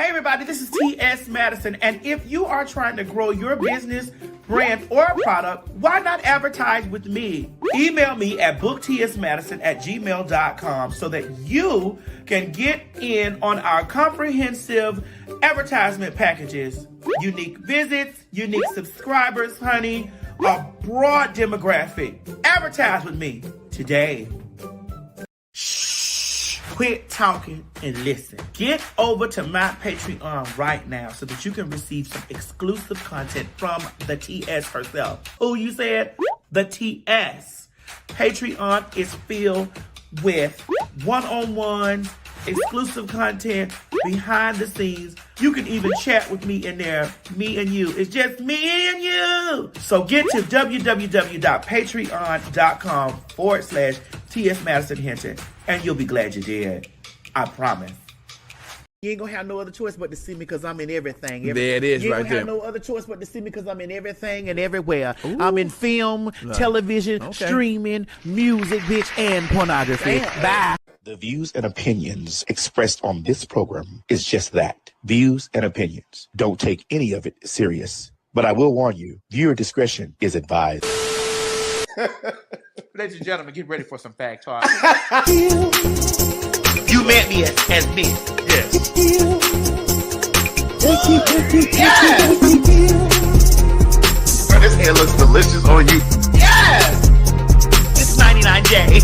Hey everybody, this is T.S. Madison, and if you are trying to grow your business, brand, or product, why not advertise with me? Email me at booktsmadison@gmail.com so that you can get in on our comprehensive advertisement packages. Unique visits, unique subscribers, honey, a broad demographic. Advertise with me today. Quit talking and listen. Get over to my Patreon right now so that you can receive some exclusive content from the TS herself. Who you said? The TS. Patreon is filled with one-on-one exclusive content behind the scenes. You can even chat with me in there. Me and you. It's just me and you. So get to www.patreon.com/TS Madison Hinton and you'll be glad you did. I promise. You ain't gonna have no other choice but to see me because I'm in everything. There it is, you right ain't gonna there. have no other choice but to see me because I'm in everything and everywhere. Ooh. I'm in film, television, streaming, music, bitch, and pornography. Bye. The views and opinions expressed on this program is just that. Views and opinions. Don't take any of it serious. But I will warn you, viewer discretion is advised. Ladies and gentlemen, get ready for some fact talk. You met me as me. Yes. Yes. Bro, this hair looks delicious on you. Yes. This 99J.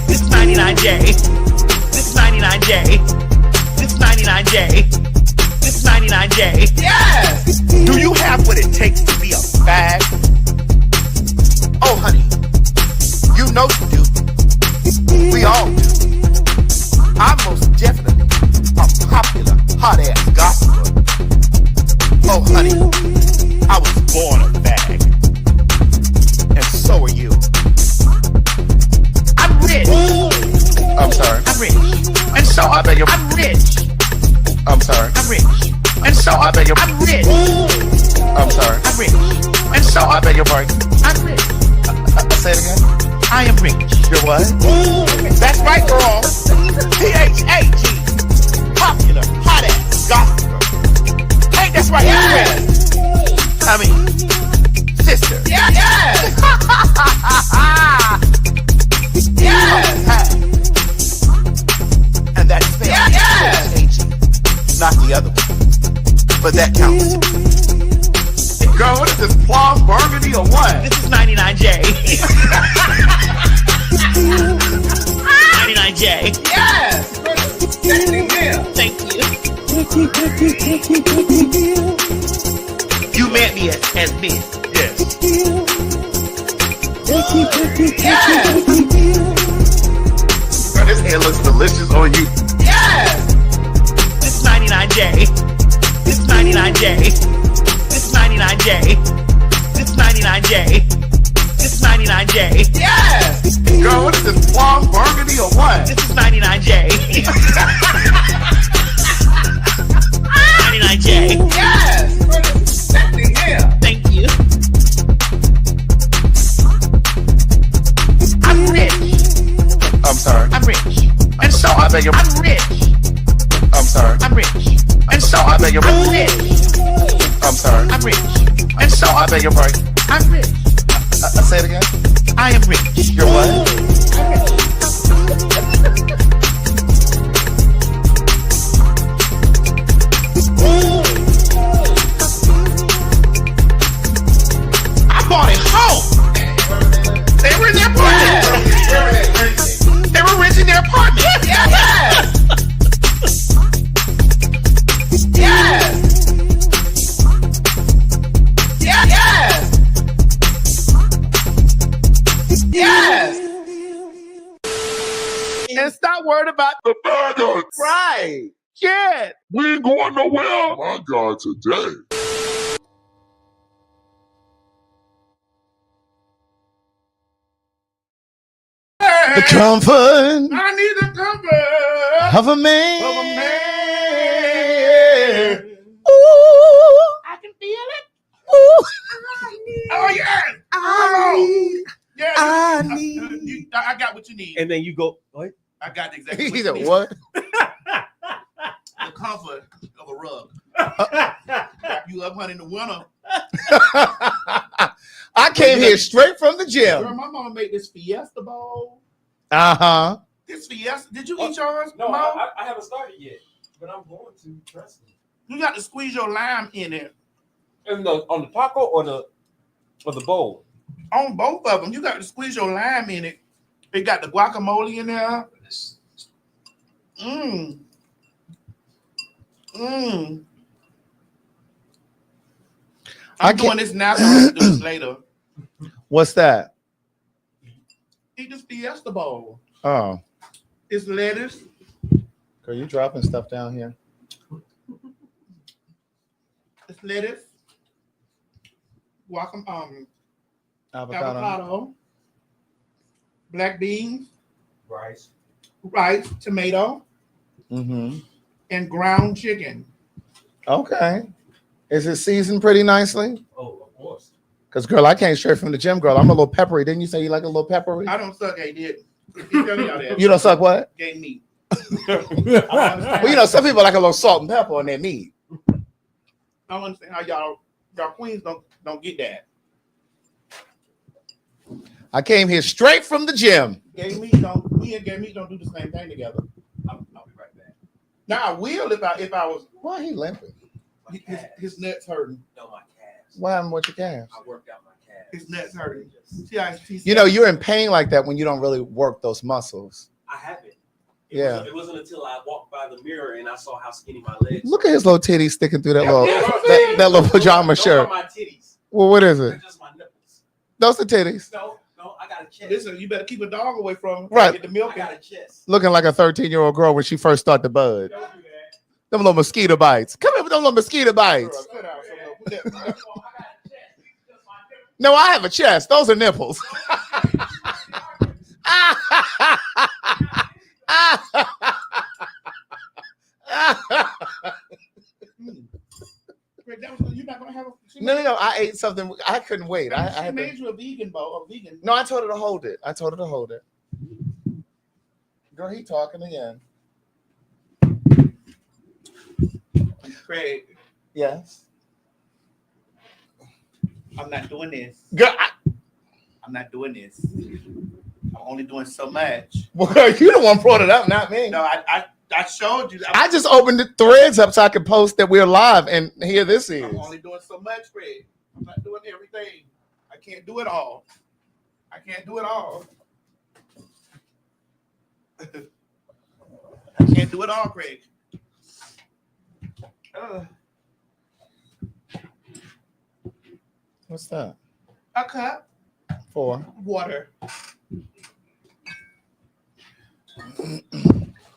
This 99J. This 99J. This 99J. This 99J. Yes. Do you have what it takes to be a fag? Oh, honey, you know you do. We all do. I'm most definitely a popular, hot-ass gossiper. Oh, honey, I was born a fag. And so are you. I'm rich. I'm sorry. I'm rich. And so I beg your I'm rich. I'm sorry. I'm rich. And so I beg your I'm rich. I'm sorry. I'm rich. And so I beg your pardon. I'm rich. Say it again. I am rich. You're what? That's right, girl. PhagTawlk. Popular, hot ass, gossiper. Hey, that's right, friend. I mean, sister. Yeah, yeah. Yeah. And that's spelled PhagTawlk, not the other one. But that counts. Girl, what is this, plum burgundy or what? This is 99J. 99J. Yes. Thank you. You met me as me. Yes. Yes. Girl, this hair looks delicious on you. Yes. This 99J. This 99J. This 99J. This 99J. This 99J. Yes. Girl, what is this, plum burgundy or what? This is 99J. 99J. Yes. Thank you. I'm rich. I'm sorry. I'm rich. And so I beg your I'm rich. I'm sorry. I'm rich. And so I beg your I'm rich. I'm sorry. I'm rich. And so I beg your pardon. I'm rich. Say it again. I am rich. You're what? I bought it home. They were in their apartment. They were renting their apartment. Yes. Yes. Yes. Yes. And stop worrying about the burgers. Right. Yeah. We ain't going nowhere. My God, today. The comfort I need the comfort of a man. Ooh. I can feel it. Ooh. Oh, yes. I need. I got what you need. And then you go, what? I got exactly what He you said, need. what? the comfort of a rug. Wrap you up, honey, in the winter. I came here straight from the Girl, gym. my mama made this Fiesta bowl. Uh-huh. This Fiesta. Did you eat yours? No, Mo? I haven't started yet, but I'm going to. Trust me. You got to squeeze your lime in it. And on the taco or the bowl? On both of them, you got to squeeze your lime in it. It got the guacamole in there. Mmm. Mmm. I'm doing this now, so I'm do this later. What's that? Eat this Fiesta bowl. Oh. It's lettuce. Girl, you dropping stuff down here. It's lettuce. Avocado. Black beans. Rice. Tomato, Mm-hmm. and ground chicken. Okay. Is it seasoned pretty nicely? Oh, of course. Because, girl, I came straight from the gym, girl. I'm a little peppery. Didn't you say you like a little peppery? I don't suck a dick. You don't suck what? Gay meat. Well, some people like a little salt and pepper on their meat. I don't understand how y'all queens don't get that. I came here straight from the gym. Me and gay meat don't do the same thing together. I'll be right back. Now I will if I was. Why he limping? His nuts hurting. No, my calves. What happened with your calves? I worked out my calves. His nuts hurting. You're in pain like that when you don't really work those muscles. I haven't. It wasn't until I walked by the mirror and I saw how skinny my legs. Look at his little titties sticking through that Yeah, that little pajama Those shirt. are my titties. Well, what is They're it? just my nipples. Those are titties. No, I got a chest. Listen, you better keep a dog away from him. Right. Get the milk. I got a chest. Looking like a 13-year-old girl when she first started to bud. Don't do that. Them little mosquito bites. Come here with them little mosquito bites. Cut out some of that. I got a chest. Just my nipples. No, I have a chest. Those are nipples. You're not gonna have a. No. I ate something. I couldn't wait. I She had made to. you a vegan bowl. A vegan. No, I told her to hold it. Girl, he talking again. Craig, Yes. I'm not doing this. Girl, I'm not doing this. I'm only doing so much. well, you the one brought it up, not me. No, I showed you. I just opened the threads up so I could post that we're live, and here this is. I'm only doing so much, Craig. I'm not doing everything. I can't do it all. I can't do it all. I can't do it all, Craig. What's that? A cup, For? water.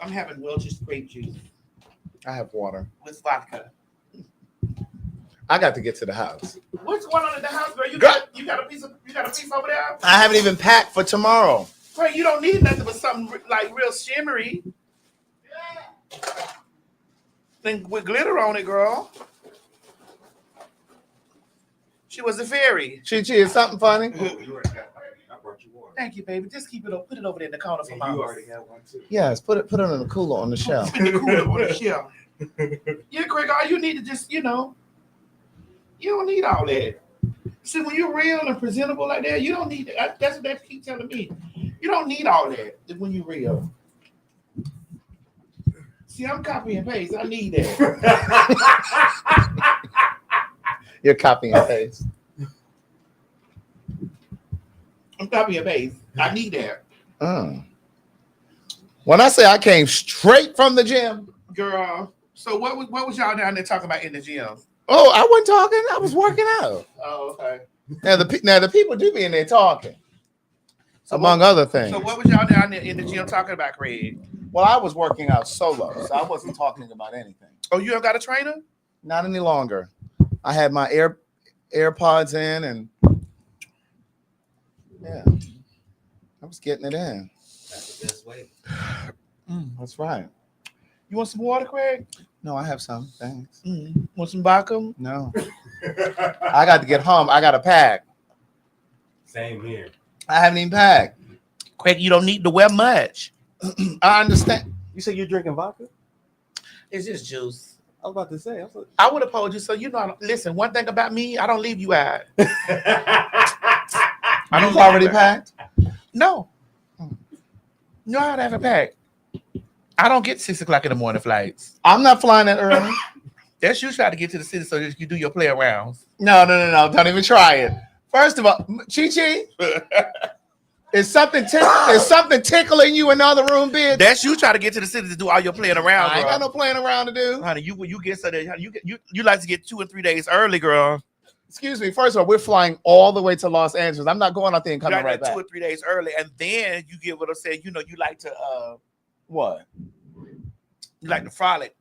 I'm having Welch's grape juice I have water. with vodka. I got to get to the house. What's going on in the house, girl? You Girl. got a piece over there? I haven't even packed for tomorrow. Craig, you don't need nothing but something like real shimmery. Thing with glitter on it, girl. She was a fairy. Chi, is something funny? You already got I brought you water. Thank you, baby. Just keep it up. Put it over there in the corner for And mama. you already have one too. Yes, put it in the cooler on the shelf. In the cooler on the shelf. Yeah, Craig, all you need to just, you don't need all that. See, when you're real and presentable like that, you don't need that. That's what they keep telling me. You don't need all that when you're real. See, I'm copy and paste. I need that. You're copying and paste. I'm copy and paste. I need that. When I say I came straight from the gym. Girl, so what was y'all down there talking about in the gym? Oh, I wasn't talking. I was working out. Oh, okay. Now the people do be in there talking, among other things. So what was y'all down there in the gym talking about, Craig? Well, I was working out solo, so I wasn't talking about anything. Oh, you don't got a trainer? Not any longer. I had my AirPods in, and yeah, I was getting it in. That's the best way. That's right. You want some water, Craig? No, I have some. Thanks. Want some vodka? No, I got to get home. I got to pack. Same here. I haven't even packed. Craig, you don't need to wear much. I understand. You say you're drinking vodka? It's just juice. I was about to say. I would have told you, so you know. Listen, one thing about me, I don't leave you out. I don't You've already packed? No. No, I haven't packed. I don't get 6 o'clock in the morning flights. I'm not flying that early. That's you try to get to the city so that you do your play arounds. No. Don't even try it. First of all, Chi, is something tickling you in the other room, bitch? That's you try to get to the city to do all your playing around. I ain't girl. got no playing around to do. Honey, you get so that you like to get 2 or 3 days early, girl. Excuse me. First of all, we're flying all the way to Los Angeles. I'm not going out there and coming You right like back. 2 or 3 days early, and then you get what I'm saying. You know, you like to What? You like to frolic.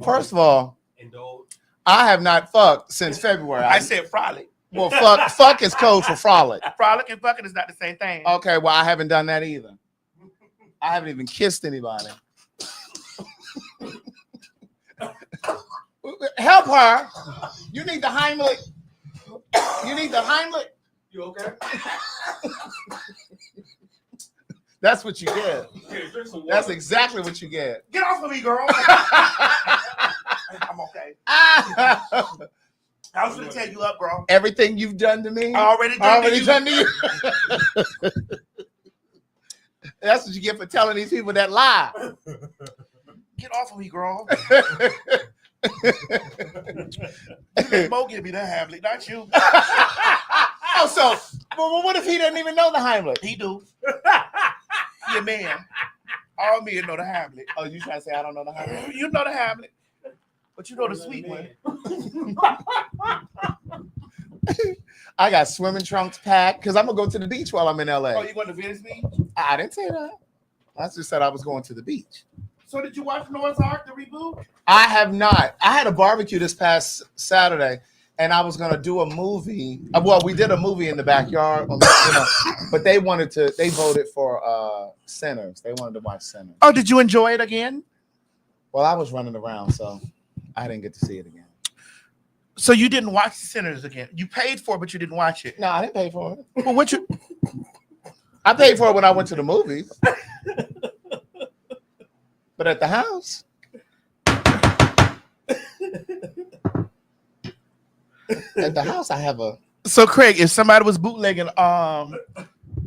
First of all, Indulge. I have not fucked since February. I said frolic. Well, fuck is code for frolic. Frolic and fucking is not the same thing. Okay, well, I haven't done that either. I haven't even kissed anybody. Help her. You need the Heimlich. You need the Heimlich. You okay? That's what you get. Here, drink some water. That's exactly what you get. Get off of me, girl. I'm okay. I was gonna tell you up, girl. Everything you've done to me, I already done to you. That's what you get for telling these people that lie. Get off of me, girl. Mo give me the Hamlet, not you. Oh, so well, what if he doesn't even know the Heimlich? He do. He a man. All men know the Hamlet. Oh, you trying to say I don't know the Heimlich? You know the Hamlet, but you know the sweet one. I got swimming trunks packed because I'm gonna go to the beach while I'm in LA. Oh, you going to Venice Beach? I didn't say that. I just said I was going to the beach. So did you watch Noah's Ark, the reboot? I have not. I had a barbecue this past Saturday, and I was gonna do a movie. Well, we did a movie in the backyard, but they voted for Sinners. They wanted to watch Sinners. Oh, did you enjoy it again? Well, I was running around, so I didn't get to see it again. So you didn't watch Sinners again? You paid for it, but you didn't watch it. No, I didn't pay for it. Well, what you? I paid for it when I went to the movies. But at the house, I have a. So Craig, if somebody was bootlegging,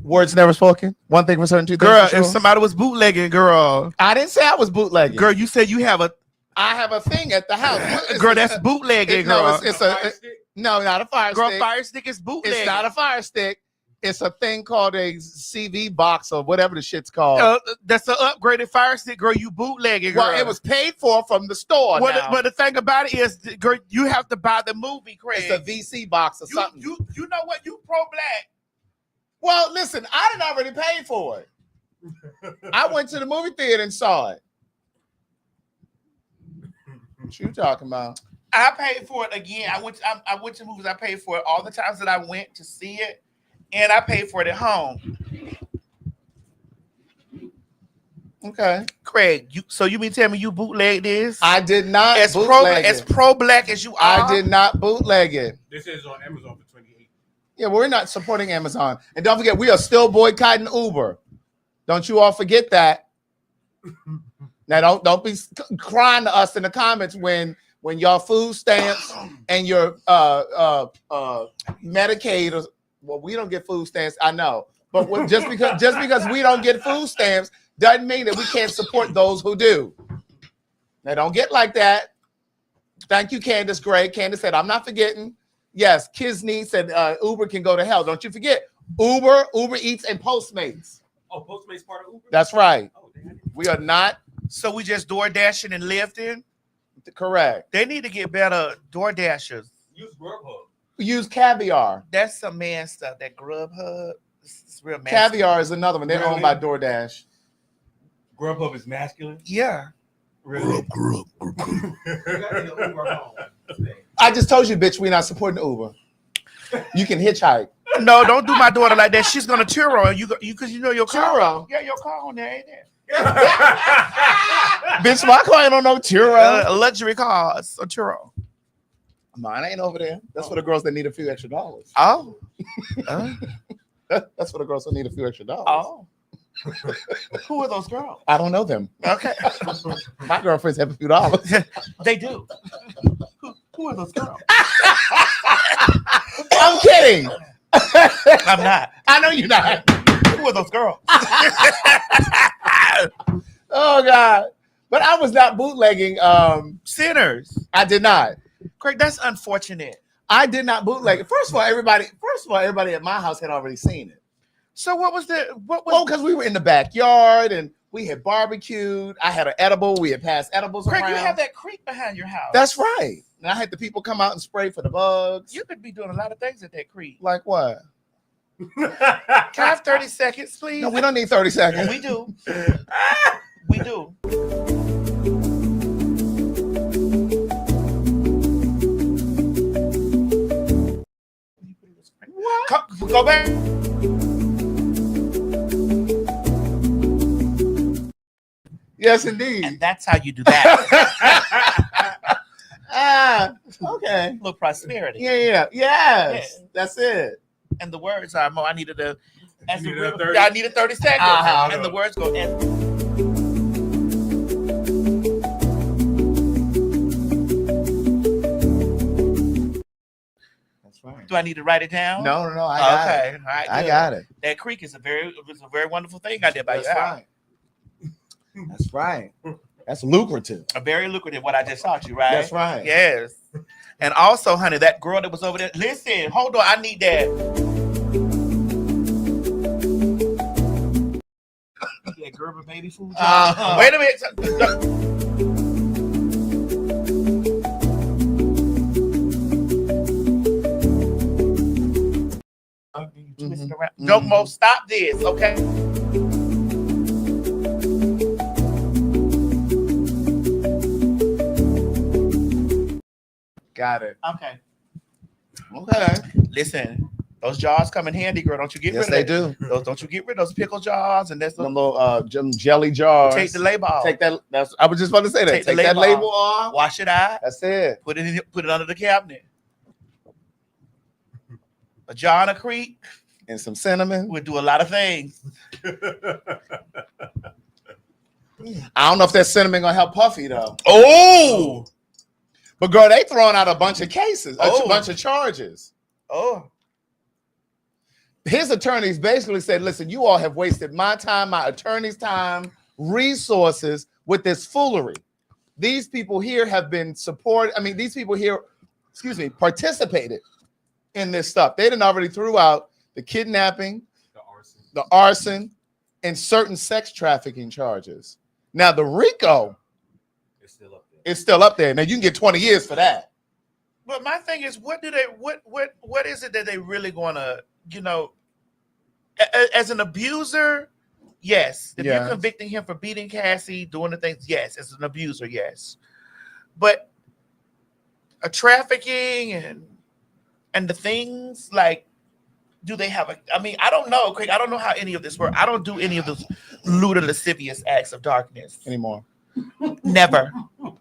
Words never spoken. One thing for certain, two things girl, for sure. if somebody was bootlegging, girl, I didn't say I was bootlegging. girl, you said you have a I have a thing at the house. girl. That's bootlegging, girl. No, no, not a fire Girl, stick. fire stick is bootlegging. It's not a fire stick. It's a thing called a CV box or whatever the shit's called. That's an upgraded fire stick, girl. You bootlegging, girl. Well, it was paid for from the store. But the thing about it is, girl, you have to buy the movie, Craig. It's a VC box or something. You know what? You pro-black. Well, listen, I didn't already pay for it. I went to the movie theater and saw it. What you talking about? I paid for it again. I went to movies. I paid for it all the times that I went to see it, and I paid for it at home. Okay, Craig. So you mean tell me you bootleg this? I did not. As bootleg pro-black as you are. I did not bootleg it. This is on Amazon for 28. Yeah, we're not supporting Amazon, and don't forget we are still boycotting Uber. Don't you all forget that. Now don't be crying to us in the comments when your food stamps and your Medicaid. Well, we don't get food stamps. I know, but just because we don't get food stamps doesn't mean that we can't support those who do. Now don't get like that. Thank you, Candace Gray. Candace said, "I'm not forgetting." Yes, Kisney said Uber can go to hell. Don't you forget Uber Eats, and Postmates. Oh, Postmates part of Uber? That's right. Oh, damn. We are not So we just door dashing and lifting. correct. They need to get better door dashers. Use Grubhub. Use Caviar. That's some man stuff. That Grubhub. It's real man. Caviar is another one. They're Really? owned by DoorDash. Grubhub is masculine? Yeah. Really? I just told you, bitch, we're not supporting Uber. You can hitchhike. No, don't do my daughter like that. She's gonna Turo you because you know your car. Turo. Yeah, your car on there, ain't it? Bitch, my car ain't on no Turo. Luxury cars, a Turo. Mine ain't over there. That's for the girls that need a few extra dollars. Oh. That's for the girls that need a few extra dollars. Oh. Who are those girls? I don't know them. Okay. My girlfriends have a few dollars. They do. Who are those girls? I'm kidding. I'm not. I know you're not. Who are those girls? Oh God. But I was not bootlegging. Sinners. I did not. Craig, that's unfortunate. I did not bootleg it. First of all, everybody at my house had already seen it. So what was? Oh, because we were in the backyard and we had barbecued. I had an edible. We had passed edibles Craig, around. you have that creek behind your house. That's right. And I had the people come out and spray for the bugs. You could be doing a lot of things at that creek. Like what? Can I have 30 seconds, please? No, we don't need 30 seconds. We do. We do. What? Go back. Yes, indeed. And that's how you do that. Okay. Little prosperity. Yeah. Yes. Yeah. That's it. And the words are more. I needed a. You needed a 30? I needed 30 seconds. Uh-huh. And the words go. That's right. Do I need to write it down? No. I got it. Okay. All right. I good. got it. That creek is a very wonderful thing I did by That's you. right. That's right. That's lucrative. A very lucrative what I just taught you, right? That's right. Yes. And also, honey, that girl that was over there. Listen, hold on. I need that. That Gerber baby food. Wait a minute. Twisting around. Don't Mo, stop this, okay? Got it. Okay. Okay. Listen, those jars come in handy, girl. Don't you get Yes, rid they of do. those. Don't you get rid of those pickle jars and that's Them little jelly jars. take the label off. Take that. That's. I was just about to say that. Take the Take that label label off. Wash it out. That's it. Put it under the cabinet. A jar and a creek And some cinnamon. would do a lot of things. I don't know if that cinnamon gonna help Puffy though. Oh, But girl, they throwing out a bunch of cases, a Oh. bunch of charges. oh, His attorneys basically said, listen, you all have wasted my time, my attorney's time, resources with this foolery. These people here have been these people here, participated in this stuff. They didn't already threw out the kidnapping, the arson, and certain sex trafficking charges. Now the RICO is still up there. Now you can get 20 years for that. but my thing is, what is it that they really gonna, as an abuser? Yes. If Yes. you're convicting him for beating Cassie, doing the things, yes. As an abuser, yes. But a trafficking and the things like, do they have I don't know, Craig. I don't know how any of this works. I don't do any of those lewd or lascivious acts of darkness. Anymore. Never.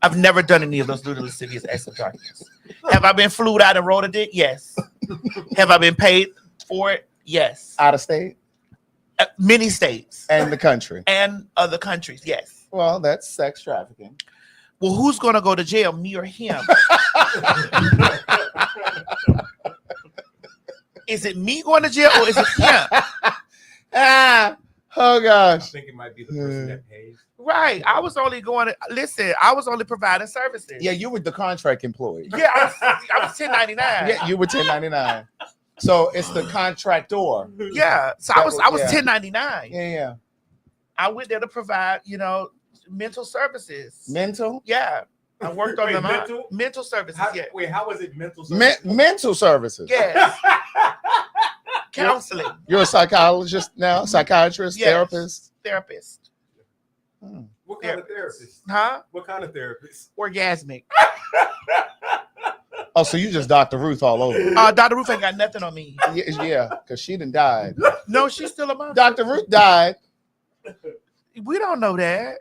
I've never done any of those lewd or lascivious acts of darkness. Have I been flued out and rolled a dick? Yes. Have I been paid for it? Yes. Out of state Many states and the country. and other countries, yes. Well, that's sex trafficking. Well, who's going to go to jail, me or him? Is it me going to jail or is it him? Oh gosh. I think it might be the person that pays. Right. I was only providing services. Yeah, you were the contract employee. Yeah, I was 1099. Yeah, you were 1099. So it's the contractor. Yeah. So I was Yeah. 1099. Yeah. I went there to provide, mental services. Mental? Yeah. I worked on Wait, them. Mental services. Yeah. How was it mental services? Mental services. Yes. Counseling. You're a psychologist now, psychiatrist, Yes. therapist. Therapist. What kind of therapist? Huh? What kind of therapist? Orgasmic. Oh, so you just Dr. Ruth all over. Dr. Ruth ain't got nothing on me. Yeah, because she done died. No, she's still a mom. Dr. Ruth died. We don't know that.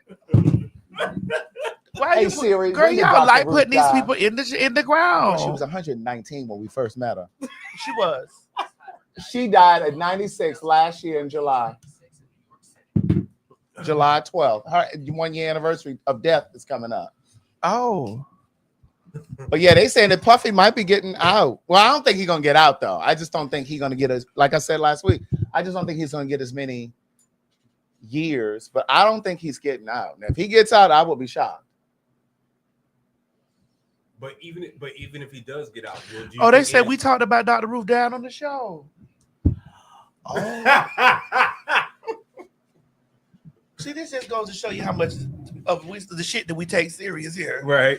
Why Hey, you Siri, girl, when did y'all Dr. like Ruth putting these die? people in the Oh, ground. she was 119 when we first met her. She was. She died at 96 last year in July. July 12th. Her 1 year anniversary of death is coming up. Oh. But yeah, they saying that Puffy might be getting out. Well, I don't think he's gonna get out though. I just don't think he's gonna get as, like I said last week, I just don't think he's gonna get as many years, but I don't think he's getting out. Now, if he gets out, I will be shocked. But even if he does get out, Oh, they said we talked about Dr. Ruth down on the show. Oh. See, this just goes to show you how much of the shit that we take serious here. Right.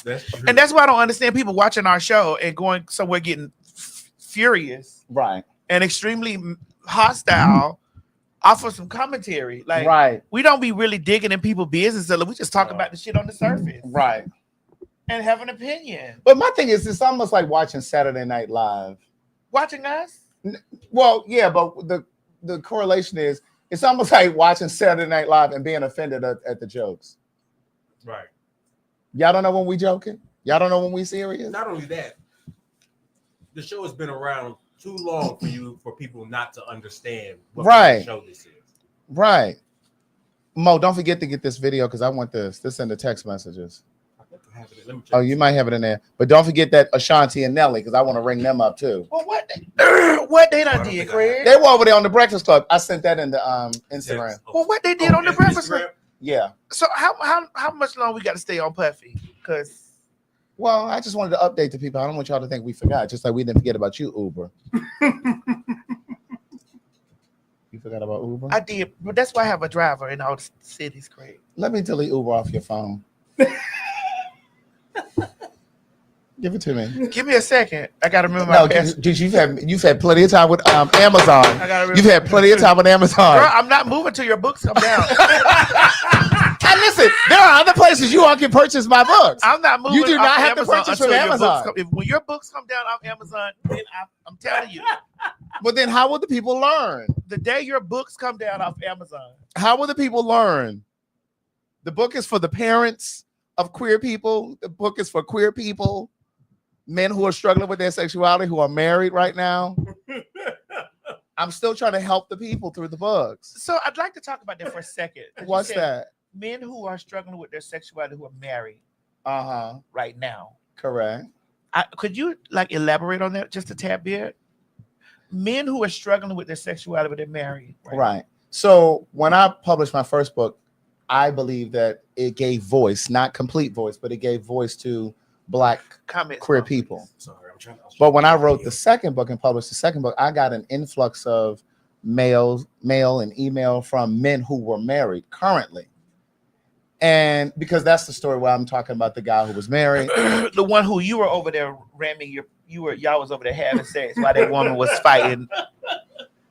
That's true. And that's why I don't understand people watching our show and going somewhere getting furious, Right. and extremely hostile off of some commentary. Like, Right. we don't be really digging in people's business. We just talk about the shit on the surface. Right. And have an opinion. But my thing is, it's almost like watching Saturday Night Live. Watching us? Well, yeah, but the correlation is, it's almost like watching Saturday Night Live and being offended at the jokes. Right. Y'all don't know when we joking? Y'all don't know when we serious? Not only that, the show has been around too long for people not to understand what kind of show this is. Right. Mo, don't forget to get this video because I want this. This in the text messages. Let me check. Oh, you might have it in there. But don't forget that Ashanti and Nelly, because I want to ring them up too. Well, what they done did, Craig? They were over there on the Breakfast Club. I sent that in the Instagram. Well, what they did on the Breakfast Club? Yeah. So how much longer we got to stay on Puffy? Because well, I just wanted to update the people. I don't want y'all to think we forgot, just like we didn't forget about you, Uber. You forgot about Uber? I did, but that's why I have a driver in all the cities, Craig. Let me delete Uber off your phone. Give it to me. Give me a second. I gotta remember No, my password. dude, you've had plenty of time with Amazon. I gotta remember. You've had plenty of time with Amazon. Girl, I'm not moving till your books come down. And listen, there are other places you all can purchase my books. I'm not moving. You do not have to Amazon purchase from until your Amazon. books when your books come down off Amazon, then I'm telling you, But then how will the people learn? the day your books come down off Amazon, How will the people learn? The book is for the parents of queer people. The book is for queer people, men who are struggling with their sexuality, who are married right now. I'm still trying to help the people through the books. so I'd like to talk about that for a second. What's You said that? Men who are struggling with their sexuality who are married Uh-huh. right now. Correct. Could you like elaborate on that just a tad bit? Men who are struggling with their sexuality but they're married. Right. So when I published my first book, I believe that it gave voice, not complete voice, but it gave voice to Black Comments. queer people. Sorry, I'm trying. But when I wrote the second book and published the second book, I got an influx of mail and email from men who were married currently. And because that's the story where I'm talking about the guy who was married. The one who you were over there ramming y'all was over there having sex while that woman was fighting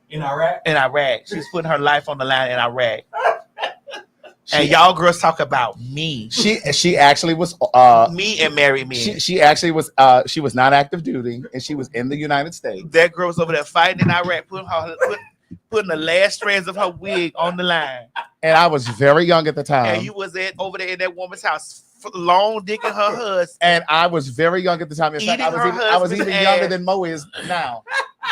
In Iraq? in Iraq. She was putting her life on the line in Iraq. And y'all girls talk about me. She actually was Me and married men. she actually was she was not active duty and she was in the United States. That girl was over there fighting in Iraq, putting the last strands of her wig on the line. And I was very young at the time. And you was over there in that woman's house, long dicking her husband. And I was very young at the time. In fact, Eating her I was husband's even younger ass. than Mo is now.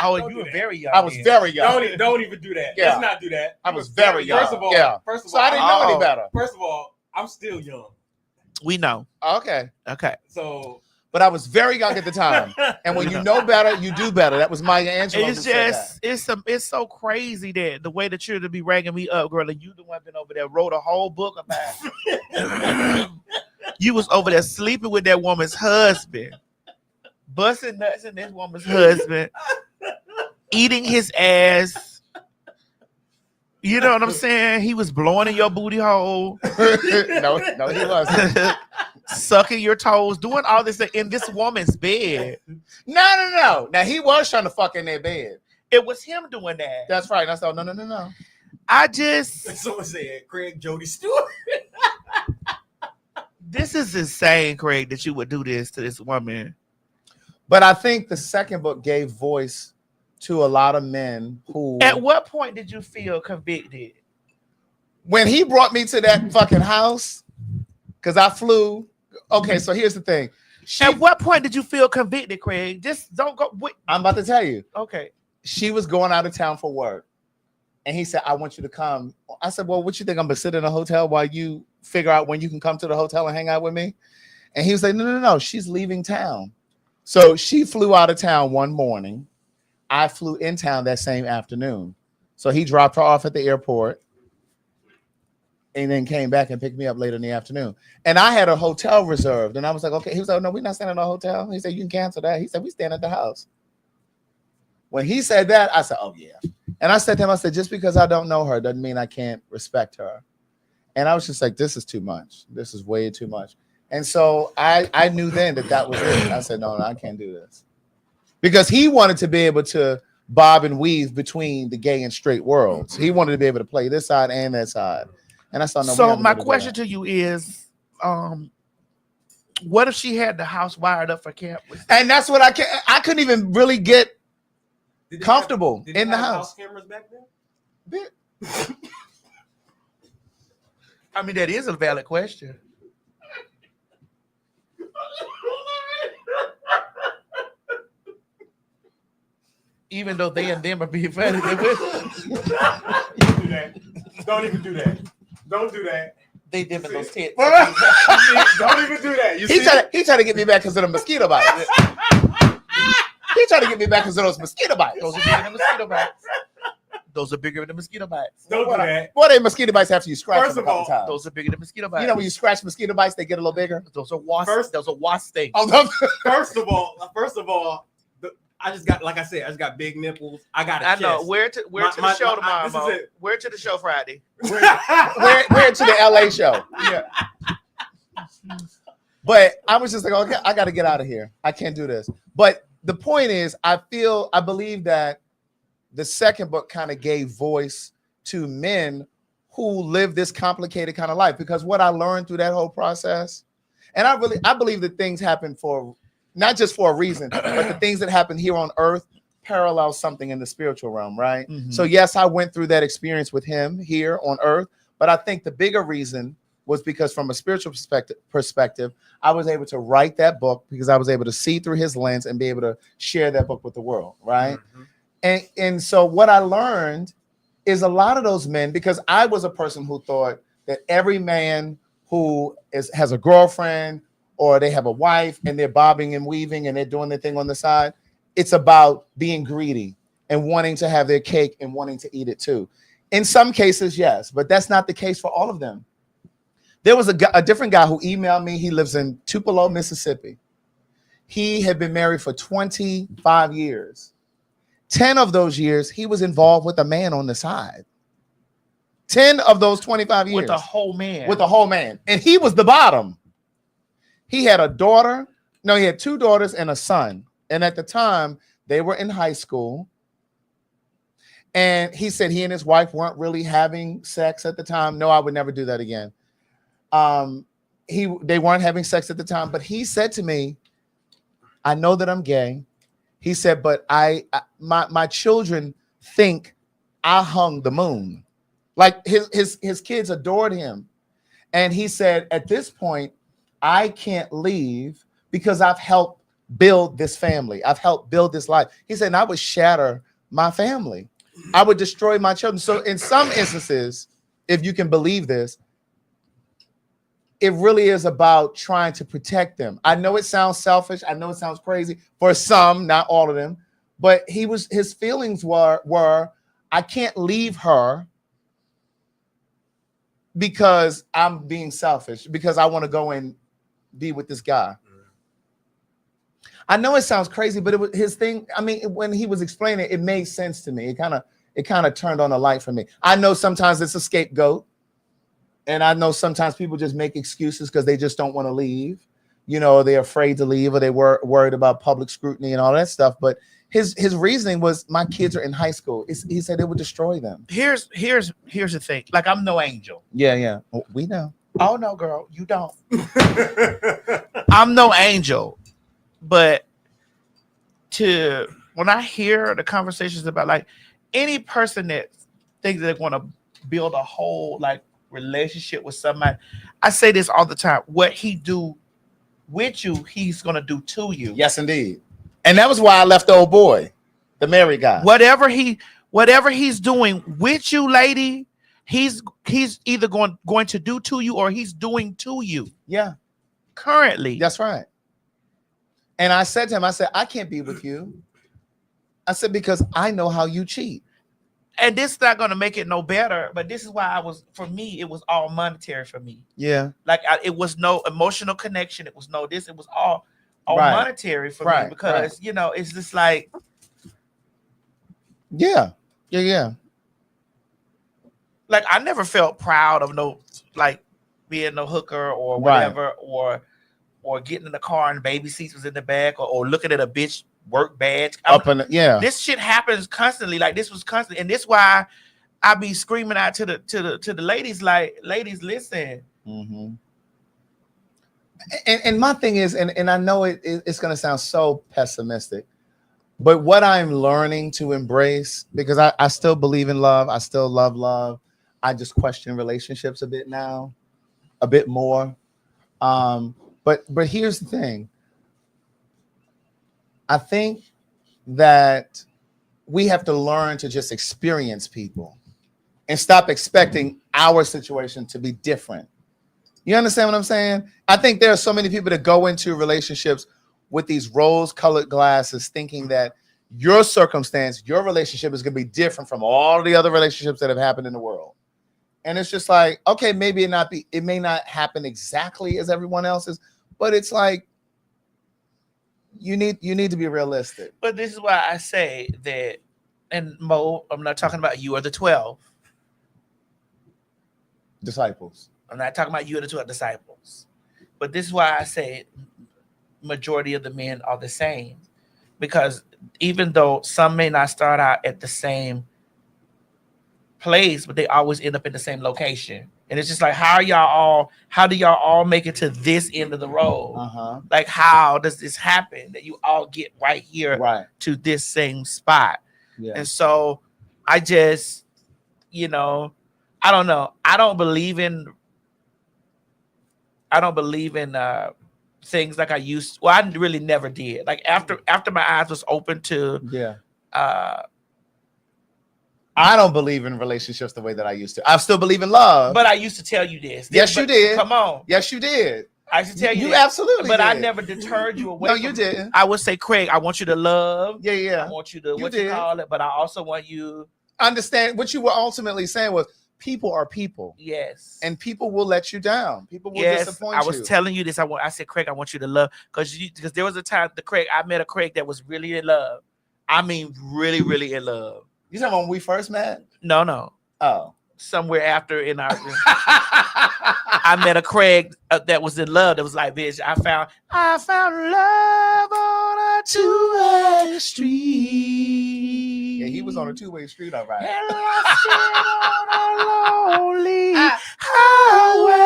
Oh, you were very young. I was then. very young. Don't even do that. Yeah. Let's not do that. I was very young. First of all, Yeah. So I didn't know any better. First of all, I'm still young. We know. Okay. Okay. So But I was very young at the time. And when you know better, you do better. That was Maya Angelou. It's just it's so crazy that the way the children be ragging me up, girl, and you the one been over there wrote a whole book about it. You was over there sleeping with that woman's husband, busting nuts in this woman's husband, eating his ass. You know what I'm saying? He was blowing in your booty hole. no, he wasn't. Sucking your toes, doing all this in this woman's bed. No. Now he was trying to fuck in their bed. It was him doing that. That's right. And I said, no. I just Someone said Craig Jody Stewart. this is insane, Craig, that you would do this to this woman. But I think the second book gave voice to a lot of men who. At what point did you feel convicted? When he brought me to that fucking house, because I flew. Okay, so here's the thing. At what point did you feel convicted, Craig? Just don't go. Wait. I'm about to tell you. Okay. She was going out of town for work. And he said, I want you to come. I said, well, what you think? I'm going to sit in a hotel while you figure out when you can come to the hotel and hang out with me? And he was like, no. She's leaving town. So she flew out of town one morning. I flew in town that same afternoon. So he dropped her off at the airport and then came back and picked me up later in the afternoon. And I had a hotel reserved. And I was like, okay. He was like, no, we're not staying in a hotel. He said, you can cancel that. He said, we staying at the house. When he said that, I said, oh, yeah. And I said to him, I said, just because I don't know her doesn't mean I can't respect her. And I was just like, this is too much. This is way too much. And so I knew then that was it. I said, no, I can't do this. Because he wanted to be able to bob and weave between the gay and straight worlds. He wanted to be able to play this side and that side. And I said, no. So my question to you is, what if she had the house wired up for cameras? And that's what I couldn't even really get comfortable in the house. Cameras back then? I mean, that is a valid question. Even though they and them are being funny, they will. Do that. Don't even do that. Don't do that. They them in those tents. Don't even do that. He tried to get me back because of the mosquito bites. He tried to get me back because of those mosquito bites. Those are bigger than mosquito bites. Those are bigger than mosquito bites. Don't do that. What are mosquito bites after you scratch First them of all, times? Those are bigger than mosquito bites. You know when you scratch mosquito bites, they get a little bigger. Those are wasp. Those are wasp things. Oh, no. First of all, I just got, like I said, I just got big nipples. I got a chest. I know. Where to the show tomorrow, Mo? Where to the show Friday? Where to the LA show? Yeah. But I was just like, okay, I got to get out of here. I can't do this. But the point is, I believe that the second book kind of gave voice to men who live this complicated kind of life. Because what I learned through that whole process, and I believe that things happen for not just for a reason, but the things that happen here on earth parallel something in the spiritual realm, right? Mm-hmm. So yes, I went through that experience with him here on earth, but I think the bigger reason was because from a spiritual perspective, I was able to write that book because I was able to see through his lens and be able to share that book with the world, right? Mm-hmm. And so what I learned is a lot of those men, because I was a person who thought that every man who has a girlfriend or they have a wife and they're bobbing and weaving and they're doing their thing on the side, it's about being greedy and wanting to have their cake and wanting to eat it too. In some cases, yes, but that's not the case for all of them. There was a different guy who emailed me. He lives in Tupelo, Mississippi. He had been married for 25 years. 10 of those years, he was involved with a man on the side. 10 of those 25 years. With a whole man. With a whole man. And he was the bottom. He had a daughter. No, he had 2 daughters and a son. And at the time, they were in high school. And he said he and his wife weren't really having sex at the time. No, I would never do that again. They weren't having sex at the time. But he said to me, I know that I'm gay. He said, but my children think I hung the moon. Like his kids adored him. And he said, at this point, I can't leave because I've helped build this family. I've helped build this life. He said, and I would shatter my family. I would destroy my children. So in some instances, if you can believe this, it really is about trying to protect them. I know it sounds selfish. I know it sounds crazy for some, not all of them, but his feelings were I can't leave her because I'm being selfish, because I want to go and be with this guy. I know it sounds crazy, but it was his thing. I mean, when he was explaining it, it made sense to me. It kind of turned on a light for me. I know sometimes it's a scapegoat. And I know sometimes people just make excuses because they just don't want to leave. You know, they're afraid to leave or they were worried about public scrutiny and all that stuff. But his reasoning was, my kids are in high school. He said it would destroy them. Here's the thing. Like, I'm no angel. Yeah. Oh, we know. Oh, no, girl, you don't. I'm no angel. But when I hear the conversations about, like, any person that thinks they're going to build a whole, like, relationship with somebody, I say this all the time: what he do with you, he's gonna do to you. Yes, indeed. And that was why I left the old boy, the married guy. Whatever he whatever he's doing with you, lady, he's either going to do to you or he's doing to you. Yeah. Currently. That's right. And I said to him, I said, I can't be with you. I said, because I know how you cheat. And this is not going to make it no better, but this is why for me, it was all monetary for me. Yeah. Like it was no emotional connection. It was no this. It was all Right. monetary for me because, you know, it's just like. Yeah. Yeah. Like I never felt proud of being no hooker or whatever, or getting in the car and baby seats was in the back or looking at a bitch work badge. This shit happens constantly. Like this was constantly, and this why I be screaming out to the ladies, like, ladies, listen. Mm-hmm. And my thing is, and I know it's gonna sound so pessimistic, but what I'm learning to embrace, because I still believe in love, I still love love. I just question relationships a bit now, a bit more. But here's the thing. I think that we have to learn to just experience people and stop expecting our situation to be different. You understand what I'm saying? I think there are so many people that go into relationships with these rose-colored glasses thinking that your circumstance, your relationship is going to be different from all the other relationships that have happened in the world. And it's just like, okay, maybe it may not happen exactly as everyone else's, but it's like, you need to be realistic. But this is why I say that, and Mo, I'm not talking about you or the 12 disciples. I'm not talking about you or the 12 disciples. But this is why I say majority of the men are the same. Because even though some may not start out at the same place, but they always end up in the same location. And it's just like, how do y'all all make it to this end of the road? Uh-huh. Like, how does this happen that you all get right here to this same spot? Yeah. And so I just, I don't know. I don't believe in things like I used to. Well, I really never did. Like after my eyes was open to I don't believe in relationships the way that I used to. I still believe in love. But I used to tell you this. Yes, you did. Come on. Yes, you did. I used to tell you this. Absolutely But did. I never deterred you away. No, you didn't. I would say, Craig, I want you to love. Yeah. I want you to, you call it, but I also want you. Understand what you were ultimately saying was people are people. Yes. And people will let you down. People will disappoint you. I was telling you this. I said, Craig, I want you to love. Because there was a time, I met a Craig that was really in love. I mean, really, really in love. You talking about when we first met? No. Oh. Somewhere after in our I met a Craig that was in love. That was like, bitch, I found love on a two-way street. Yeah, he was on a two-way street, all right. And lost it on a lonely highway.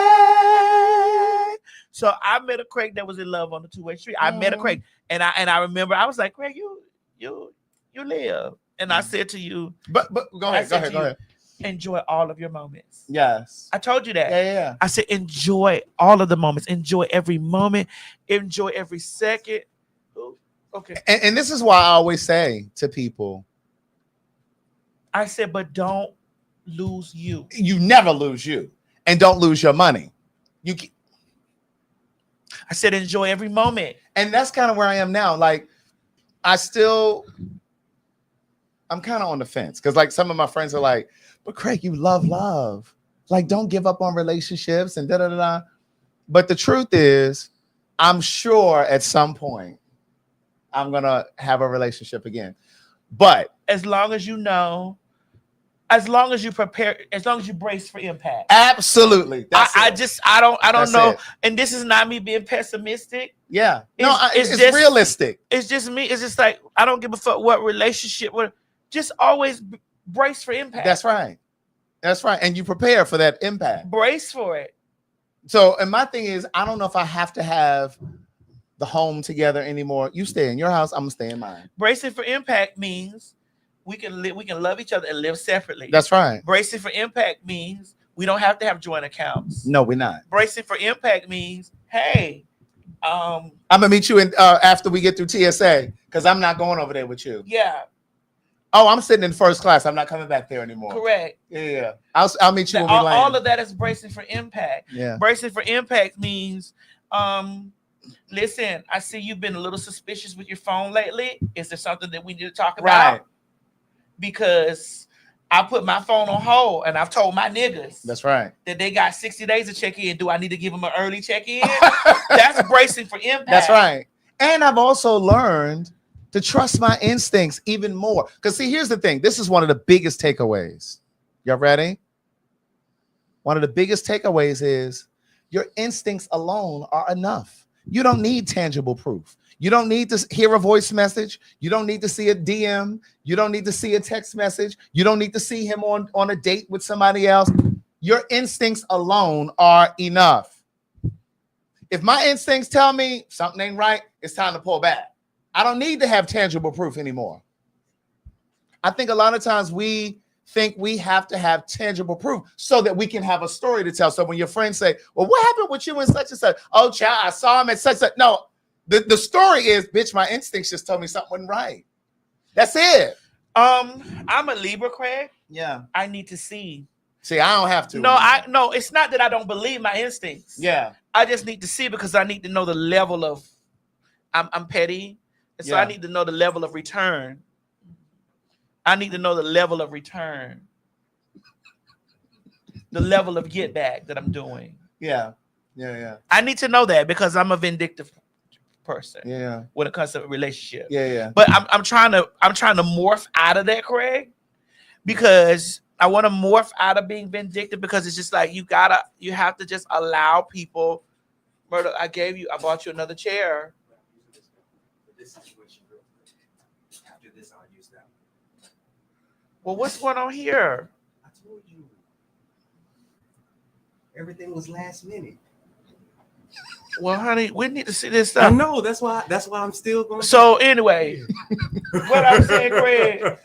So I met a Craig that was in love on the two-way street. I met a Craig, and I remember I was like, Craig, you live. And I said to you, but go ahead. Enjoy all of your moments. Yes. I told you that. Yeah. I said, enjoy all of the moments. Enjoy every moment. Enjoy every second. Ooh, okay. And this is why I always say to people, I said, but don't lose you. You never lose you. And don't lose your money. I said, enjoy every moment. And that's kind of where I am now. Like, I'm kind of on the fence. Because like some of my friends are like, but Craig, you love. Like, don't give up on relationships and da-da-da-da. But the truth is, I'm sure at some point I'm going to have a relationship again. But as long as you know, as long as you prepare, as long as you brace for impact. Absolutely. I don't know. It. And this is not me being pessimistic. Yeah. It's just realistic. It's just me. It's just like, I don't give a fuck what relationship, just always brace for impact. That's right. And you prepare for that impact. Brace for it. So, and my thing is, I don't know if I have to have the home together anymore. You stay in your house, I'm gonna stay in mine. Bracing for impact means we can love each other and live separately. That's right. Bracing for impact means we don't have to have joint accounts. No, we're not. Bracing for impact means, hey, I'm gonna meet you in after we get through TSA because I'm not going over there with you. Yeah. Oh, I'm sitting in first class. I'm not coming back there anymore. Correct. Yeah. I'll meet you when we land. All of that is bracing for impact. Yeah. Bracing for impact means, listen, I see you've been a little suspicious with your phone lately. Is there something that we need to talk about? Right. Because I put my phone on hold and I've told my niggas That's right. that they got 60 days to check in. Do I need to give them an early check-in? That's bracing for impact. That's right. And I've also learned to trust my instincts even more. Because see, here's the thing. This is one of the biggest takeaways. Y'all ready? One of the biggest takeaways is your instincts alone are enough. You don't need tangible proof. You don't need to hear a voice message. You don't need to see a DM. You don't need to see a text message. You don't need to see him on a date with somebody else. Your instincts alone are enough. If my instincts tell me something ain't right, it's time to pull back. I don't need to have tangible proof anymore. I think a lot of times we think we have to have tangible proof so that we can have a story to tell. So when your friends say, well, what happened with you and such and such? Oh, child, I saw him at such and such. No, the story is, bitch, my instincts just told me something wasn't right. That's it. I'm a Libra, Craig. Yeah. I need to see. See, I don't have to. No, it's not that I don't believe my instincts. Yeah. I just need to see because I need to know the level of I'm petty. And so I need to know the level of return. I need to know the level of return. The level of get back that I'm doing. Yeah. Yeah. I need to know that because I'm a vindictive person. Yeah. When it comes to a relationship. Yeah. But I'm trying to morph out of that, Craig, because I want to morph out of being vindictive because it's just like you have to just allow people. Murder, I bought you another chair. This situation, real quick. After this, I'll use that one. Well, what's going on here? I told you. Everything was last minute. Well, honey, we need to see this I stuff. know. That's why I'm still going. So anyway, what I'm saying, Craig,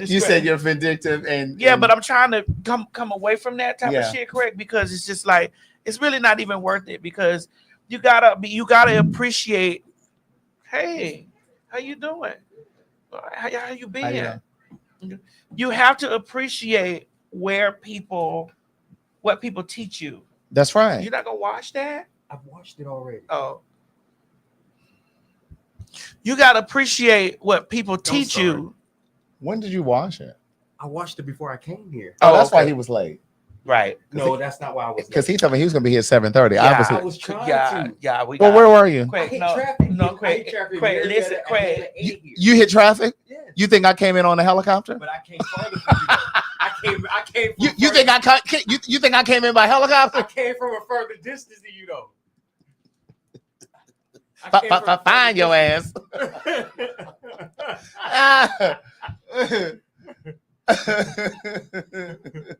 you said you're vindictive and but I'm trying to come away from that type of shit, Craig, because it's just like it's really not even worth it because you gotta appreciate. Hey, how you doing? How you been? You have to appreciate what people teach you. That's right. You're not gonna watch that? I've watched it already. Oh. You gotta appreciate what people teach you. When did you watch it? I watched it before I came here. Oh, that's why he was late. Right. No, that's not why I was late. Because he told me he was gonna be here at 7:30. Yeah, I was trying to. Yeah, well, where were you? Craig, traffic. Craig, listen, Craig. You hit traffic? Yes. You think I came in on a helicopter? But I came farther from you. I came. You think you think I came in by helicopter? I came from a further distance than you, though. Find your ass.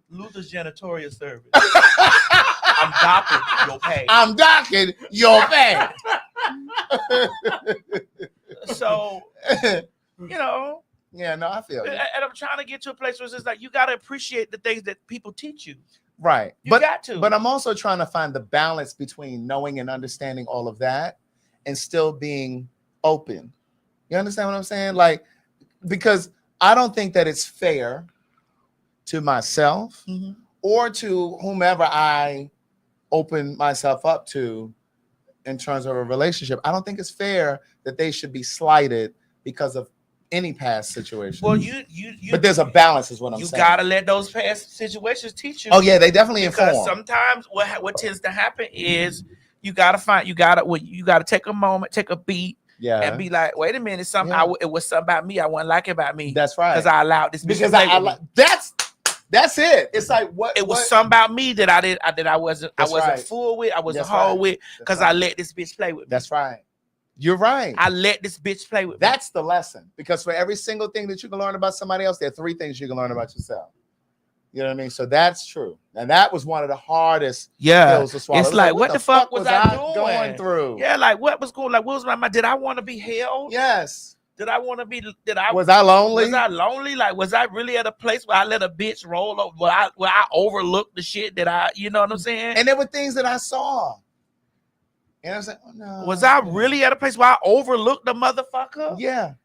Luther's janitorial service. I'm docking your pay. I'm docking your pay. So, Yeah, no, I feel it. And I'm trying to get to a place where it's just like you got to appreciate the things that people teach you. Right. You got to. But I'm also trying to find the balance between knowing and understanding all of that and still being open. You understand what I'm saying? Like, because I don't think that it's fair to myself or to whomever I open myself up to in terms of a relationship. I don't think it's fair that they should be slighted because of any past situation. Well, but there's a balance, is what I'm saying. You gotta let those past situations teach you. Oh yeah, they definitely because inform. Sometimes what tends to happen is you gotta take a moment, take a beat, and be like, wait a minute, it was something about me I wasn't like about me. That's right. Because I allowed this. Because that's it. It's like what it was something about me that I wasn't fool with, I wasn't whole with, because I let this bitch play with me. That's right. You're right. I let this bitch play with me. That's the lesson. Because for every single thing that you can learn about somebody else, there are 3 things you can learn about yourself. You know what I mean? So that's true. And that was one of the hardest pills to swallow. It's like, what the fuck was I doing? Going through? Yeah, like what was going? Like what was my mind? Did I want to be held? Yes. Did I want to be? Was I lonely? Was I lonely? Like, was I really at a place where I let a bitch roll over? Where I overlooked the shit that I, you know what I'm saying? And there were things that I saw. And I was like, oh, no. Was I really at a place where I overlooked the motherfucker? Yeah.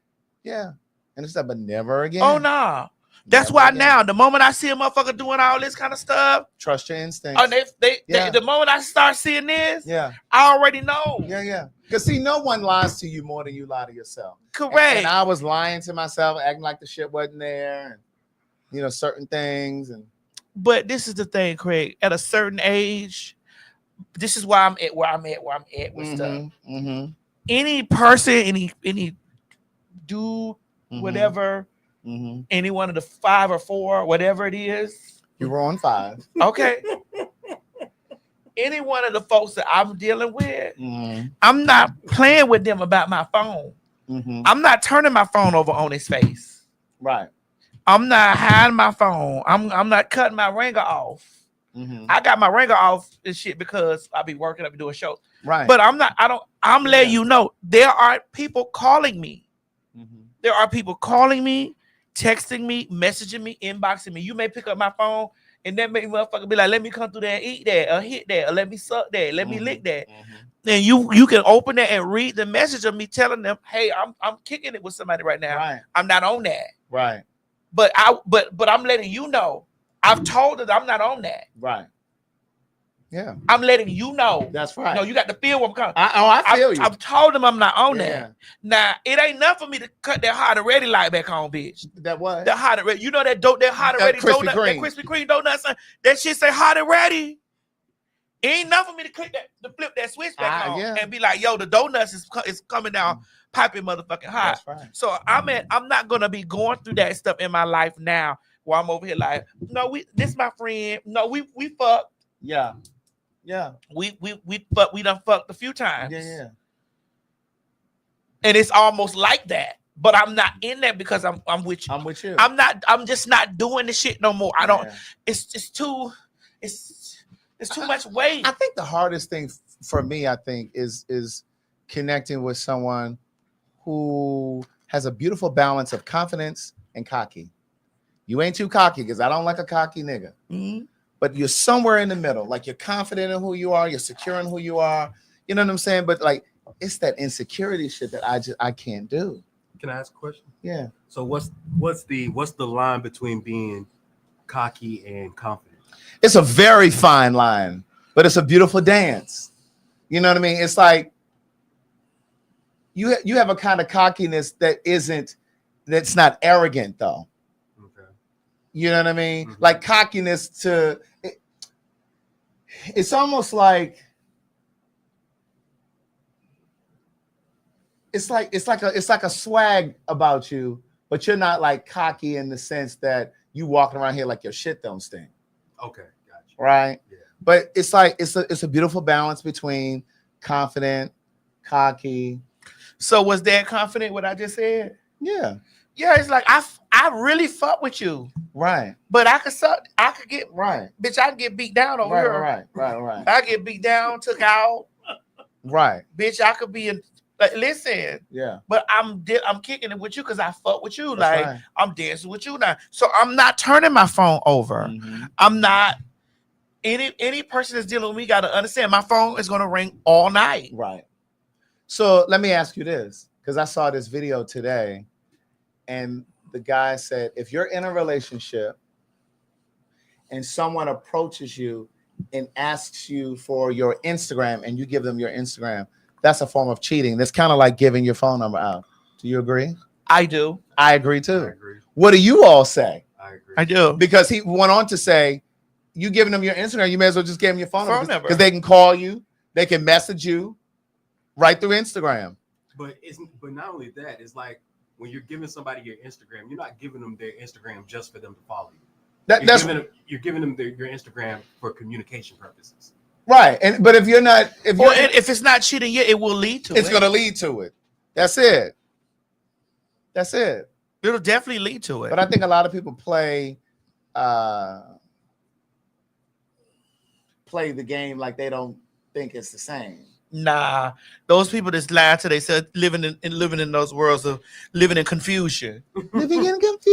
Yeah. And it's like, but never again. Oh no. That's Never why again. now, the moment I see a motherfucker doing all this kind of stuff, Trust your instincts. the moment I start seeing this, Yeah. I already know. Yeah. Because see, no one lies to you more than you lie to yourself. Correct. And I was lying to myself, acting like the shit wasn't there, and certain things. And But this is the thing, Craig. At a certain age, this is why I'm at where I'm at with stuff. Mm-hmm. Any person, any dude, Mhm. whatever, Mm-hmm. any one of the 5 or 4, whatever it is. You were on 5. Okay. Any one of the folks that I'm dealing with, Mm-hmm. I'm not playing with them about my phone. Mm-hmm. I'm not turning my phone over on his face. Right. I'm not hiding my phone. I'm not cutting my ringer off. Mm-hmm. I got my ringer off and shit because I be working, I be doing shows. Right. But I'm letting you know there are people calling me. Mm-hmm. There are people calling me, texting me, messaging me, inboxing me. You may pick up my phone and that make motherfucker be like, let me come through there and eat that, or hit that, or let me suck that, let me lick that. Mm-hmm. Then you can open that and read the message of me telling them, hey, I'm kicking it with somebody right now. Right. I'm not on that. Right. But I'm letting you know. I've told her that I'm not on that. Right. Yeah. I'm letting you know. That's right. No, you got to feel what I'm coming. I feel you. I've told them I'm not on Yeah. that. Now, it ain't enough for me to cut that hot and ready light back on, bitch. That what? The hot and ready. You know that hot and ready Krispy donut, Kreme. that Krispy Kreme donut, son, that shit say hot and ready. It ain't enough for me to click that, to flip that switch back on and be like, yo, the donuts is coming down piping motherfucking hot. That's right. So I'm not gonna be going through that stuff in my life now where I'm over here like, no, this my friend. No, we fucked. Yeah. Yeah. We done fucked a few times. Yeah. And it's almost like that. But I'm not in that because I'm with you. I'm with you. I'm just not doing the shit no more. I don't. Yeah. It's too much weight. I think the hardest thing for me, is connecting with someone who has a beautiful balance of confidence and cocky. You ain't too cocky because I don't like a cocky nigga. Mm-hmm. But you're somewhere in the middle. Like you're confident in who you are, you're secure in who you are. You know what I'm saying? But like it's that insecurity shit that I can't do. Can I ask a question? Yeah. So what's the line between being cocky and confident? It's a very fine line, but it's a beautiful dance. You know what I mean? It's like you have a kind of cockiness that's not arrogant though. Okay. You know what I mean? Mm-hmm. Like cockiness it's almost like it's like a swag about you, but you're not like cocky in the sense that you walking around here like your shit don't stink. Okay, gotcha. Right? Yeah. But it's like it's a beautiful balance between confident, cocky. So was that confident what I just said? Yeah. Yeah, it's like I really fuck with you, Right. but I could get Right. bitch. I get beat down over here. Right. I get beat down, took out, Right. bitch. I could be in. Like, listen, Yeah. but I'm kicking it with you because I fuck with you. That's like right. I'm dancing with you now, so I'm not turning my phone over. Mm-hmm. I'm not. Any person that's dealing with me got to understand my phone is gonna ring all night. Right. So let me ask you this, because I saw this video today, and the guy said, if you're in a relationship and someone approaches you and asks you for your Instagram and you give them your Instagram, that's a form of cheating. That's kind of like giving your phone number out. Do you agree? I do. I agree too. I agree. What do you all say? I agree. I do. Because he went on to say, you giving them your Instagram, you may as well just give them your phone number number. because they can call you, they can message you right through Instagram. But not only that, it's like when you're giving somebody your Instagram, you're not giving them their Instagram just for them to follow you. You're giving them your Instagram for communication purposes. Right. But if it's not cheating yet, it will lead to it. It's gonna lead to it. That's it. It'll definitely lead to it. But I think a lot of people play the game like they don't think it's the same. Nah, those people that's lying to themselves, living in those worlds of living in confusion. Living in confusion.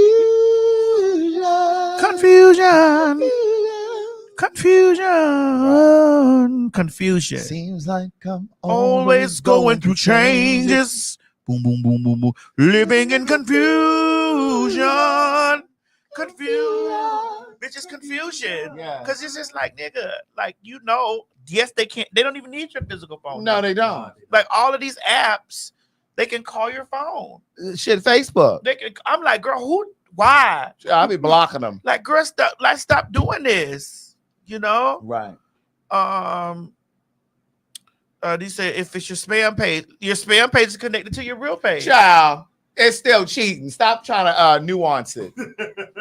Seems like I'm Always going through changes. Boom, boom, boom, boom, boom. Living in confusion. Bitch, it's confusion. Yeah. Because it's just like, nigga, like, yes, they don't even need your physical phone. No, they don't. Like, all of these apps, they can call your phone. Shit, Facebook. I'm like, girl, why? I'll be blocking them. Like, girl, stop doing this. Right. They say if it's your spam page is connected to your real page. Child, it's still cheating. Stop trying to nuance it.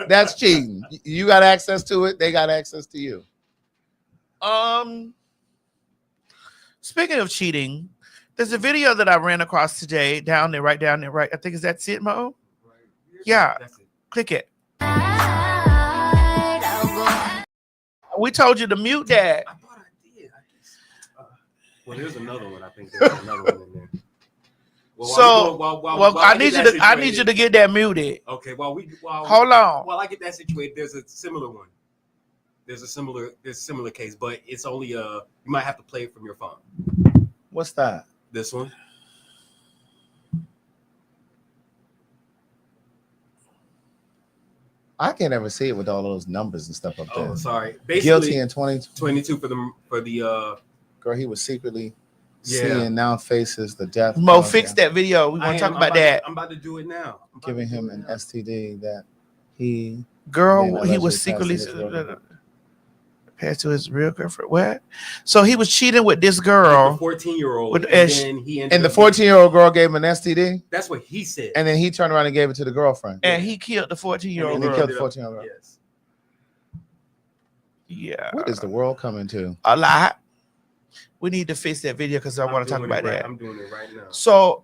That's cheating. You got access to it. They got access to you. Speaking of cheating, there's a video that I ran across today right down there. I think that's it, Mo. Yeah, That's it. click it. We told you to mute that. I thought I did. I guess. Well, there's another one. I think there's another one in there. Well, I need you to get that muted. Okay. Hold on. While I get that situated, there's a similar one. There's a similar case, but it's only you might have to play it from your phone. What's that? This one. I can't ever see it with all those numbers and stuff up there. Oh, sorry. Basically, Guilty in 22 for the girl, he was secretly seeing now faces the death. Mo, fix that video. We want to talk about that. I'm about to do it now. Giving him an STD that he was secretly passed to his real girlfriend. What? So he was cheating with this girl. The 14-year-old. And the 14-year-old girl gave him an STD. That's what he said. And then he turned around and gave it to the girlfriend. And he killed the 14-year-old girl. He killed the 14-year-old girl. Yes. Yeah. What is the world coming to? A lot. We need to fix that video because I want to talk about that. I'm doing it right now. So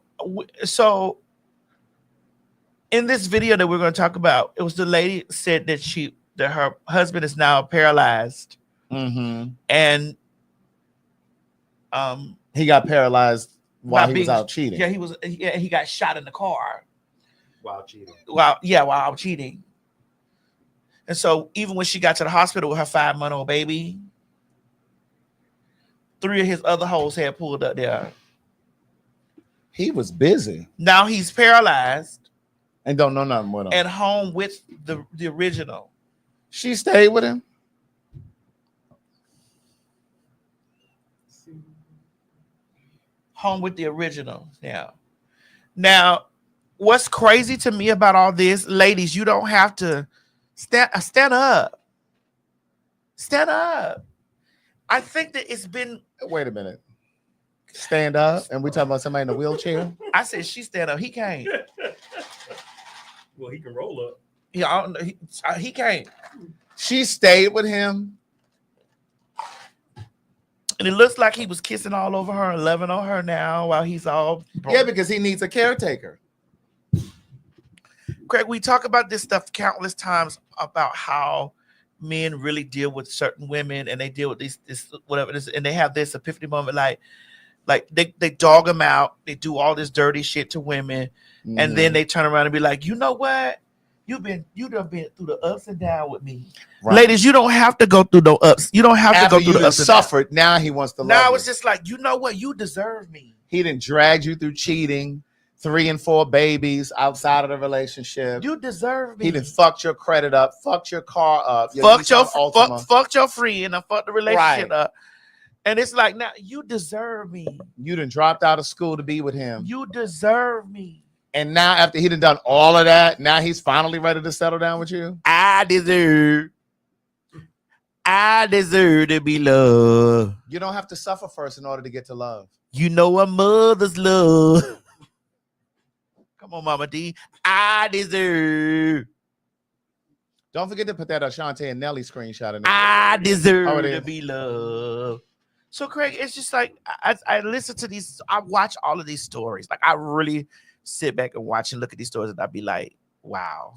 in this video that we're going to talk about, it was the lady said that her husband is now paralyzed. Mm-hmm. And he got paralyzed while he was out cheating. Yeah, he got shot in the car while cheating. While cheating. And so even when she got to the hospital with her 5-month-old baby, 3 of his other hoes had pulled up there. He was busy. Now he's paralyzed and don't know nothing with him. And home with the original. She stayed with him. Home with the original now what's crazy to me about all this, ladies, you don't have to stand up. I think that it's been. Wait a minute. Stand up, and we talking about somebody in a wheelchair. I said she stand up. He can't. Well, he can roll up. Yeah, he can't. She stayed with him. And it looks like he was kissing all over her and loving on her now while he's all broke. Yeah, because he needs a caretaker. Craig, we talk about this stuff countless times about how men really deal with certain women and they deal with this whatever it is, and they have this epiphany moment like they dog them out, they do all this dirty shit to women, and then they turn around and be like, you know what? You done been through the ups and downs with me. Right. Ladies, you don't have to go through the ups. You don't have to go through the ups. Suffered. Now he wants to love Now it's just like, you know what? You deserve me. He didn't drag you through cheating, 3 and 4 babies outside of the relationship. You deserve me. He done fucked your credit up, fucked your car up, fucked your friend, and fucked the relationship up. And it's like, now you deserve me. You done dropped out of school to be with him. You deserve me. And now after he done all of that, now he's finally ready to settle down with you. I deserve to be loved. You don't have to suffer first in order to get to love. You know a mother's love. Come on, Mama D. I deserve. Don't forget to put that Ashante and Nelly screenshot in there. I deserve to be loved. So, Craig, it's just like I listen to these. I watch all of these stories. Like, I really sit back and watch and look at these stories, and I'd be like, wow.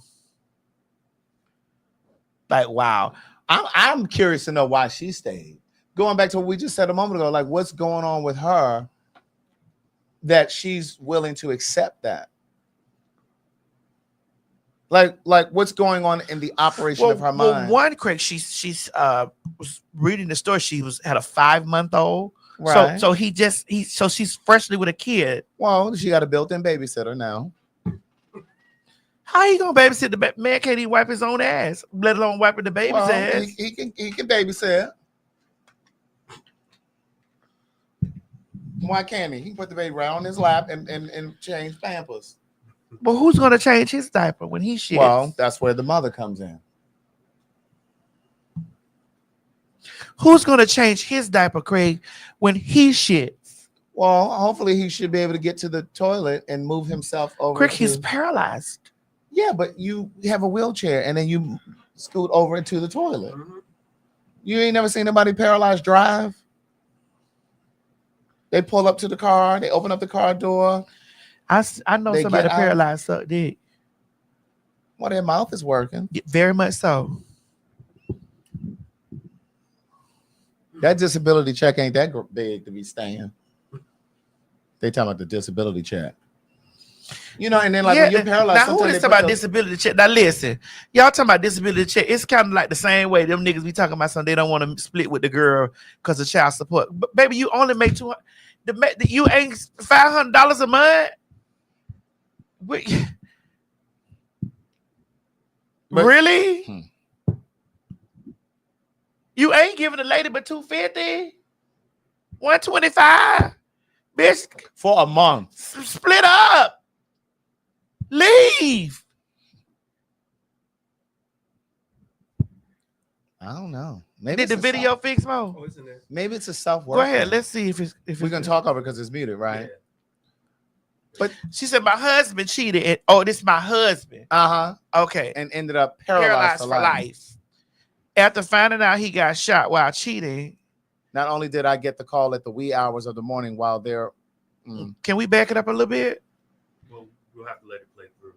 Like, wow. I'm curious to know why she stayed. Going back to what we just said a moment ago, like, what's going on with her that she's willing to accept that? Like what's going on in the operation of her mind? Well, one, Craig, she's was reading the story. She had a 5-month-old. Right. So she's freshly with a kid. Well, she got a built-in babysitter now. How you gonna babysit the man? Can't even wipe his own ass, let alone wiping the baby's Well, ass. he can babysit. Why can't he? He can put the baby right on his lap and change Pampers. But who's gonna change his diaper when he shits? Well, that's where the mother comes in. Who's gonna change his diaper, Craig, when he shits? Well, hopefully he should be able to get to the toilet and move himself over. Craig, he's paralyzed. Yeah, but you have a wheelchair and then you scoot over into the toilet. Mhm. You ain't never seen anybody paralyzed drive? They pull up to the car, they open up the car door. I know They somebody get out. paralyzed suck dick. Well, their mouth is working. Very much so. That disability check ain't that big to be staying. They talking about the disability check. You know, and then like when you're paralyzed, now who sometimes is they talking about put disability check? Now listen, y'all talking about disability check. It's kind of like the same way them niggas be talking about something they don't want to split with the girl because of child support. But baby, you only make $200. You ain't $500 a month. But- Really? You ain't giving the lady but $250, $125, bitch. for a month. Split up. Leave. I don't know. Maybe Did the it's a video self- fix Mo? Oh, isn't it? Maybe it's a self-work. Go ahead. thing. Let's see if We're gonna talk over because it's muted, right? She said my husband cheated. And, this is my husband. Okay. And ended up Paralyzed paralyzed for life. After finding out he got shot while cheating. Not only did I get the call at the wee hours of the morning while they're Can we back it up a little bit? Well, we'll have to let it play through.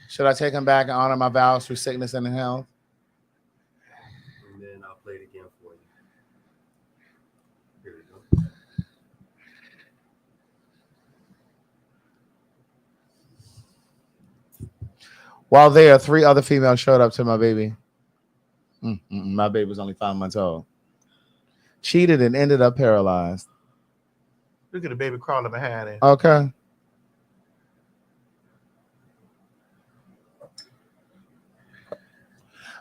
should I take him back and honor my vows through sickness and health? And then I'll play it again for you. Here we go. While there, 3 other females showed up to my baby. My baby was only 5 months old. Cheated and ended up paralyzed. Look at the baby crawling behind it. Okay.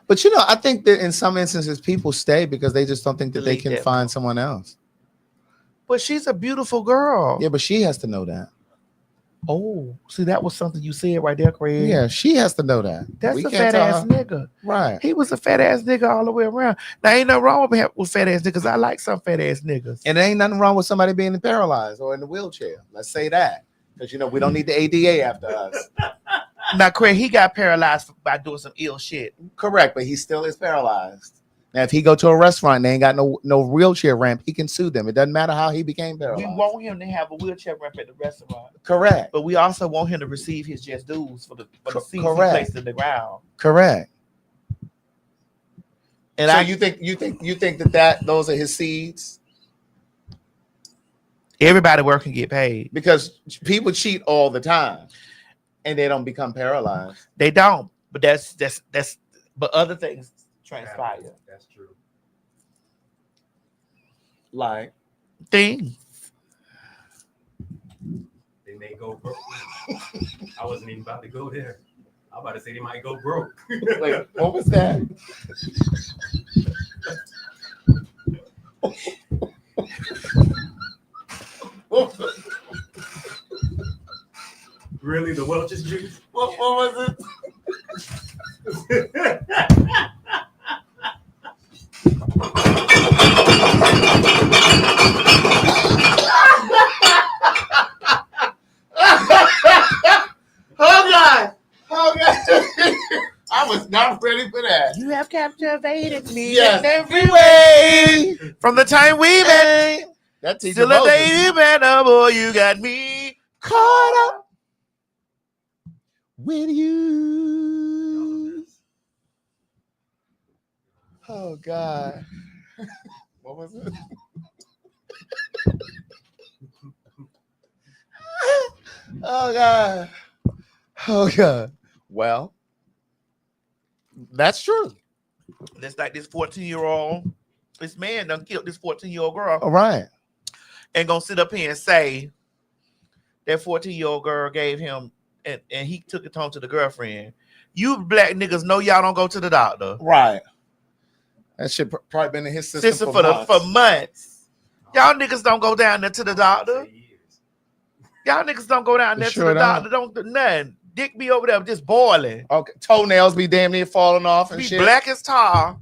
But you know, I think that in some instances people stay because they just don't think that they Delete can that. find someone else. But she's a beautiful girl. Yeah, but she has to know that. Oh, see, that was something you said right there, Craig. Yeah, she has to know that. That's We a can't fat tell ass her. nigga. Right. He was a fat ass nigga all the way around. Now ain't nothing wrong with fat ass niggas. I like some fat ass niggas. And there ain't nothing wrong with somebody being paralyzed or in the wheelchair. Let's say that. Because you know, we don't need the ADA after us. Now, Craig, he got paralyzed by doing some ill shit. Correct, but he still is paralyzed. Now, if he go to a restaurant and they ain't got no wheelchair ramp, he can sue them. It doesn't matter how he became paralyzed. We want him to have a wheelchair ramp at the restaurant, Correct. but we also want him to receive his just dues for the seeds he Correct. placed in the ground. Correct. And So you think that those are his seeds? everybody work and get paid. Because people cheat all the time and they don't become paralyzed. They don't, but that's but other things transpire. That's true. Like Things. They may go broke. I wasn't even about to go there. I'm about to say they might go broke. wait, what was that? Really, the Welch's juice? What was it? Oh God! I was not ready for that. You have captivated me Yes. in every way. From the time we met, That teacher till the Moses. day you met, oh boy, you got me caught up. With you. Oh God. What was it? Oh God. Oh God. Well, that's true. That's like this 14-year-old. This man done killed this 14-year-old girl All right. and gonna sit up here and say that 14-year-old girl gave him and he took it home to the girlfriend. You black niggas know y'all don't go to the doctor. Right. That shit probably been in his system for months. Y'all niggas don't go down there to the doctor. Y'all niggas don't go down there to the doctor. Don't do nothing. Dick be over there just boiling. Okay. Toenails be damn near falling off and be shit. Black as tar.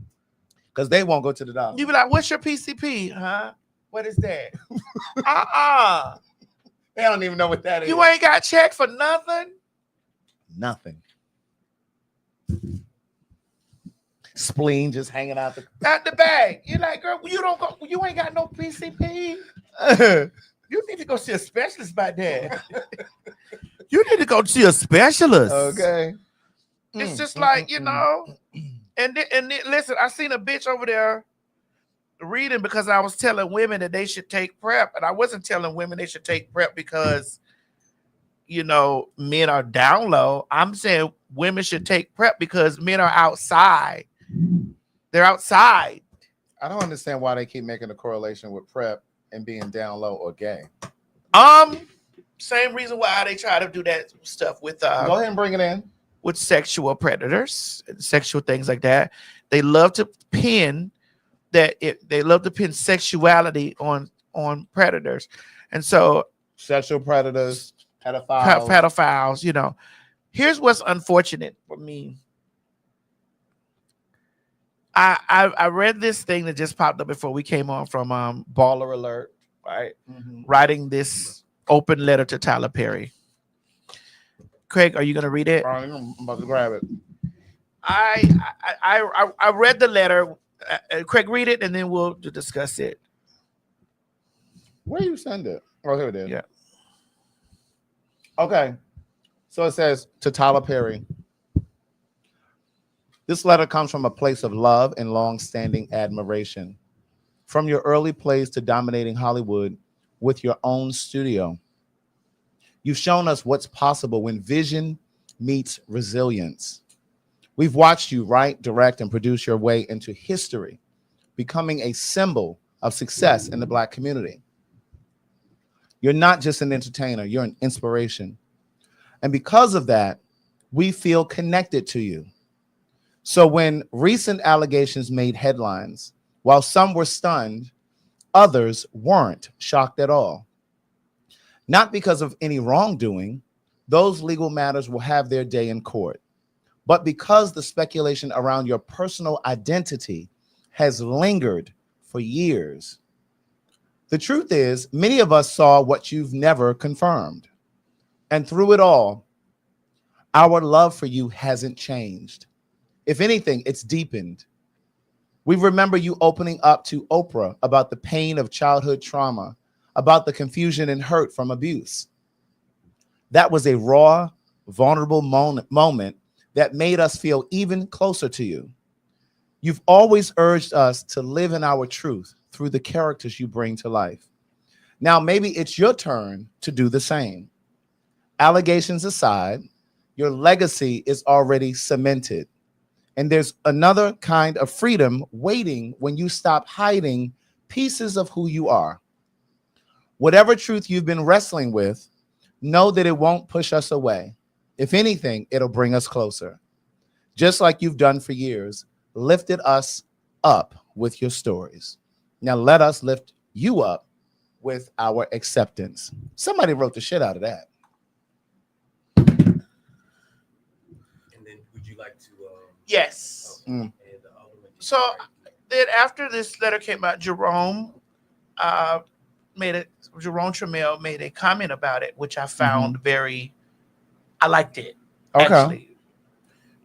Because they won't go to the doctor. You be like, what's your PCP? Huh? What is that? They don't even know what that is. You ain't got checked for nothing? Nothing. Spleen just hanging out the bag. You're like, girl, you don't go. You ain't got no PCP. You need to go see a specialist about that. You need to go see a specialist. Okay. It's just like, you know. And listen, I seen a bitch over there reading because I was telling women that they should take PrEP, and I wasn't telling women they should take PrEP because, you know, men are down low. I'm saying women should take PrEP because men are outside. They're outside. I don't understand why they keep making a correlation with PrEP and being down low or gay. Same reason why they try to do that stuff with go ahead and bring it in. With sexual predators, sexual things like that. They love to pin sexuality on predators. And so sexual predators, pedophiles, you know. Here's what's unfortunate for me. I read this thing that just popped up before we came on from Baller Alert, right? Mm-hmm. Writing this open letter to Tyler Perry. Craig, are you going to read it? I'm about to grab it. I read the letter. Craig, read it, and then we'll discuss it. Where you send it? Oh, here it is. Yeah. Okay. So it says to Tyler Perry. This letter comes from a place of love and long-standing admiration. From your early plays to dominating Hollywood with your own studio. You've shown us what's possible when vision meets resilience. We've watched you write, direct, and produce your way into history, becoming a symbol of success in the Black community. You're not just an entertainer, you're an inspiration. And because of that, we feel connected to you. So when recent allegations made headlines, while some were stunned, others weren't shocked at all. Not because of any wrongdoing, those legal matters will have their day in court, but because the speculation around your personal identity has lingered for years. The truth is, many of us saw what you've never confirmed. And through it all, our love for you hasn't changed. If anything, it's deepened. We remember you opening up to Oprah about the pain of childhood trauma, about the confusion and hurt from abuse. That was a raw, vulnerable moment that made us feel even closer to you. You've always urged us to live in our truth through the characters you bring to life. Now, maybe it's your turn to do the same. Allegations aside, your legacy is already cemented. And there's another kind of freedom waiting when you stop hiding pieces of who you are. Whatever truth you've been wrestling with, know that it won't push us away. If anything, it'll bring us closer. Just like you've done for years, lifted us up with your stories. Now let us lift you up with our acceptance. Somebody wrote the shit out of that. And then would you like to? Yes. So then after this letter came out, Jerome Trammell made a comment about it, which I found I liked it. Okay. Actually.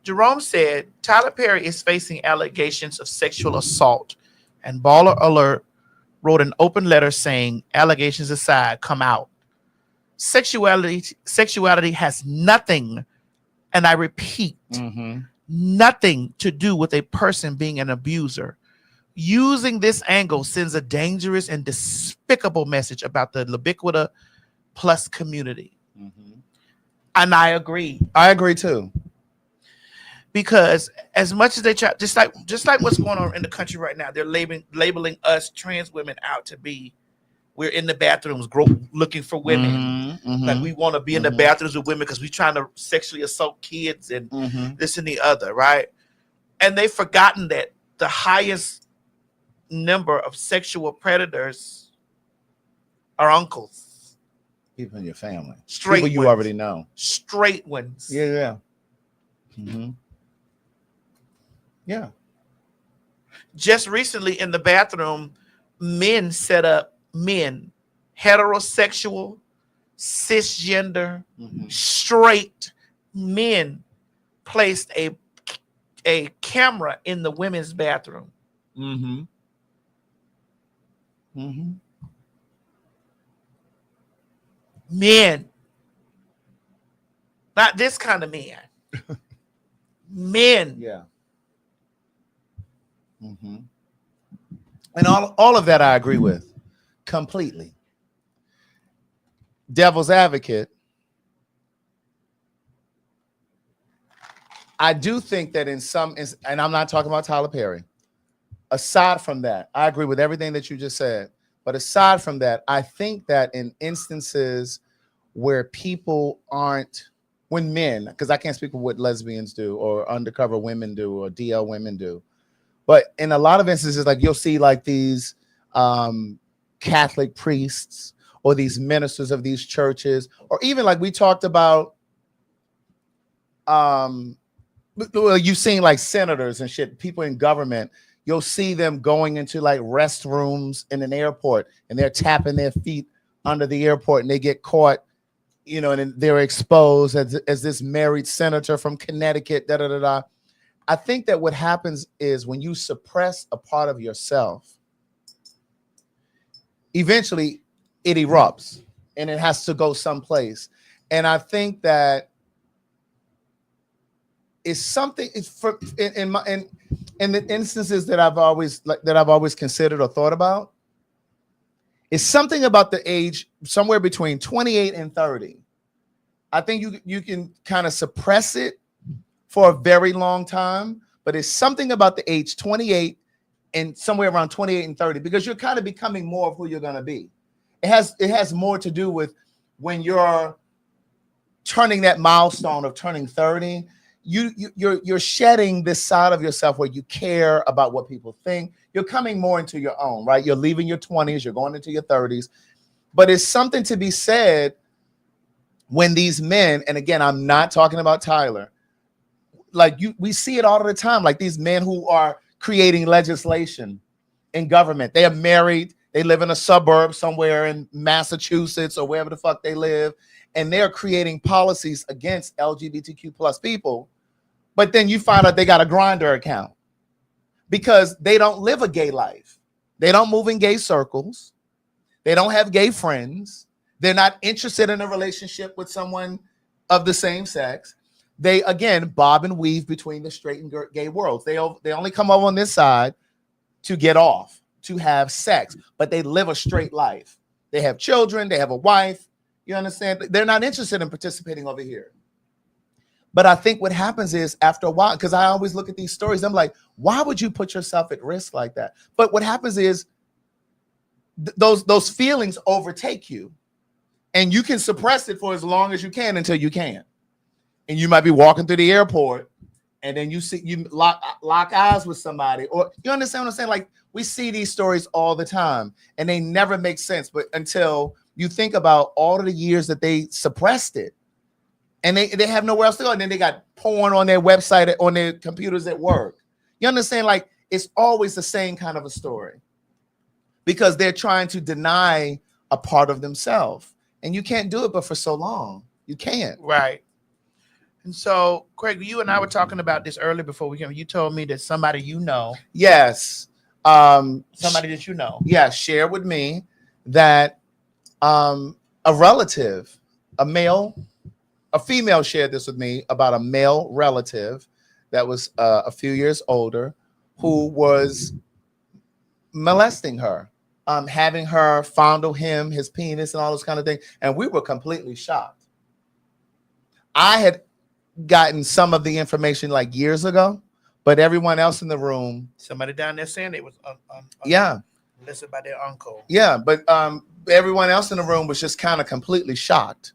Jerome said, Tyler Perry is facing allegations of sexual assault, and Baller Alert wrote an open letter saying, allegations aside, come out. Sexuality has nothing, and I repeat, nothing to do with a person being an abuser. Using this angle sends a dangerous and despicable message about the Libiquita Plus community. And I agree. I agree too. Because as much as they try, just like what's going on in the country right now, they're labeling us trans women out to be we're in the bathrooms looking for women. Like we want to be in the bathrooms with women because we're trying to sexually assault kids and this and the other, right? And they've forgotten that the highest number of sexual predators are uncles. People in your family. Straight people you ones. already know. Straight ones. Yeah. Yeah. Just recently in the bathroom, men set up heterosexual, cisgender, straight men placed a camera in the women's bathroom. Men. Not this kind of man. Men. Yeah. And all of that I agree with completely. Devil's advocate. I do think that in some, and I'm not talking about Tyler Perry. Aside from that, I agree with everything that you just said. But aside from that, I think that in instances where people aren't, when men, because I can't speak of what lesbians do or undercover women do or DL women do, but in a lot of instances, like you'll see like these Catholic priests or these ministers of these churches, or even like we talked about, well, you've seen like senators and shit, people in government, you'll see them going into like restrooms in an airport and they're tapping their feet under the airport and they get caught, you know, and they're exposed as this married senator from Connecticut, da da da da. I think that what happens is when you suppress a part of yourself, eventually it erupts and it has to go someplace. And I think that it's something. It's for in the instances that I've always considered or thought about. It's something about the age somewhere between 28 and 30. I think you can kind of suppress it for a very long time, but it's something about the age 28 and somewhere around 28 and 30 because you're kind of becoming more of who you're going to be. It has more to do with when you're turning that milestone of turning 30. You're shedding this side of yourself where you care about what people think. You're coming more into your own, right? You're leaving your 20s, you're going into your 30s. But it's something to be said when these men, and again, I'm not talking about Tyler, like we see it all the time, like these men who are creating legislation in government. They are married, they live in a suburb somewhere in Massachusetts or wherever the fuck they live, and they're creating policies against LGBTQ plus people. But then you find out they got a Grindr account because they don't live a gay life. They don't move in gay circles. They don't have gay friends. They're not interested in a relationship with someone of the same sex. They, again, bob and weave between the straight and gay worlds. They only come over on this side to get off, to have sex, but they live a straight life. They have children. They have a wife. You understand? They're not interested in participating over here. But I think what happens is after a while, because I always look at these stories, I'm like, why would you put yourself at risk like that? But what happens is those feelings overtake you, and you can suppress it for as long as you can until you can't. And you might be walking through the airport, and then you lock eyes with somebody, or you understand what I'm saying? Like we see these stories all the time, and they never make sense. But until you think about all of the years that they suppressed it, and they have nowhere else to go, and then they got porn on their website, on their computers at work. You understand? Like it's always the same kind of a story because they're trying to deny a part of themselves, and you can't do it, but for so long you can't. Right. And so, Craig, you and I were talking about this earlier before we came. You told me that somebody you know. Yes. Somebody that you know. Yeah, share with me that a relative, a female shared this with me about a male relative that was a few years older who was molesting her, having her fondle him, his penis and all those kind of things. And we were completely shocked. I had gotten some of the information like years ago, but everyone else in the room, somebody down there saying it was yeah, listed by their uncle. Yeah, but everyone else in the room was just kind of completely shocked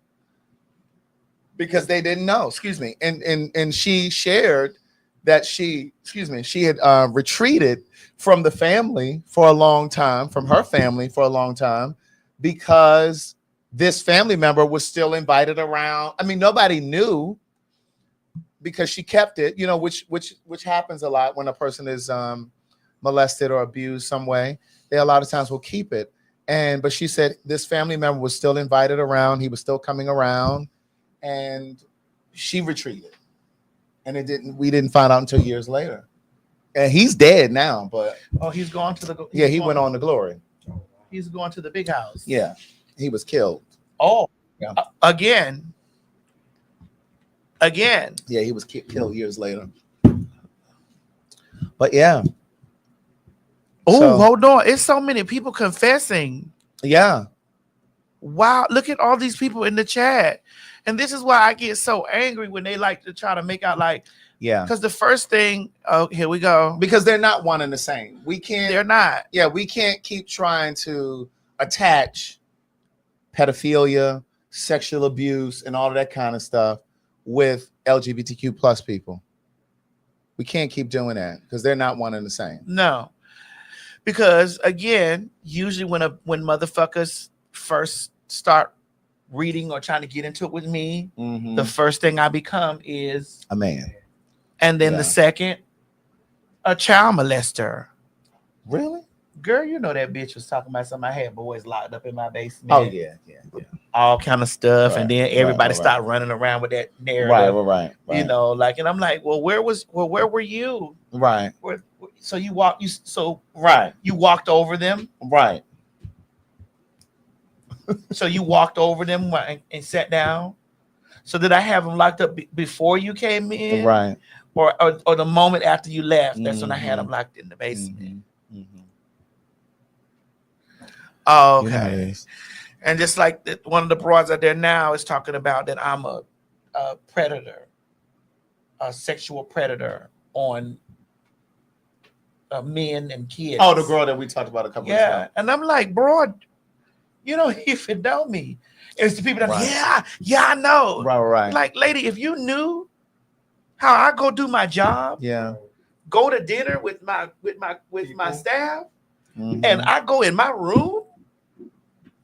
because they didn't know. Excuse me. And she shared that she had retreated from the family for a long time, from her family for a long time, because this family member was still invited around. I mean, nobody knew because she kept it, you know, which happens a lot when a person is molested or abused some way. They a lot of times will keep it. But she said this family member was still invited around. He was still coming around, and she retreated. And we didn't find out until years later. And he's dead now, but he's gone to the. He went on to glory. He's going to the big house. Yeah, he was killed. Oh, yeah. Again. Yeah, he was killed years later. But yeah. Oh, hold on! It's so many people confessing. Yeah. Wow! Look at all these people in the chat, and this is why I get so angry when they like to try to make out like. Yeah. Because the first thing, here we go. Because they're not one and the same. We can't. They're not. Yeah, we can't keep trying to attach pedophilia, sexual abuse, and all of that kind of stuff with LGBTQ plus people. We can't keep doing that because they're not one and the same. No. Because again, usually when motherfuckers first start reading or trying to get into it with me, the first thing I become is a man. And then the second, a child molester. Really? Girl, you know that bitch was talking about something. I had boys locked up in my basement. Oh, yeah. All kind of stuff. Right, and then everybody right. started running around with that narrative. Right. You know, like, and I'm like, well, where were you? Right. So you walked over them. Right. So you walked over them and sat down. So did I have them locked up before you came in? Right. Or the moment after you left, that's when I had them locked in the basement. Oh, okay. And just like one of the broads out there now is talking about that I'm a predator, a sexual predator on men and kids. Oh, the girl that we talked about a couple of times. And I'm like, bro, you don't even know me. It's the people that I know. Right. Like, lady, if you knew how I go do my job, go to dinner with my staff, and I go in my room.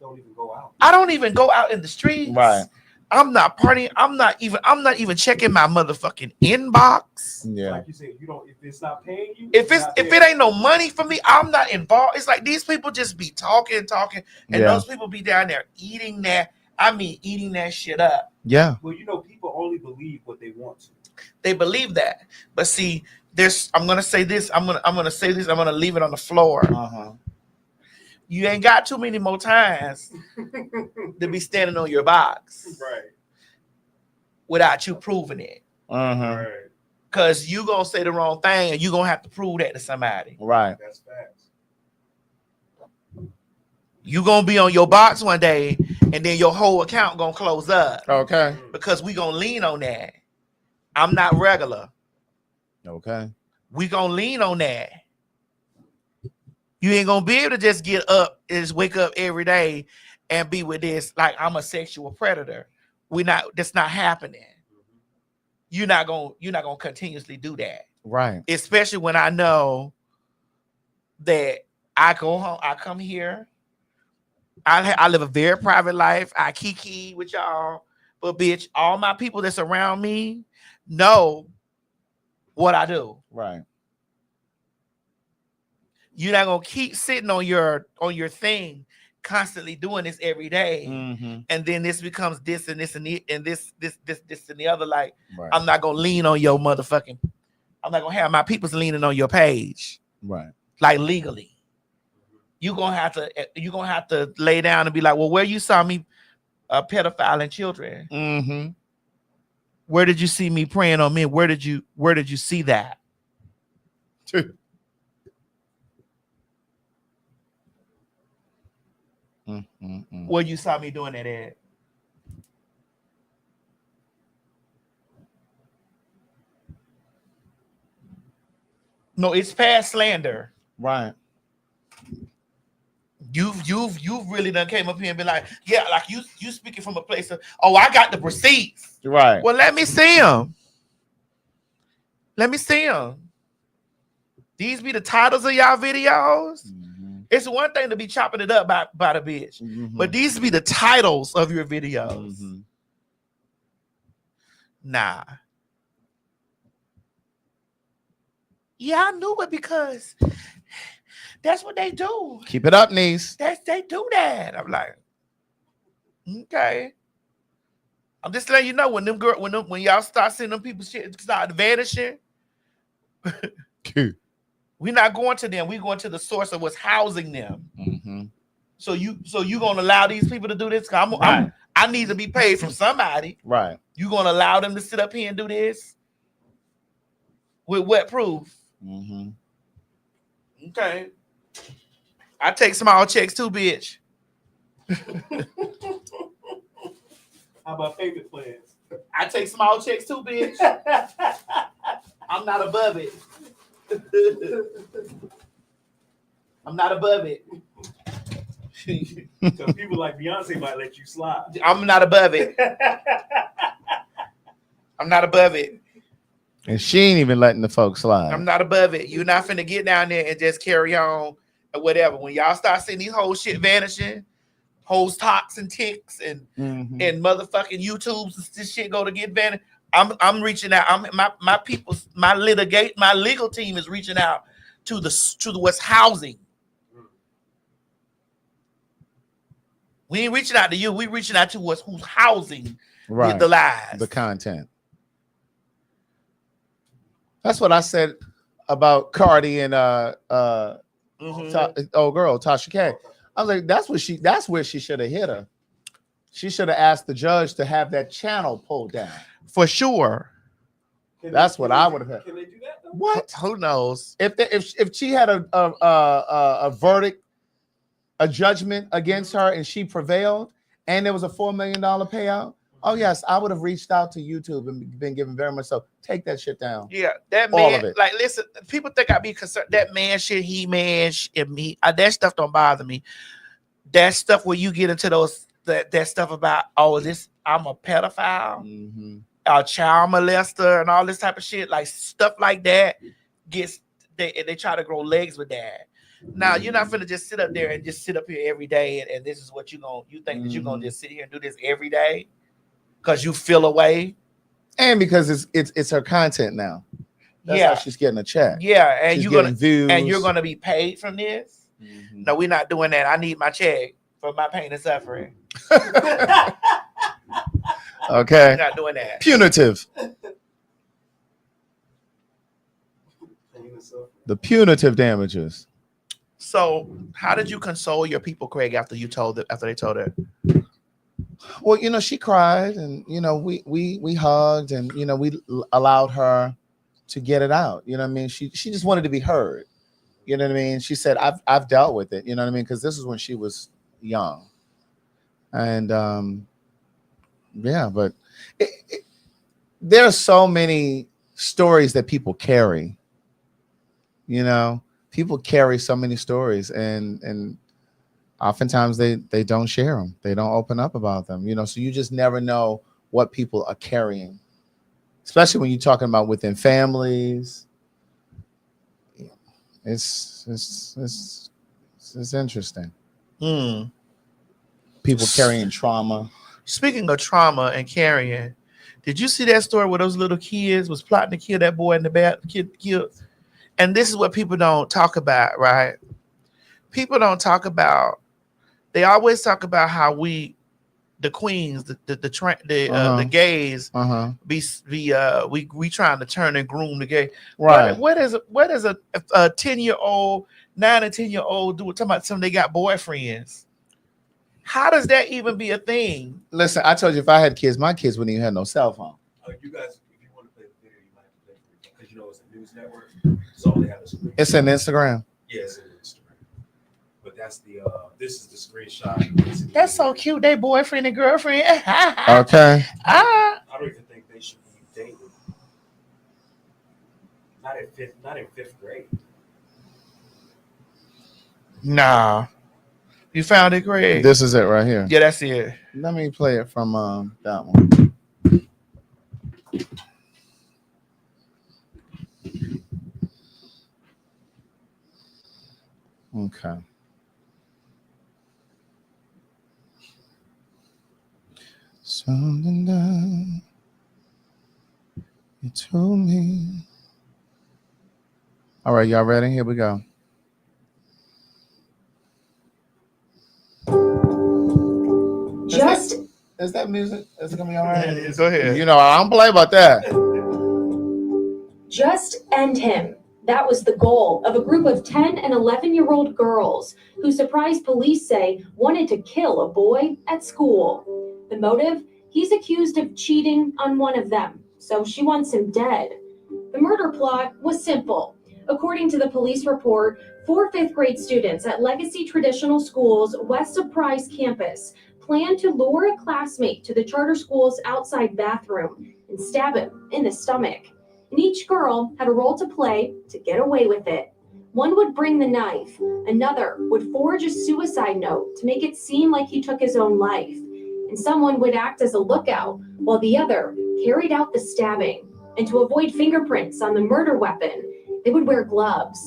Don't even go out. I don't even go out in the streets. Right. I'm not partying. I'm not even checking my motherfucking inbox. Yeah. Like you said, if it's not paying you, if it ain't no money for me, I'm not involved. It's like these people just be talking, and those people be down there eating that shit up. Yeah. Well, people only believe what they want to. They believe that. But see, I'm gonna say this. I'm gonna leave it on the floor. You ain't got too many more times to be standing on your box. Right. Without you proving it. Right. Because you gonna say the wrong thing and you gonna have to prove that to somebody. Right. That's facts. You gonna be on your box one day and then your whole account gonna close up. Okay. Because we gonna lean on that. I'm not regular. Okay. We gonna lean on that. You ain't gonna be able to just get up and just wake up every day and be with this like I'm a sexual predator. That's not happening. You're not gonna continuously do that. Right. Especially when I know that I go home, I come here. I live a very private life. I kiki with y'all, but bitch, all my people that's around me know what I do. Right. You're not gonna keep sitting on your thing, constantly doing this every day, and then this becomes this and this and this and this and the other. Like, I'm not gonna lean on your motherfucking. I'm not gonna have my people's leaning on your page, right? Like legally, you're gonna have to lay down and be like, well, where you saw me, pedophiling children? Where did you see me preying on men? Where did you see that? Where you saw me doing that at? No, it's past slander. Right. you've really done came up here and been like, yeah, like you speaking from a place of, oh, I got the receipts. Right. Well, let me see them. Let me see them. These be the titles of y'all videos. Mm-hmm. It's one thing to be chopping it up by the bitch, Mm-hmm. but these be the titles of your videos. Mm-hmm. Nah. Yeah, I knew it because that's what they do. Keep it up, niece. They do that. I'm like, okay. I'm just letting you know when y'all start seeing them people shit start vanishing. We're not going to them. We're going to the source of what's housing them. Mm-hmm. So you gonna allow these people to do this? Right. I need to be paid from somebody. Right. You gonna allow them to sit up here and do this? With what proof? Mm-hmm. Okay. I take small checks too, bitch. How about payment plans? I take small checks too, bitch. I'm not above it. I'm not above it. Because people like Beyonce might let you slide. I'm not above it. I'm not above it. And she ain't even letting the folks slide. I'm not above it. You're not finna get down there and just carry on or whatever. When y'all start seeing these whole shit vanishing, hoes, tox, and ticks, and motherfucking YouTubes, this shit go to get vanished. I'm reaching out. My people, my legal team is reaching out to the what's housing. We ain't reaching out to you. We reaching out to who's housing the lies, the content. That's what I said about Cardi and old girl Tasha K. I was like, that's where she should have hit her. She should have asked the judge to have that channel pulled down. For sure. That's what I would have had. Can they do that though? What? Who knows? If she had a verdict, a judgment against her, and she prevailed, and there was a $4 million payout, oh yes, I would have reached out to YouTube and been given very much so. Take that shit down. Yeah, that All man. of it. Like, listen, people think I be concerned. That man shit, me. That stuff don't bother me. That stuff where you get into that stuff about, oh, I'm a pedophile, a child molester, and all this type of shit, like stuff like that. They try to grow legs with that. Now you're not finna just sit up there and just sit up here every day, and this is what you think that you're gonna just sit here and do this every day because you feel away. And because it's her content now. That's how she's getting a check. Yeah, and she's you're getting gonna views. And you're gonna be paid from this. No, we're not doing that. I need my check for my pain and suffering. Okay. We're not doing that. Punitive. The punitive damages. So, how did you console your people, Craig, after they told her? Well, she cried, and we hugged, and we allowed her to get it out. You know what I mean? She just wanted to be heard. You know what I mean? She said, I've dealt with it. You know what I mean? Because this is when she was young, and but there are so many stories that people carry. People carry so many stories, and oftentimes they don't share them. They don't open up about them. So you just never know what people are carrying, especially when you're talking about within families. It's interesting. People carrying trauma. Speaking of trauma and carrying, did you see that story where those little kids was plotting to kill that boy in the back? Killed. And this is what people don't talk about, right? People don't talk about. They always talk about how we, the queens, the gays, we trying to turn and groom the gay. Right. What is a 10-year-old, 9 and 10-year-old do? Talking about something they got boyfriends. How does that even be a thing? Listen, I told you if I had kids, my kids wouldn't even have no cell phone. You guys, if you want to play the video, you might have to play it because it's a news network. So they have a screen. It's an Instagram. Yes, yeah, it's an Instagram. But that's this is the screenshot. That's so cute. They boyfriend and girlfriend. Okay. I don't even think they should be dating. Not in fifth grade. Nah. You found it, Craig? This is it right here. Yeah, that's it. Let me play it from that one. Okay. Something that you told me. All right, y'all ready? Here we go. Just Is that music? Is it gonna be all right? It is. Go ahead. You know, I don't play about that. Just end him. That was the goal of a group of 10 and 11-year-old girls who surprised police say wanted to kill a boy at school. The motive? He's accused of cheating on one of them, so she wants him dead. The murder plot was simple. According to the police report, 4 fifth-grade students at Legacy Traditional School's West of Price campus planned to lure a classmate to the charter school's outside bathroom and stab him in the stomach. And each girl had a role to play to get away with it. One would bring the knife, another would forge a suicide note to make it seem like he took his own life, and someone would act as a lookout while the other carried out the stabbing. And to avoid fingerprints on the murder weapon, they would wear gloves.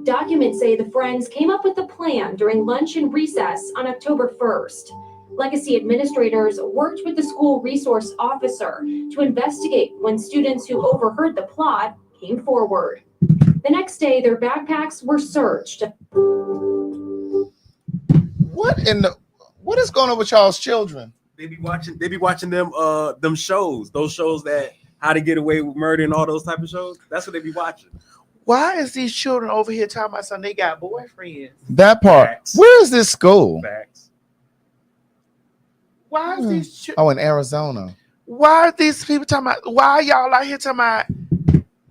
Documents say the friends came up with the plan during lunch and recess on October 1st. Legacy administrators worked with the school resource officer to investigate when students who overheard the plot came forward. The next day, their backpacks were searched. What is going on with y'all's children? They be watching them shows, those shows that How to Get Away with Murder and all those type of shows. That's what they be watching. Why is these children over here talking about something they got boyfriends? That part. Facts. Where is this school? Facts. Why is these Oh, in Arizona. why are these people talking about? Why are y'all out here talking about?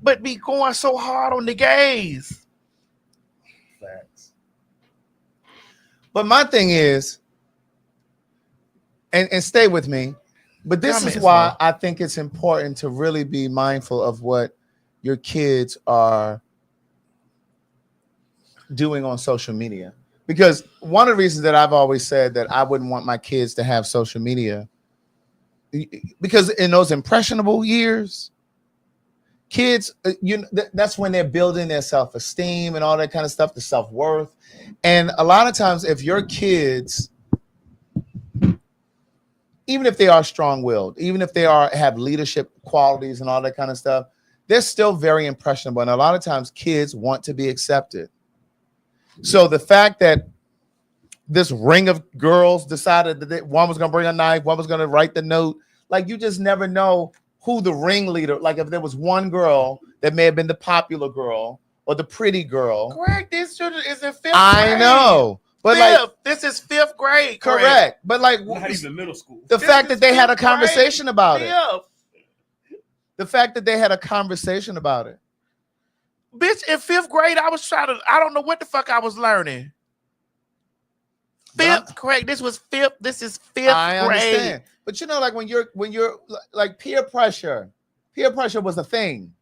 But be going so hard on the gays. Facts. But my thing is, and stay with me, but this Comments, is why Mo. I think it's important to really be mindful of what your kids are doing on social media. Because one of the reasons that I've always said that I wouldn't want my kids to have social media, because in those impressionable years, kids, that's when they're building their self-esteem and all that kind of stuff, the self-worth. And a lot of times, if your kids, even if they are strong-willed, even if they have leadership qualities and all that kind of stuff, they're still very impressionable. And a lot of times, kids want to be accepted. So the fact that this ring of girls decided that one was going to bring a knife, one was going to write the note, like you just never know who the ringleader, like if there was one girl that may have been the popular girl or the pretty girl. Correct. This children is in 5th grade. I know. But this is 5th grade. correct. But like Not even middle school. the This fact is that they had a 5th grade. conversation about it. 5th. The fact that they had a conversation about it. Bitch, in 5th grade, I don't know what the fuck I was learning. 5th grade. This is 5th I grade. understand. But you know, like when you're like peer pressure was a thing.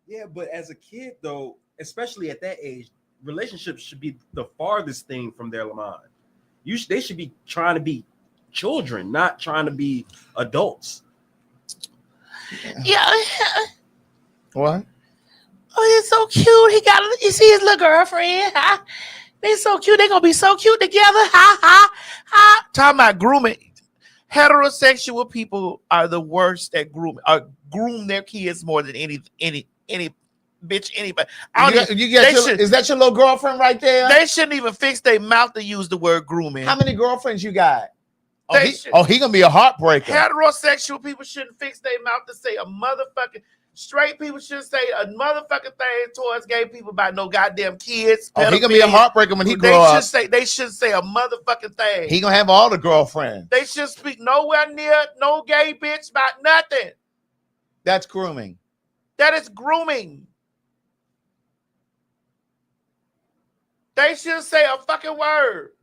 Yeah, but as a kid though, especially at that age, relationships should be the farthest thing from their mind. They should be trying to be children, not trying to be adults. Yeah. What? Oh, he's so cute. You see his little girlfriend? Huh? They're so cute. They're gonna be so cute together. Ha ha ha. Talking about grooming. Heterosexual people are the worst at grooming. Groom their kids more than any bitch, anybody. Is that your little girlfriend right there? They shouldn't even fix their mouth to use the word grooming. How many girlfriends you got? They He gonna be a heartbreaker. Heterosexual people shouldn't fix their mouth to say a motherfucking. Straight people shouldn't say a motherfucking thing towards gay people about no goddamn kids. He gonna be a heartbreaker when he grow up. They should say a motherfucking thing. He gonna have all the girlfriends. They should speak nowhere near no gay bitch about nothing. That's grooming. That is grooming. They shouldn't say a fucking word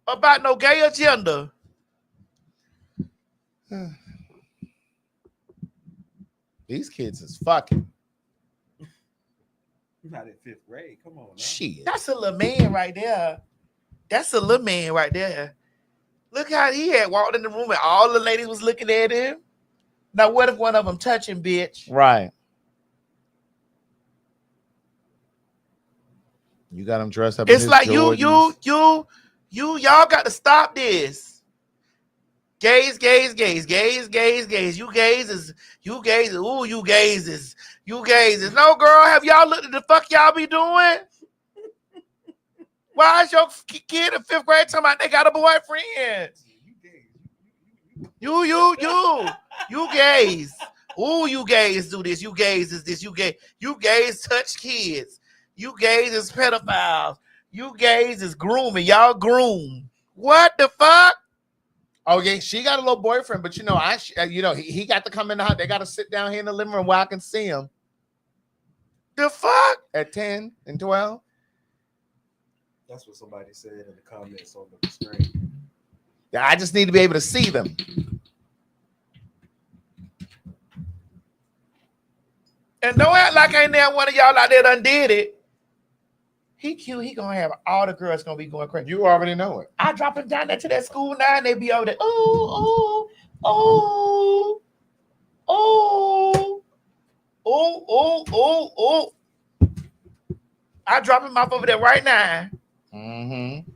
about no gay agenda. These kids is fucking. Not at 5th grade. Come on. Now. Shit. That's a little man right there. That's a little man right there. Look how he had walked in the room and all the ladies was looking at him. Now, what if one of them touch him, bitch? Right. You got him dressed up. It's like y'all got to stop this. Gays. You gays is. Ooh, you gays is. No, girl, have y'all looked at the fuck y'all be doing? Why is your kid in 5th grade talking about they got a boyfriend? You gays. Ooh, you gays do this. You gays is this. You gays touch kids. You gays is pedophiles. You gays is grooming. Y'all groom. What the fuck? Oh yeah, she got a little boyfriend, but he got to come in the house. They got to sit down here in the living room where I can see him. The fuck? At 10 and 12? That's what somebody said in the comments on the screen. Yeah, I just need to be able to see them. And don't act like ain't there one of y'all out there done did it. He cute. He gonna have all the girls gonna be going crazy. You already know it. I drop him down there to that school now, and they be over there. Oh. I drop him off over there right now. Mm-hmm.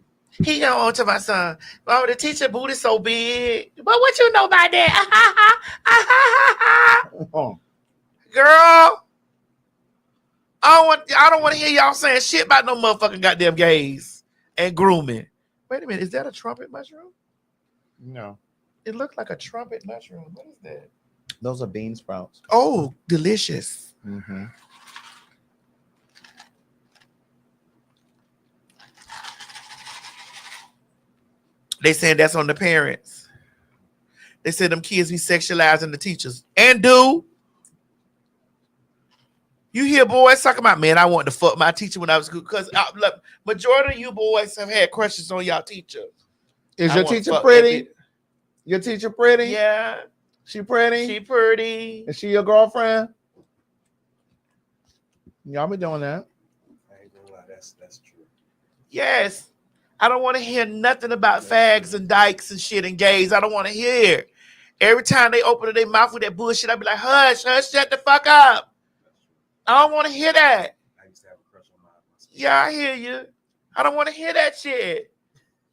He going on to my son. Oh, the teacher booty so big. But what you know about that? Girl, I don't want to hear y'all saying shit about no motherfucking goddamn gays and grooming. Wait a minute, is that a trumpet mushroom? No. It looked like a trumpet mushroom. What is that? Those are bean sprouts. Oh, delicious. Mm-hmm. They saying that's on the parents. They said them kids be sexualizing the teachers. And do. You hear boys talking about, man, I wanted to fuck my teacher when I was good. Because majority of you boys have had crushes on y'all teacher. Is your teacher pretty? Your teacher pretty? Yeah. She pretty? She pretty. Is she your girlfriend? Y'all be doing that. I ain't gonna lie, that's true. Yes. I don't want to hear nothing about fags and dykes and shit and gays. I don't want to hear. Every time they open their mouth with that bullshit, I be like, hush, shut the fuck up. I don't want to hear that. I used to have a crush on my Yeah, I hear you. I don't want to hear that shit.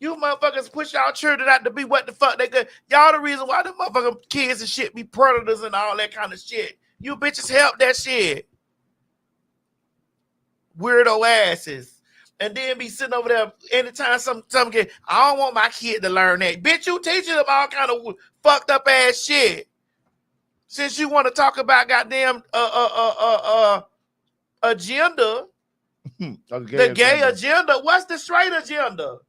You motherfuckers push y'all children out to be what the fuck they could. Y'all the reason why the motherfucking kids and shit be predators and all that kind of shit. You bitches help that shit. Weirdo asses. And then be sitting over there anytime some kid, I don't want my kid to learn that. Bitch, you teaching them all kind of fucked up ass shit. Since you want to talk about goddamn agenda, the gay agenda, what's the straight agenda?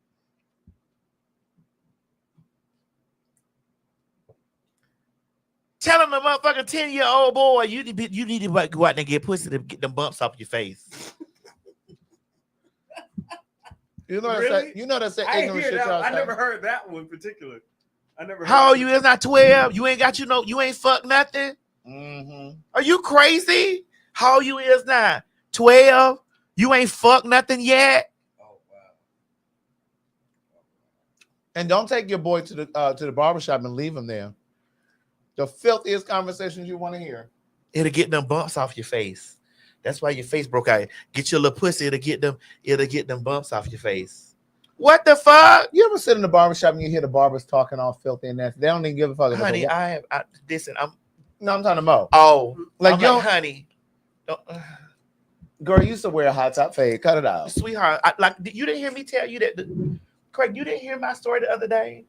Telling the motherfucking 10-year-old boy, you need to go out there and get pussy to get them bumps off your face. You know Really? that's that I ignorant shit. I never heard that one in particular. I never heard. How old you is not 12? You ain't got you ain't fuck nothing. Mm-hmm. Are you crazy? How old you is now? 12? You ain't fuck nothing yet? Oh wow. And don't take your boy to the barbershop and leave him there. The filthiest conversations you want to hear. It'll get them bumps off your face. That's why your face broke out. Get your little pussy. It'll get them bumps off your face. What the fuck? You ever sit in the barbershop and you hear the barbers talking all filthy and nasty? They don't even give a fuck. Honey, I'm talking about. Oh, like honey. Girl, you used to wear a high top fade. Cut it out. Sweetheart, you didn't hear me tell you that. Craig, you didn't hear my story the other day?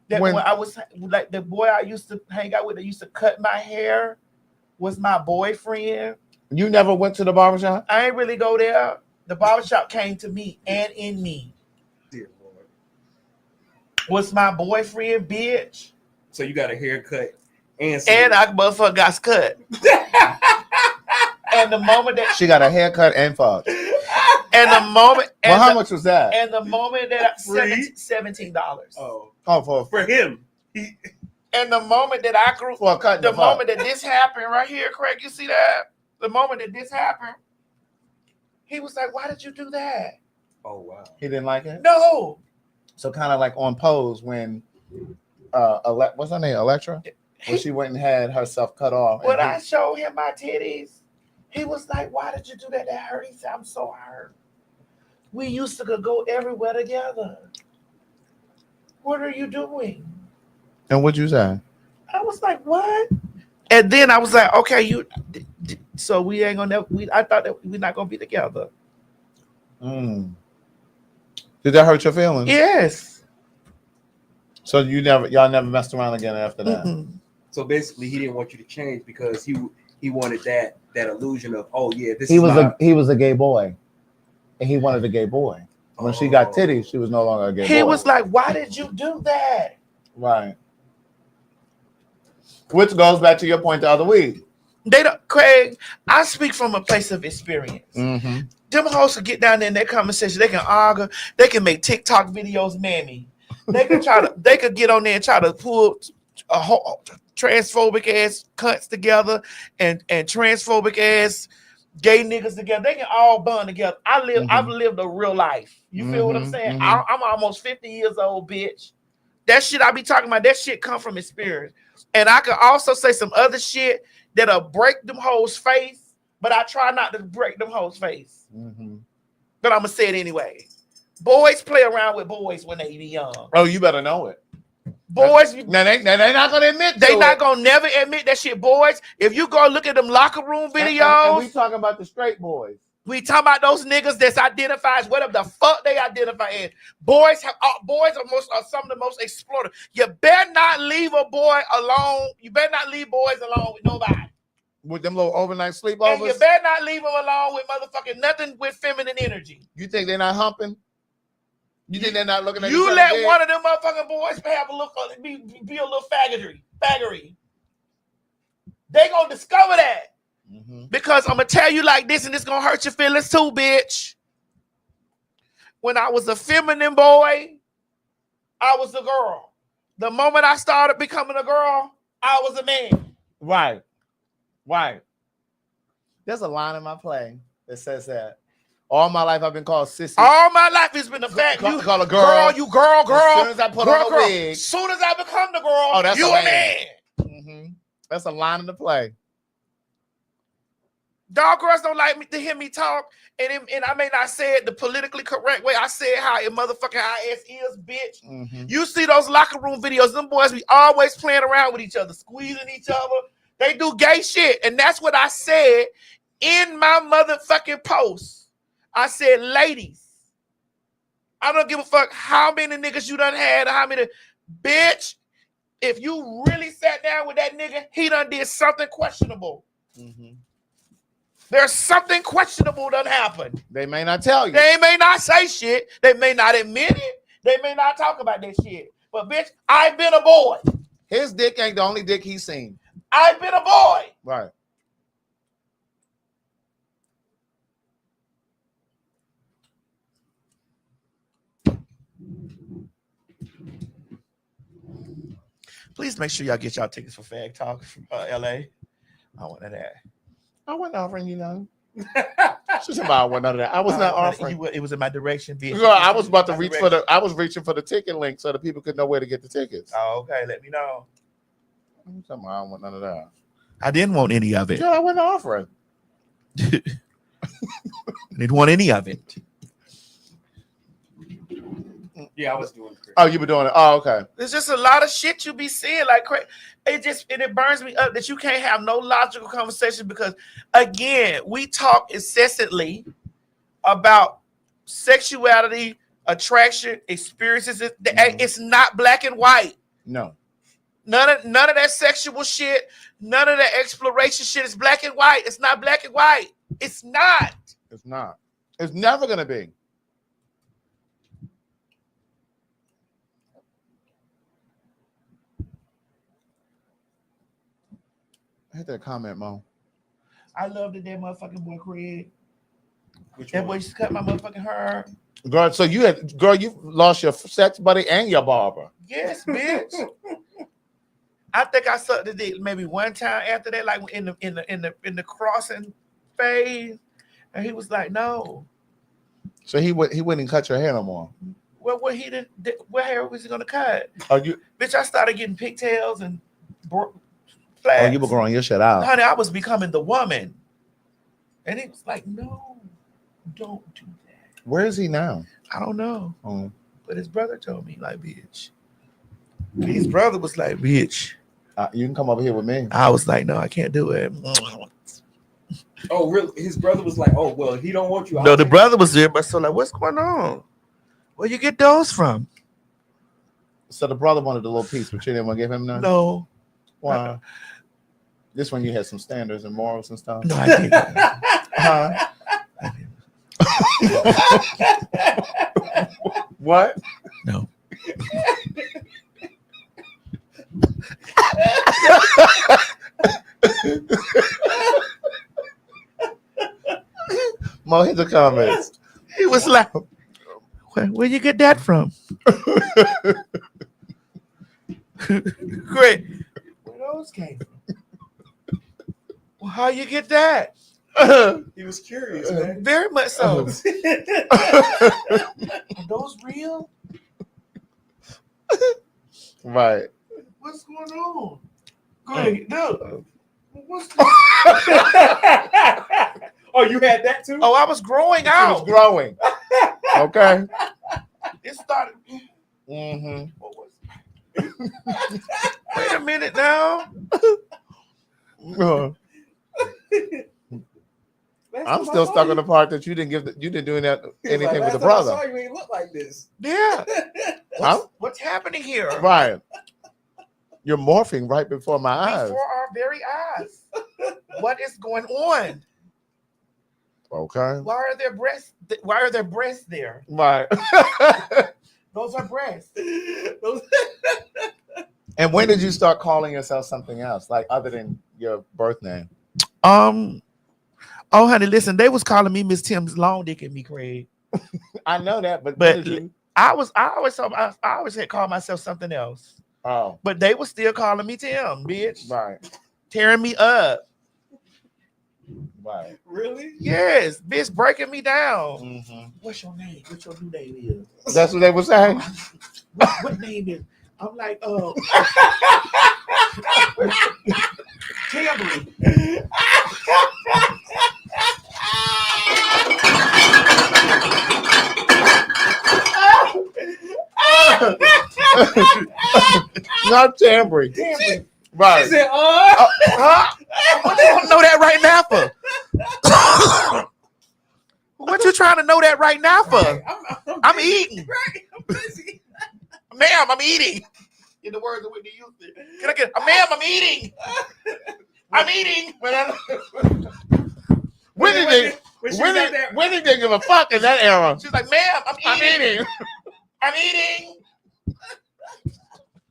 That when I was like the boy I used to hang out with that used to cut my hair was my boyfriend. You never went to the barbershop? I ain't really go there. The barbershop came to me and in me. Dear Lord. Was my boyfriend, bitch. So you got a haircut and I motherfucker got cut. And the moment that she got a haircut and fuck. And the moment how much was that? And the moment that $17. Oh, for him. And the moment that I grew the moment that this happened right here, Craig, you see that? The moment that this happened, he was like, why did you do that? Oh, wow. He didn't like it? No. So kind of like on Pose when what's her name, Electra, when she went and had herself cut off. When I showed him my titties, he was like, "Why did you do that? That hurt." He said, "I'm so hurt. We used to go everywhere together. What are you doing?" And what'd you say? I was like, "What?" And then I was like, "Okay, so we ain't gonna. I thought that we're not gonna be together." Mm. Did that hurt your feelings? Yes. So y'all never messed around again after that. Mm-mm. So basically, he didn't want you to change because he wanted that illusion of, oh yeah, this He is was a gay boy, and he wanted a gay boy. When she got titties, she was no longer a gay boy. He was like, "Why did you do that?" Right. Which goes back to your point the other week. They don't, Craig. I speak from a place of experience. Mm-hmm. Them hoes can get down there in that conversation. They can argue. They can make TikTok videos, mammy. They can they could get on there and try to pull a whole transphobic ass cunts together and transphobic ass gay niggas together. They can all bond together. I've lived a real life. You feel what I'm saying? I'm almost 50 years old, bitch. That shit I be talking about, that shit come from experience. And I can also say some other shit that'll break them hoes' face, but I try not to break them hoes' face. Mm-hmm. But I'm gonna say it anyway. Boys play around with boys when they be young. Oh, you better know it. Boys, now they not gonna admit. They not gonna never admit that shit. Boys, if you go look at them locker room videos, and we talking about the straight boys. We talking about those niggas that's identified as whatever the fuck they identify as. Boys are some of the most exploited. You better not leave a boy alone. You better not leave boys alone with nobody. With them little overnight sleepovers. And you better not leave them alone with motherfucking nothing with feminine energy. You think they're not humping? You think they're not looking at you? Let one of them motherfucking boys have a little be a little faggery. They gonna discover that. Mm-hmm. Because I'm gonna tell you like this, and it's gonna hurt your feelings too, bitch. When I was a feminine boy, I was a girl. The moment I started becoming a girl, I was a man. Right. There's a line in my play that says that all my life I've been called sissy. All my life it's been a fact. You call a girl. You girl. As soon as I put on a wig. As soon as I become the girl, that's you a man. Mm-hmm. That's a line in the play. Dog girls don't like me to hear me talk, and I may not say it the politically correct way. I say it how it motherfucking ass is, bitch. Mm-hmm. You see those locker room videos, them boys be always playing around with each other, squeezing each other. They do gay shit, and that's what I said in my motherfucking post. I said, ladies, I don't give a fuck how many niggas you done had, or how many, bitch. If you really sat down with that nigga, he done did something questionable. Mm-hmm. There's something questionable done happened. They may not tell you. They may not say shit. They may not admit it. They may not talk about that shit. But bitch, I've been a boy. His dick ain't the only dick he's seen. I've been a boy. Right. Please make sure y'all get y'all tickets for PhagTawlk from LA. I want that. I wasn't offering you none. She's about I want none of that. I was not offering. It was in my direction. Girl, I was about to reach for the. I was reaching for the ticket link so that people could know where to get the tickets. Oh, okay. Let me know. I don't want none of that. I didn't want any of it. Yeah, I wasn't offering. Didn't want any of it. Yeah, I was doing it. Oh, you were doing it. Oh, okay. There's just a lot of shit you be seeing like crazy. It burns me up that you can't have no logical conversation because, again, we talk incessantly about sexuality, attraction, experiences. It's not black and white. No. None of that sexual shit, none of that exploration shit is black and white. It's not black and white. It's not. It's not. It's never gonna be. I hit that comment, Mo. I love that motherfucking boy Craig. That boy used to cut my motherfucking hair. Girl, so you lost your sex buddy and your barber. Yes, bitch. I think I sucked the dick maybe one time after that, like in the crossing phase, and he was like, "No." So he wouldn't cut your hair no more. what he did, what hair was he gonna cut? Oh, you Bitch, I started getting pigtails and oh, flats. you were growing your shit out. Honey, I was becoming the woman. And he was like, no, don't do that. Where is he now? I don't know. Oh. But his brother told me, like, bitch. His brother was like, bitch. You can come over here with me. I was like, no, I can't do it. Oh, really? His brother was like, "Oh, well, he don't want you." No, the brother was there, but so like, what's going on? Where you get those from? So the brother wanted a little piece, but you didn't want to give him none? No. Why? This one you had some standards and morals and stuff. No, I didn't. What? No. Mo, hit the comments. He was like, where you get that from? Great. Where those came from? Well, how you get that? He was curious, man. Very much so. Are those real? Right. What's going on? Great. No. What's Oh, you had that too? Oh, I was growing It was out. growing. Okay. It started. Mm-hmm. What was Wait a minute now. I'm still stuck on the part that you didn't do that anything with the brother. I saw you ain't look like this. Yeah. Huh? What's happening here? Right. You're morphing right before my eyes. Before our very eyes. What is going on? Okay. Why are there breasts? Why are there breasts there? Right. Those are breasts. And when did you start calling yourself something else, like other than your birth name? Oh, honey, listen. They was calling me Miss Tim's long dick and me, Craig. I know that, but I always had called myself something else. oh, But they were still calling me Tim, bitch. right, Tearing me up. right. Really? Yes, bitch, breaking me down. Mm-hmm. What's your name? What's your new name is? That's what they were saying. What name is? I'm like, Tammy. Not Tambry. Tammy. Right. He said, Huh? What you don't know that right now for? What you trying to know that right now for? I'm eating. Right, I'm busy. Ma'am, I'm eating. In the words of Whitney Houston. Can I get ma'am, I'm eating. I'm eating. Whitney didn't give a fuck in that era. She's like, ma'am, I'm eating. I'm eating.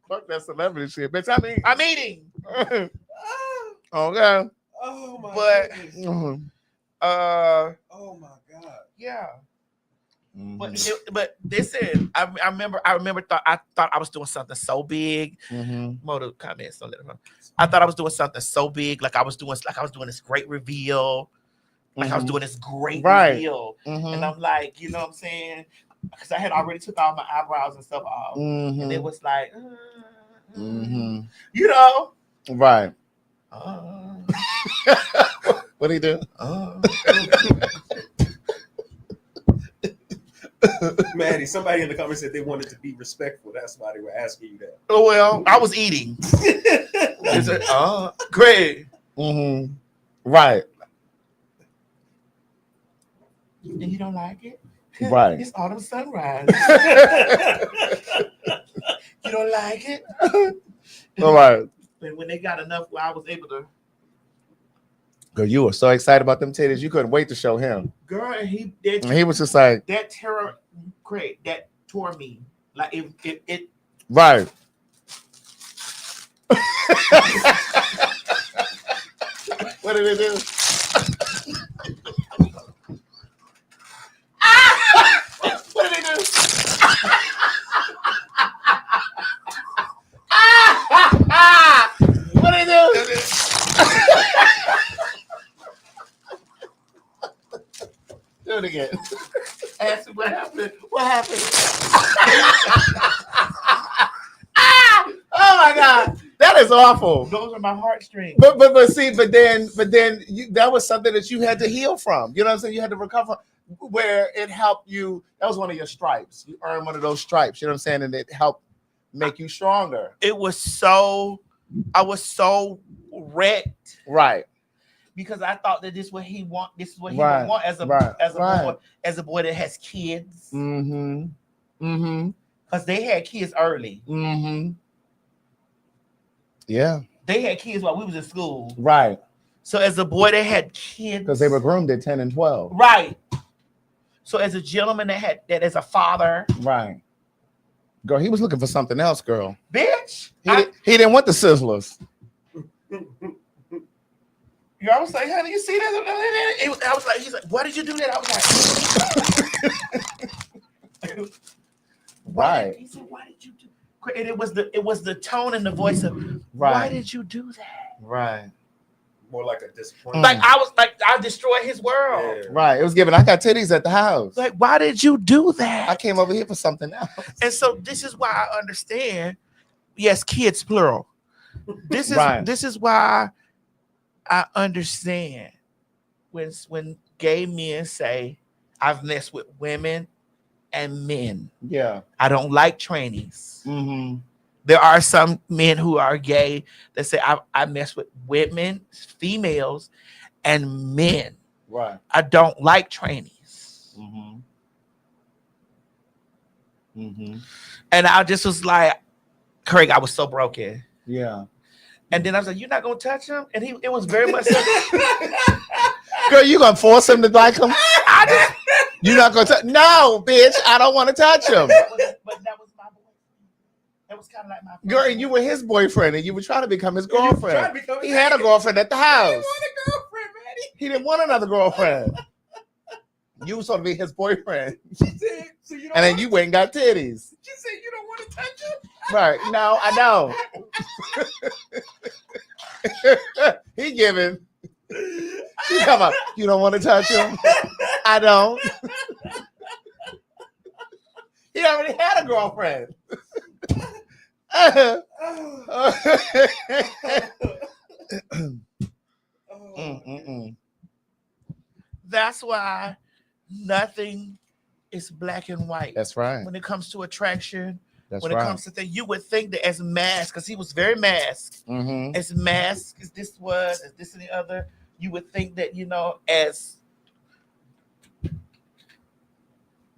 Fuck that celebrity shit, bitch. I'm eating. Okay. Oh my But goodness. Oh my god. yeah. Mm-hmm. But they said I remember I thought I was doing something so big. Mm-hmm. Motor comments, don't let them know. I thought I was doing something so big, like I was doing this great reveal, like I was doing this great reveal, and I'm like, you know what I'm saying? Because I had already took all my eyebrows and stuff off, and it was like, you know, Right. What do you do? Maddie, somebody in the comments said they wanted to be respectful. That's why they were asking you that. Oh well, I was eating. Great. Mm-hmm. Right. And you don't like it? Right. It's autumn sunrise. You don't like it? All right. And when they got enough where I was able to. Girl, you were so excited about them titties, you couldn't wait to show him. Girl, and he was just like, that terror, Craig, that tore me. Like it right. What did it do? what did it do? What did it do? Do it again. Ask me what happened. What happened? Oh my God, that is awful. Those are my heartstrings. But then that was something that you had to heal from. You know what I'm saying? You had to recover where it helped you. That was one of your stripes. You earned one of those stripes. You know what I'm saying? And it helped make you stronger. It was so, I was so wrecked. Right. Because I thought that this is what he want. This is what he Right. would want as a Right. as a boy that has kids. Mm-hmm. Mm-hmm. Because they had kids early. Mm-hmm. Yeah. They had kids while we was in school. Right. So as a boy that had kids, Because they were groomed at 10 and 12. right. So as a gentleman that as a father, Right. Girl, he was looking for something else, girl. bitch. He didn't want the sizzlers. I was like, honey, you see that? I was like, he's like, why did you do that? I was like, Right. He said, why did you do? And it was the tone and the voice of, Right. why did you do that? Right. More like a disappointment. Like I destroyed his world. Yeah. Right. It was given. I got titties at the house. Like, why did you do that? I came over here for something else. And so this is why I understand. Yes, kids plural. This is Right. this is why I understand when gay men say I've messed with women and men. Yeah. I don't like trannies. Mm-hmm. There are some men who are gay that say I mess with women, females, and men. Right. I don't like trannies. Mm-hmm. Mm-hmm. And I just was like, Craig, I was so broken. Yeah. And then I was like, "You're not gonna touch him," and it was very much. So, Girl, you gonna force him to like him? You're not gonna touch? No, bitch. I don't want to touch him. but that was my boy. That was kind of like my Girl, and you were his boyfriend, and you were trying to become his Trying girlfriend. to become He had a girlfriend at the house. a girlfriend, man. He didn't want another girlfriend. You were supposed to be his boyfriend, She said, so you don't and then wanna- you went and got titties. She said you don't want to touch him. Right? No, I know. He giving. She come up. You don't want to touch him. I don't. He already had a girlfriend. That's why nothing is black and white. That's right. When it comes to attraction, That's when right. it comes to things, you would think that as masked, because he was very masked, Mm-hmm. as masked as this was, as this and the other, you would think that, as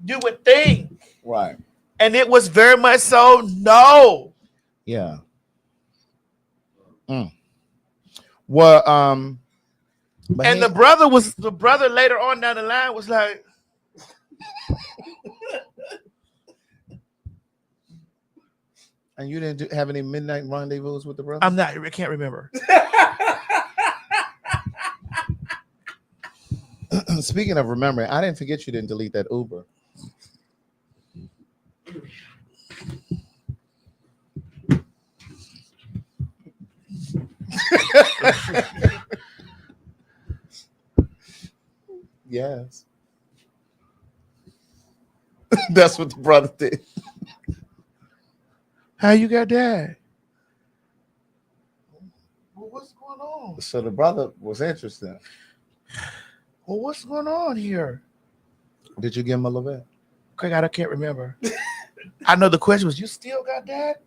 you would think. Right. And it was very much so, no. Yeah. Well, but And the brother later on down the line was like, and you didn't have any midnight rendezvous with the brother? I can't remember. Speaking of remembering, I didn't forget you didn't delete that Uber. Yes. That's what the brother did. How you got that? Well, what's going on? So the brother was interested. Well, what's going on here? Did you give him a little bit? Craig, I can't remember. I know the question was, you still got that?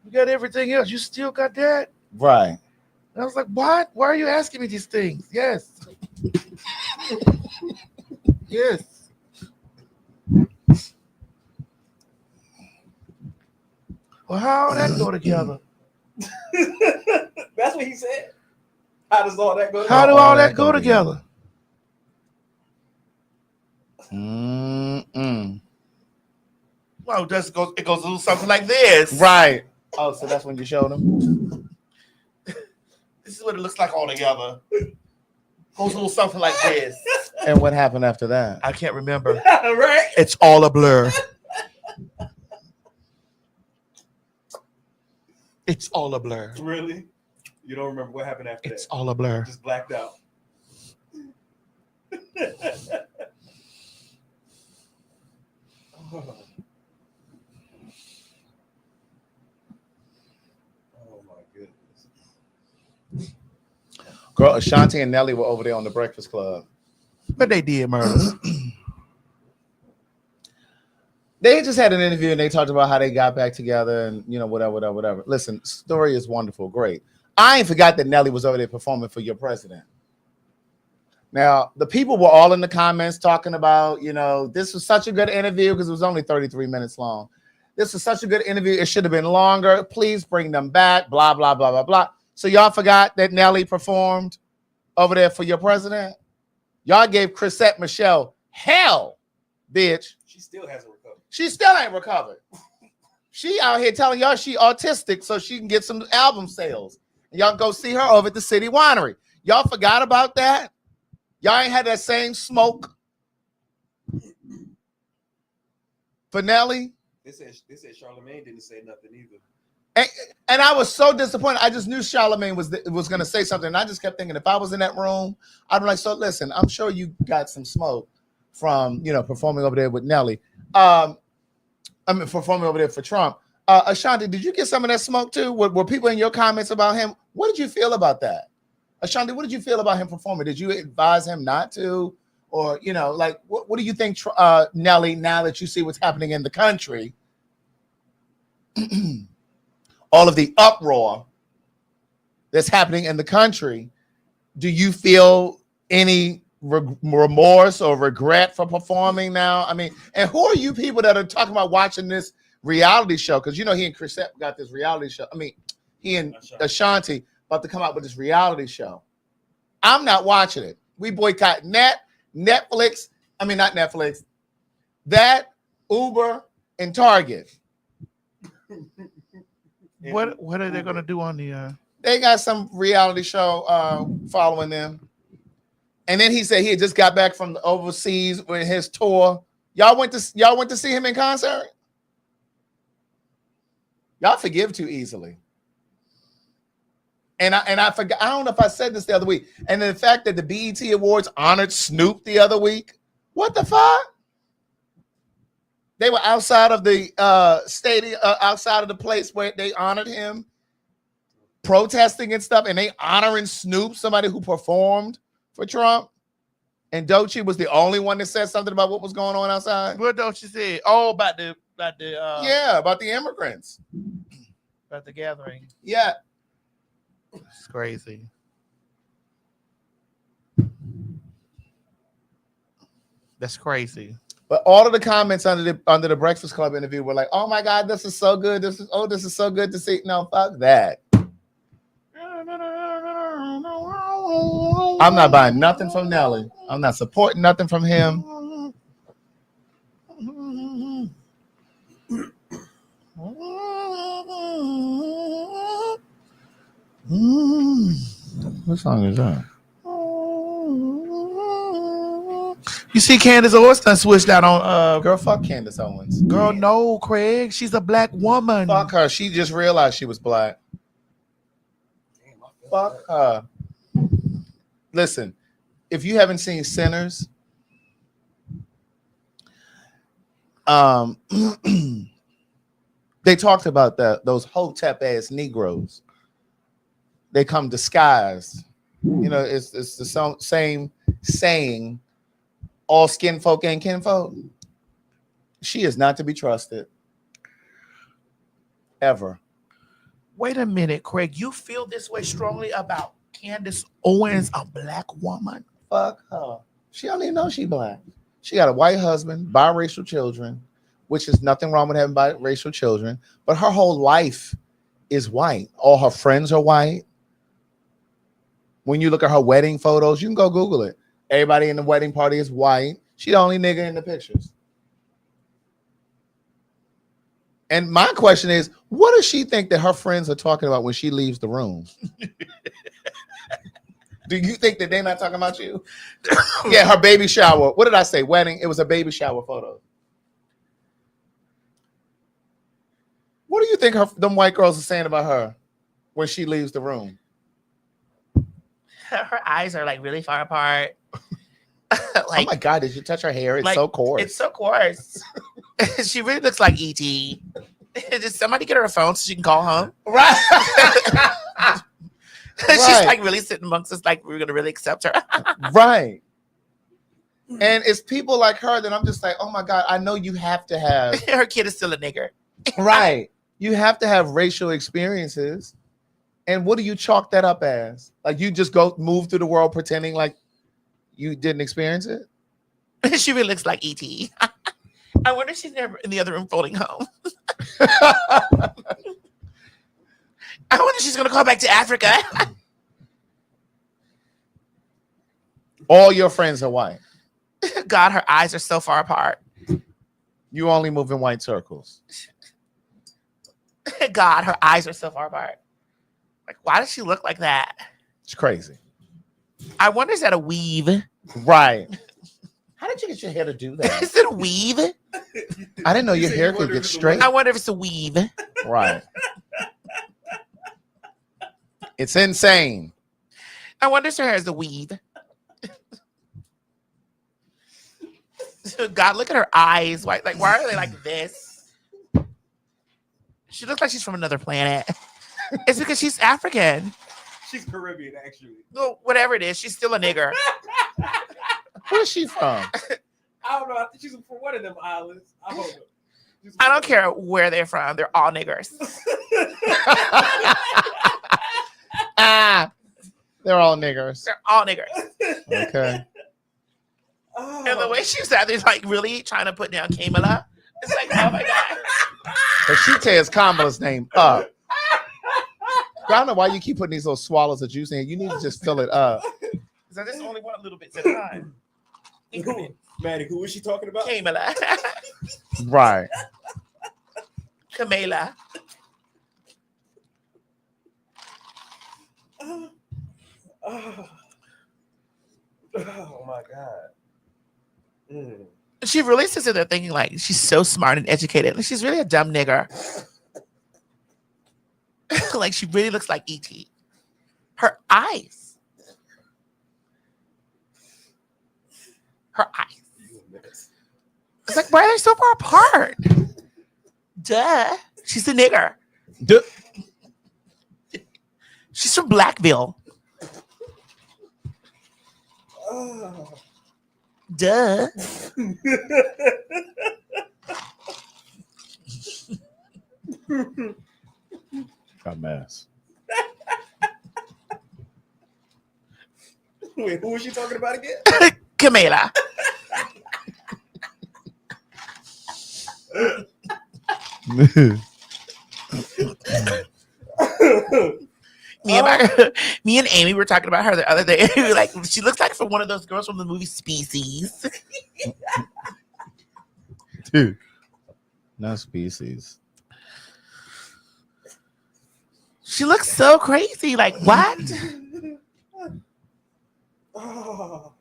You got everything else. You still got that? Right. And I was like, what? Why are you asking me these things? Yes. Yes. Well, how that go together? That's what he said. How does all that go? How do all that go together? Mm-mm. Well, it goes a little something like this. Right. Oh, so that's when you showed him? This is what it looks like all together. Goes a little something like this. And what happened after that? I can't remember. Right? It's all a blur. It's all a blur. Really? You don't remember what happened after It's that? all a blur. Just blacked out. Girl, Ashanti and Nelly were over there on the Breakfast Club. But they did murder. They just had an interview and they talked about how they got back together and whatever. Listen, story is wonderful, great. I ain't forgot that Nelly was over there performing for your president. Now, the people were all in the comments talking about, this was such a good interview because it was only 33 minutes long. This was such a good interview. It should have been longer. Please bring them back. Blah, blah, blah, blah, blah. So y'all forgot that Nelly performed over there for your president? Y'all gave Chrisette Michelle hell, bitch. She still hasn't recovered. She still ain't recovered. She out here telling y'all she autistic so she can get some album sales. And y'all go see her over at the City Winery. Y'all forgot about that? Y'all ain't had that same smoke for Nelly? They said Charlamagne didn't say nothing either. And I was so disappointed. I just knew Charlamagne was going to say something. And I just kept thinking, if I was in that room, I'd be like, so listen, I'm sure you got some smoke from, performing over there with Nelly. Performing over there for Trump. Ashanti, did you get some of that smoke too? Were people in your comments about him? What did you feel about that? Ashanti, what did you feel about him performing? Did you advise him not to? Or, what do you think, Nelly, now that you see what's happening in the country, all of the uproar that's happening in the country, do you feel any remorse or regret for performing now? I mean, and who are you people that are talking about watching this reality show? Because, he and Chrisette got this reality show. I mean, he and Ashanti about to come out with this reality show. I'm not watching it. We boycott Netflix. I mean, not Netflix. That, Uber, and Target. What are they gonna do on the? They got some reality show following them. And then he said he had just got back from the overseas with his tour. Y'all went to see him in concert? Y'all forgive too easily. And I forgot, I don't know if I said this the other week. And the fact that the BET Awards honored Snoop the other week. What the fuck? They were outside of the stadium, outside of the place where they honored him, protesting and stuff, and they honoring Snoop, somebody who performed for Trump. And Doechii was the only one that said something about what was going on outside. What Doechii said? Oh, about the about the immigrants, about the gathering. Yeah, it's crazy. That's crazy. But all of the comments under the Breakfast Club interview were like, "Oh my God, this is so good. This is so good to see." No, fuck that. I'm not buying nothing from Nelly. I'm not supporting nothing from him. What song is that? You see Candace Owens done switched out on Girl, fuck Candace Owens. Girl, no, Craig. She's a black woman. Fuck her. She just realized she was black. Fuck her. Listen, if you haven't seen Sinners, they talked about those hotep ass Negroes. They come disguised. It's the same saying, all skin folk ain't kinfolk. She is not to be trusted. Ever. Wait a minute, Craig. You feel this way strongly about Candace Owens, a black woman? Fuck her. She don't even know she black. She got a white husband, biracial children, which is nothing wrong with having biracial children, but her whole life is white. All her friends are white. When you look at her wedding photos, you can go Google it. Everybody in the wedding party is white. She the only nigga in the pictures. And my question is, what does she think that her friends are talking about when she leaves the room? Do you think that they're not talking about you? Yeah, her baby shower. What did I say? Wedding. It was a baby shower photo. What do you think them white girls are saying about her when she leaves the room? Her eyes are like really far apart. Oh my God, did you touch her hair? It's so coarse. It's so coarse. She really looks like E.T. Did somebody get her a phone so she can call home? Right. She's Right. like really sitting amongst us, like we're gonna really accept her. Right. And it's people like her that I'm just like, oh my God, I know you have to have Her kid is still a nigger. right. You have to have racial experiences. And what do you chalk that up as? Like you just move through the world pretending like you didn't experience it? She really looks like E.T. I wonder if she's never in the other room folding home. I wonder if she's gonna go back to Africa. All your friends are white. God, her eyes are so far apart. You only move in white circles. God, her eyes are so far apart. Like, why does she look like that? It's crazy. I wonder, is that a weave? Right. How did you get your hair to do that? Is it a weave? I didn't know your hair could get straight. I wonder if it's a weave. Right. It's insane. I wonder if her hair is a weave. God, look at her eyes. Why, like, why are they like this? She looks like she's from another planet. It's because she's African. She's Caribbean, actually. Well, whatever it is, she's still a nigger. Where's she from? I don't know. I think she's from one of them islands. I don't know. I don't care where they're from. They're all niggers. They're all niggers. They're all niggers. Okay. And the way she sat there, like really trying to put down Kamala. It's like, oh my God. But she tears Kamala's name up. I don't know why you keep putting these little swallows of juice in. You need to just fill it up. Because I just only want a little bit at a time. Maddie, who was she talking about? Kamala. Right. Kamala. Oh my God. Mm. She really sits there thinking like she's so smart and educated. Like she's really a dumb nigger. Like she really looks like E.T. Her eyes. Her eyes. It's like, why are they so far apart? Duh. She's a nigger. Duh. She's from Blackville. Duh. A mess. Wait, who was she talking about again? Kamala. Me and Amy were talking about her the other day. We were like, she looks like from one of those girls from the movie Species. Dude. Not Species. She looks so crazy. Like, what? Oh,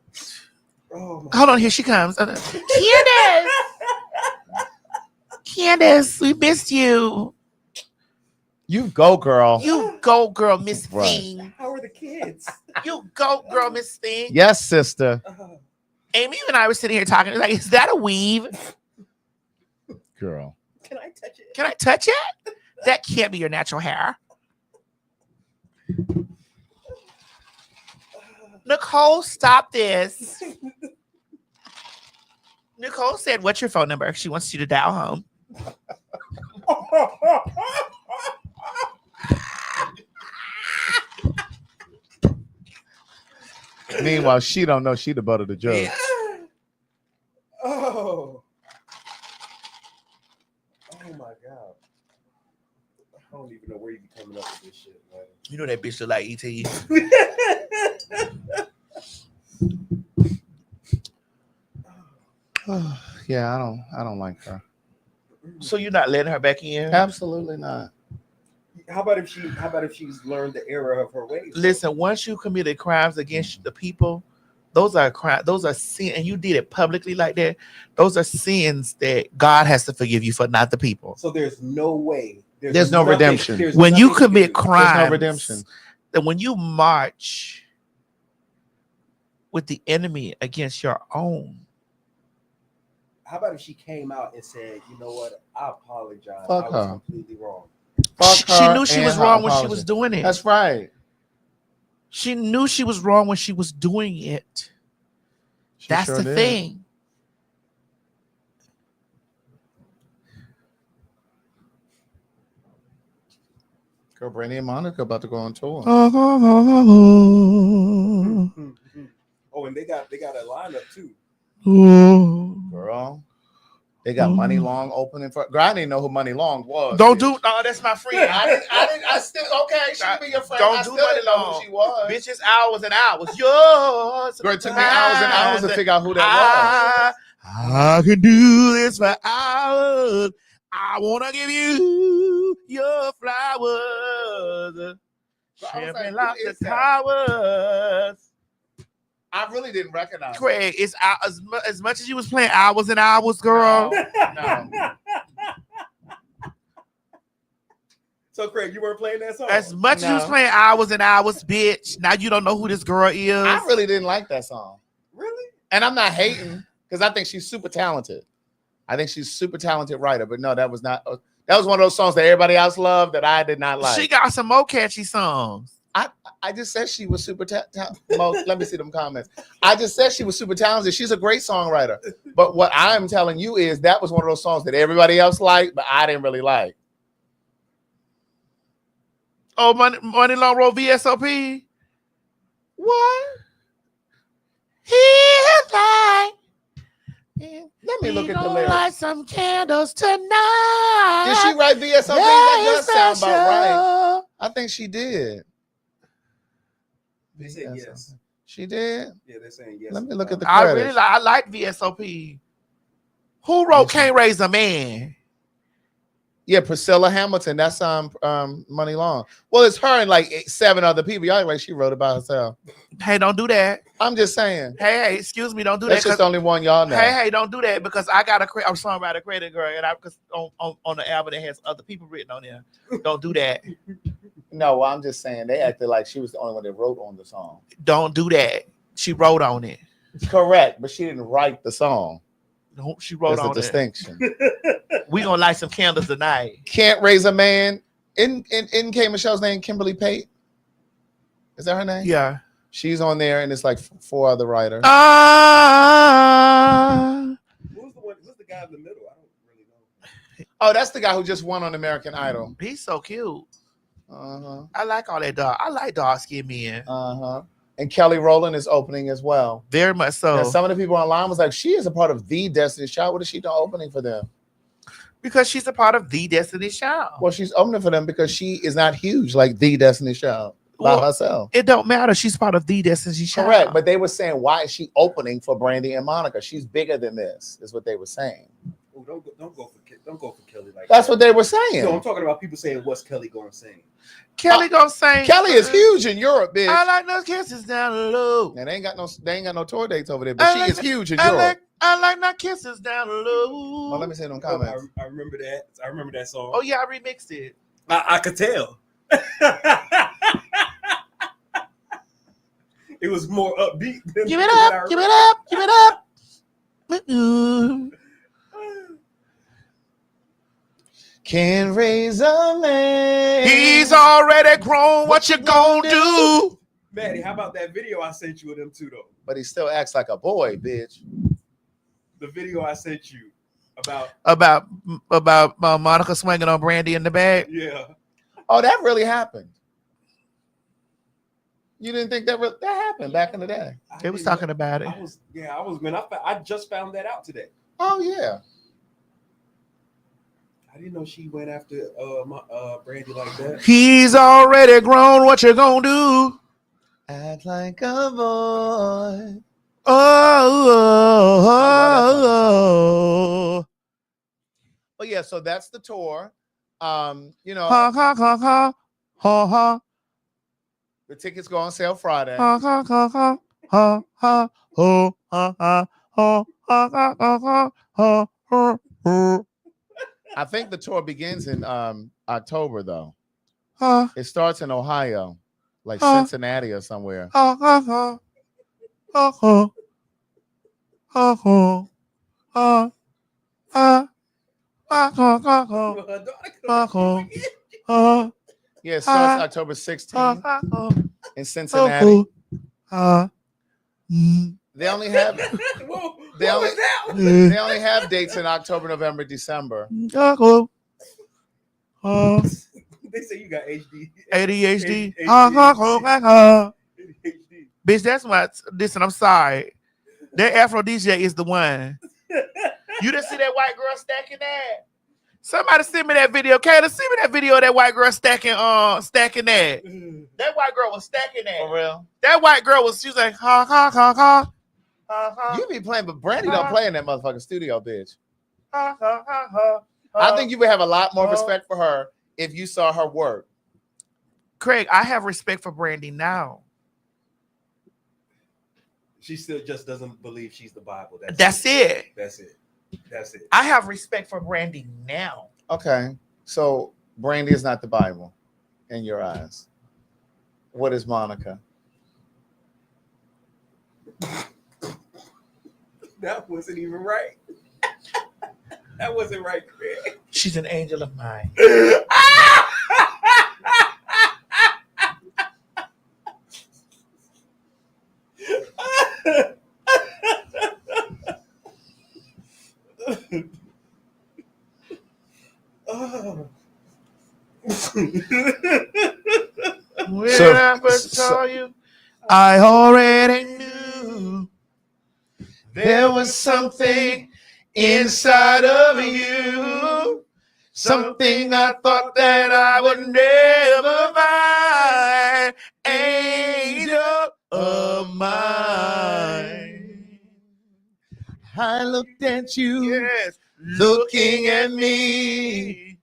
Hold on, here she comes. Candace! Candace, we missed you. You go, girl. You go, girl, Miss Right. Thing. how are the kids? You go, girl, Miss Thing. Yes, sister. Amy and I were sitting here talking. Like, is that a weave? Girl. Can I touch it? Can I touch it? That can't be your natural hair. Nicole, stop this. Nicole said, what's your phone number? She wants you to dial home. Meanwhile, she don't know she the butt of the joke. Oh my God. I don't even know where you be coming up with this shit, man. You know that bitch look like E.T. Yeah, I don't like her. So you're not letting her back in? Absolutely not. How about if she's learned the error of her ways? Listen, once you committed crimes against the people, those are crimes. Those are sins, and you did it publicly like that. Those are sins that God has to forgive you for, not the people. So there's no way. There's no redemption. When you commit crimes, There's no redemption. and when you march with the enemy against your own, How about if she came out and said, you know what, I apologize. Fuck I was her. completely wrong. Fuck she her knew she and was her wrong when she apology. was doing it. That's right. She knew she was wrong when she was doing it. She That's sure the did. thing. Girl, Brandy and Monica about to go on tour. Oh, and they got a lineup too. Girl, they got Money Long opening for. Girl, I didn't know who Money Long was. Don't bitch. do. No, that's my friend. I still okay. She can be your friend. Don't I do still Money didn't know Long. who she was. Bitch, it's hours and hours. Yours. Girl, it took me hours and hours to figure out who that I can do this for hours. I wanna give you your flowers. was Champion like, lock who the is that? towers. I really didn't recognize. Craig, it's as much as you was playing hours and hours, girl. No. So Craig, you weren't playing that song. As much as you was No. playing hours and hours, bitch. Now you don't know who this girl is. I really didn't like that song, Really? and I'm not hating because I think she's super talented. I think she's a super talented writer, but no, that was not. That was one of those songs that everybody else loved that I did not like. She got some more catchy songs. I just said she was super talented. Let me see them comments. I just said she was super talented. She's a great songwriter. But what I'm telling you is that was one of those songs that everybody else liked, but I didn't really like. Oh, Money Long wrote VSOP. What? He's like, Let me look we at the gonna lyrics. light some candles tonight. Did she write VSOP? That does sound about right. I think she did. They said yes. She did. Yeah, they're saying yes. Let me look at the I credits. really I like VSOP. Who wrote Can't Raise a Man? Yeah, Priscilla Hamilton. That's Money Long. Well, it's her and like 7 other people. Y'all like she wrote it by herself. Hey, don't do that. I'm just saying. Hey, excuse me, don't do That's that. just the only one y'all know. Hey, don't do that because I got a songwriter credit, girl, and because on the album that has other people written on there. Don't do that. No, well, I'm just saying they acted like she was the only one that wrote on the song. Don't do that. She wrote on it. Correct, but she didn't write the song. No, she wrote There's a on it. distinction. We gonna light some candles tonight. Can't Raise a Man. In K Michelle's name, Kimberly Pate. Is that her name? Yeah. She's on there, and it's like 4 other writers. Who's the guy in the middle? I don't really know. Oh, that's the guy who just won on American Idol. He's so cute. Uh-huh. I like all that dog. I like dark skinned men. Uh-huh. And Kelly Rowland is opening as well. Very much so. And some of the people online was like, she is a part of the Destiny's Child. What is she doing opening for them? Because she's a part of the Destiny's Child. Well, she's opening for them because she is not huge like the Destiny's Child by herself. It don't matter. She's part of the Destiny's Child. Correct. But they were saying, why is she opening for Brandy and Monica? She's bigger than this, is what they were saying. Oh, don't go for Kelly like That's that. what they were saying. No, I'm talking about people saying what's Kelly going to sing. Kelly gonna sing. Kelly is huge in Europe, bitch. I like no kisses down low. And they ain't got no tour dates over there, but she is huge in Europe. I like no kisses down low. Well, let me see them Oh, comments. I remember that. I remember that song. Oh yeah, I remixed it. I could tell. It was more upbeat. Than Give it up, give it up, give it up. Can't raise a man. He's already grown. What you gonna do? Maddie, how about that video I sent you of them two though? But he still acts like a boy, bitch. The video I sent you about About Monica swinging on Brandy in the bag. yeah. Oh, that really happened. You didn't think that happened back in the day? They was talking about it. I was I just found that out today. Oh yeah. I didn't know she went after Brandy like that. He's already grown. What you gonna do? Act like a boy. Oh. But yeah, so that's the tour. You know, Ha ha ha ha ha ha the tickets go on sale Friday. ha ha ha ha ha ha ha ha ha ha ha ha ha. I think the tour begins in October though. Ha It starts in Ohio, like Huh? Cincinnati or somewhere. ha ha ha ha ha ha ha ha ha ha ha ha. Yeah, it starts October 16th. in Cincinnati. Mm. They only have Whoa, they what only was that? they only have dates in October, November, December. They say you got HD. ADHD. ADHD. Bitch, that's my. Listen, I'm sorry. That aphrodisiac is the one. You didn't see that white girl stacking that? Somebody send me that video. Kayla, send me that video of that white girl stacking that. That white girl was stacking that. For real? That white girl was, she was like, ha, ha, ha, ha. Ha, ha, You be playing, but Brandy don't play in that motherfucking studio, bitch. ha, ha, ha, ha. I think you would have a lot more respect for her if you saw her work. Craig, I have respect for Brandy now. She still just doesn't believe she's the Bible. That's it. That's it. That's it. I have respect for Brandy now. Okay, so Brandy is not the Bible in your eyes. What is Monica? That wasn't even right. That wasn't right, Craig. She's an angel of mine. Oh. When I first saw you, I already knew there was something inside of you, something I thought that I would never find. Angel of mine. I looked at you, Yes, looking at me.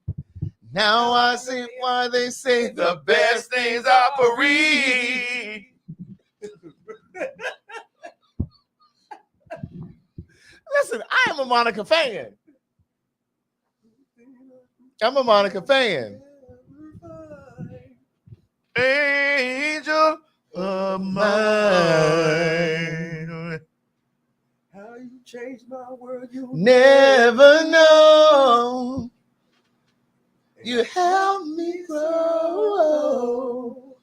Now I see why they say the best things are for free. Listen, I am a Monica fan. I'm a Monica fan. Angel of mine. How you changed my world, you Never know. You help me grow.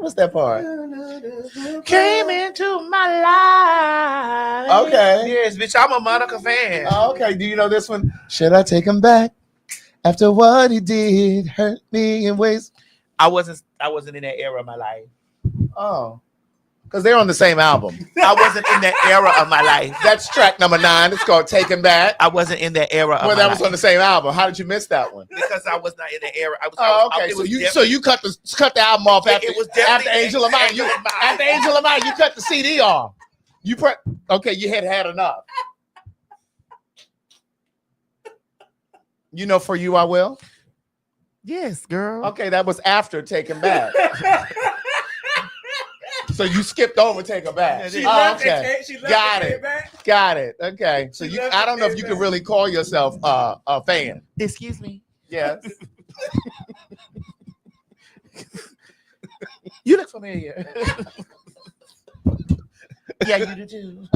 What's that part? Came into my life. Okay. Yes, bitch, I'm a Monica fan. Oh, okay. Do you know this one? Should I take him back after what he did hurt me in ways? I wasn't in that era of my life. Oh, because they're on the same album. I wasn't in that era of my life. That's track number 9. It's called Take Him Back. I wasn't in that era of Well, my that life. was on the same album. How did you miss that one? Because I was not in the era. Oh, okay. So you cut the album off after It was definitely after Angel of Mine. Angel of Mine. After Angel of Mine, you cut the CD off. Okay. You had enough. You know, For You I Will. Yes, girl. Okay, that was after Take Him Back. So you skipped over Take Him Back. She Oh, left okay. it, she left Got it it. back. Got it. Okay. So She I left don't it know if you back. can really call yourself a fan. Excuse me. Yes. You look familiar. Yeah, you do too.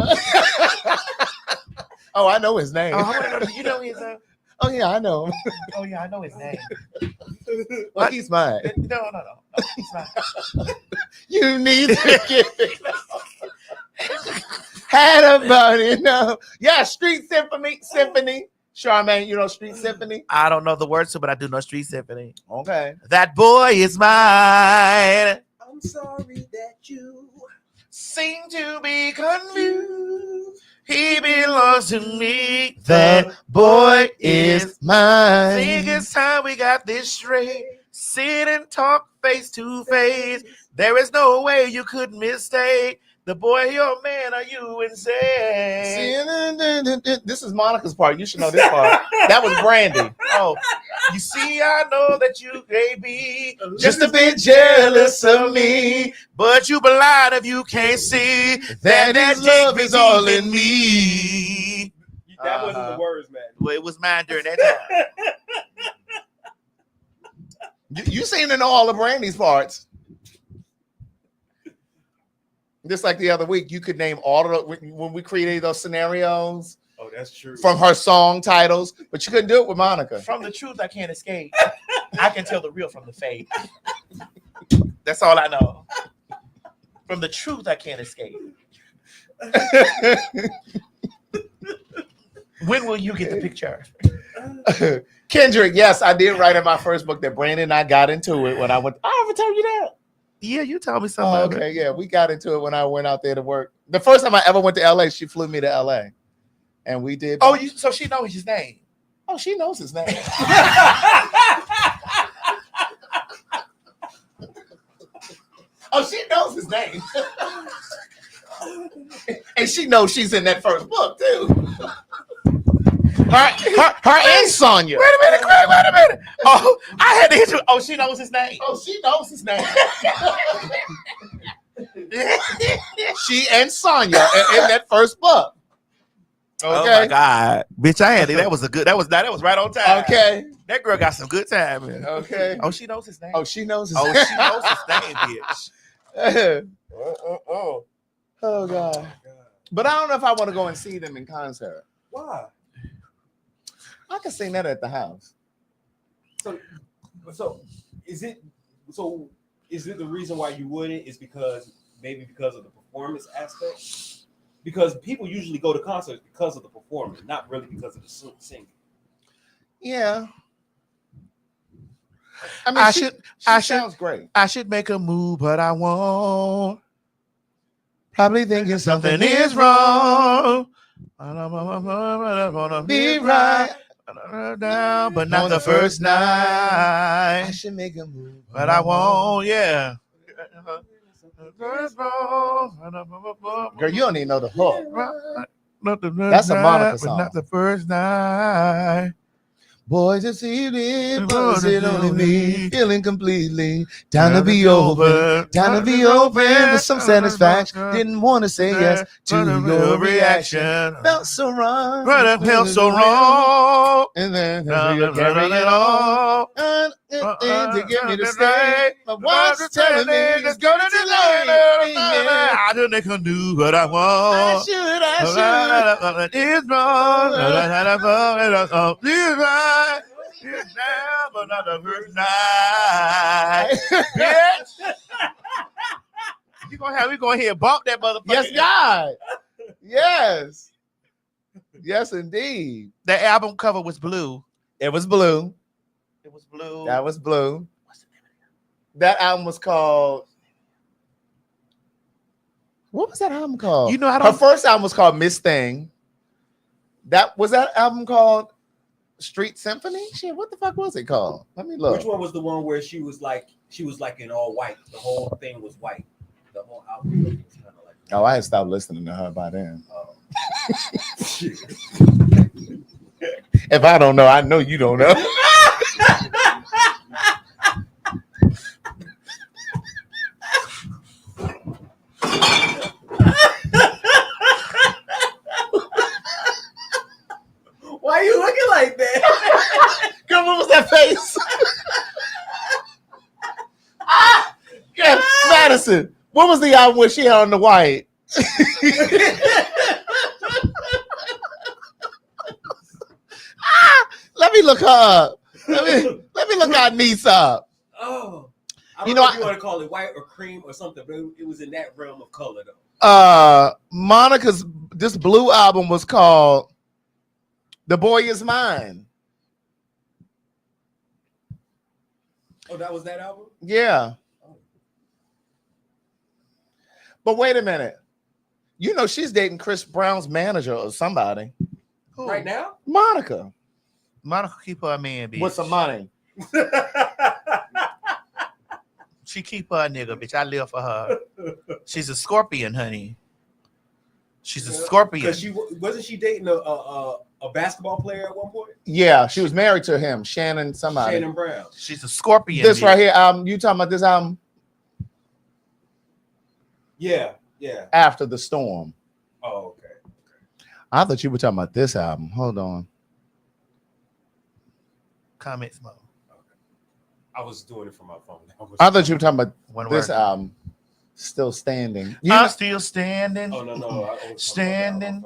Oh, I know his name. Oh, I wanna know, you know his Oh yeah, I know him. oh yeah, I know his name. Well, he's mine. No. He's mine. You need to get it. Had about it. No. Yeah, Street Symphony. Charmaine, you know Street Symphony? I don't know the words to, but I do know Street Symphony. Okay. That boy is mine. I'm sorry that you Seem to be confused. He belongs to me. That boy is mine. Think it's time we got this straight. Sit and talk face to face. There is no way you could mistake. The boy, your man, are you insane? This is Monica's part. You should know this part. That was Brandy. Oh, you see, I know that you may be Just a bit jealous of me. but you blind if you can't see That that his love dick is all deep in me. that wasn't the words, man. Well, it was mine during that time. You seem to know all of Brandy's parts. Just like the other week, you could name all of the, when we created those scenarios Oh, that's true. from her song titles, but you couldn't do it with Monica. From the truth, I can't escape. I can tell the real from the fake. That's all I know. From the truth, I can't escape. When will you get the picture? Kendrick, yes, I did write in my first book that Brandon and I got into it when I went. I ever told you that? Yeah, you told me something. Oh, okay, yeah, we got into it when I went out there to work. The first time I ever went to LA, she flew me to LA, and we did. Oh, so she knows his name. Oh, she knows his name. Oh, she knows his name. And she knows she's in that first book, too. Her and Sonya. Wait a minute, Craig, wait a minute. Oh, I had to hit you. Oh, she knows his name. Oh, she knows his name. She and Sonya in that first book. Okay. Oh my God, bitch! I had it. That was right on time. Okay. That girl got some good time, man. Okay. Oh, she knows his name. Oh, she knows his Oh, name. she knows his name, bitch. Oh God. But I don't know if I want to go and see them in concert. Why? I can sing that at the house. So is it the reason why you wouldn't? Is because of the performance aspect? Because people usually go to concerts because of the performance, not really because of the singing. Yeah. I mean, she sounds great. I should make a move, but I won't. Probably thinking Something is wrong. Be right. Down, but not the first night. I should make a move, But I won't. Yeah. Girl, you don't even know the hook. That's a Monica song. Not the first night. Boy, this evening, was it only me? Feeling completely down to be over. Down to be open with some satisfaction. Didn't want to say yes to your reaction. Felt so wrong. But it felt so wrong. And then you're carrying it on. To get me to stay. My wife's telling me it's gonna delay. I don't think I can do what I want. I should. It's wrong. It's right. It's now, but not the first night. Bitch. We gonna hear bump that motherfucker. Yes, God. Yes. Yes, indeed. The album cover was blue. It was blue. It was blue. That was blue. What's the name of that? That album was called. What was that album called? You know, her first album was called Miss Thing. That album called Street Symphony? Shit, what the fuck was it called? Let me look. Which one was the one where she was like in all white? The whole thing was white. The whole album was kind of like. Oh, I had stopped listening to her by then. Oh. If I don't know, I know you don't know. Why are you looking like that? Girl, what was that face? Yeah, Madison. What was the album where she had on the white? Let me look her up. Let me look our niece up. Oh, I don't know if you want to call it white or cream or something, but it was in that realm of color though. Monica's this blue album was called "The Boy Is Mine." Oh, that was that album? Yeah. Oh. But wait a minute. You know she's dating Chris Brown's manager or somebody. Who? Right now? Monica. Monica keep her a man, bitch. With some money. She keep her a nigga, bitch. I live for her. She's a Scorpion, honey. She's a Scorpion. Because wasn't she dating a basketball player at one point? Yeah, she was married to him, Shannon somebody. Shannon Brown. She's a Scorpion. This bitch. right here, you talking about this album? Yeah. After the Storm. Oh, okay. I thought you were talking about this album. Hold on. Comments mode. I was doing it from my phone. I thought you were talking about this word. album. Still Standing. I'm still standing. Oh no. Standing.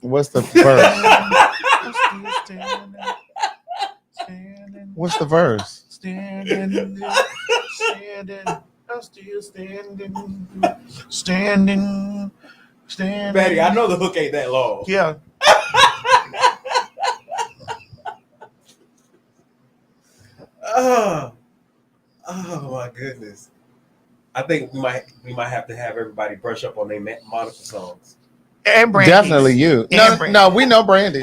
What's the verse? I'm still standing. What's the verse? Standing, I'm still standing. Maddie, I know the hook ain't that long. Yeah. Oh my goodness. I think we might have to have everybody brush up on their Monica songs. And Brandy. Definitely you. No, Brandy. no, we know Brandy.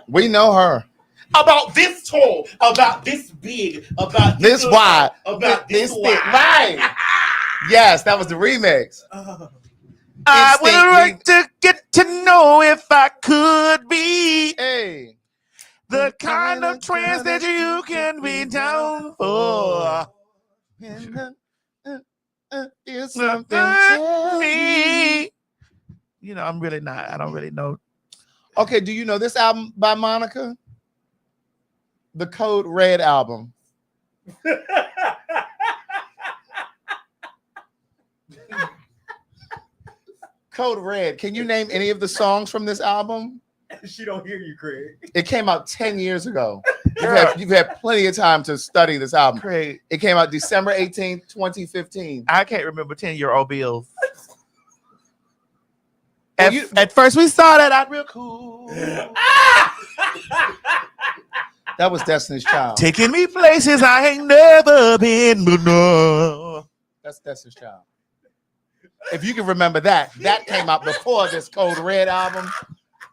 We know her. About this tall, about this big, about This wide, about this this thick. wide. Right. Yes, that was the remix. I would Instinct like to get to know if I could be Hey. the kind of trance that you can be down for. Is something tell me. Me. You know, I'm really not. I don't really know. Okay, do you know this album by Monica? The Code Red album. Code Red. Can you name any of the songs from this album? She don't hear you, Craig. It came out 10 years ago. You've had plenty of time to study this album. Craig, It came out December 18th, 2015. I can't remember 10-year-old bills. Well, At first, we saw that out real cool. That was Destiny's Child. Taking me places I ain't never been, but no. That's Destiny's Child. If you can remember that came out before this Code Red album.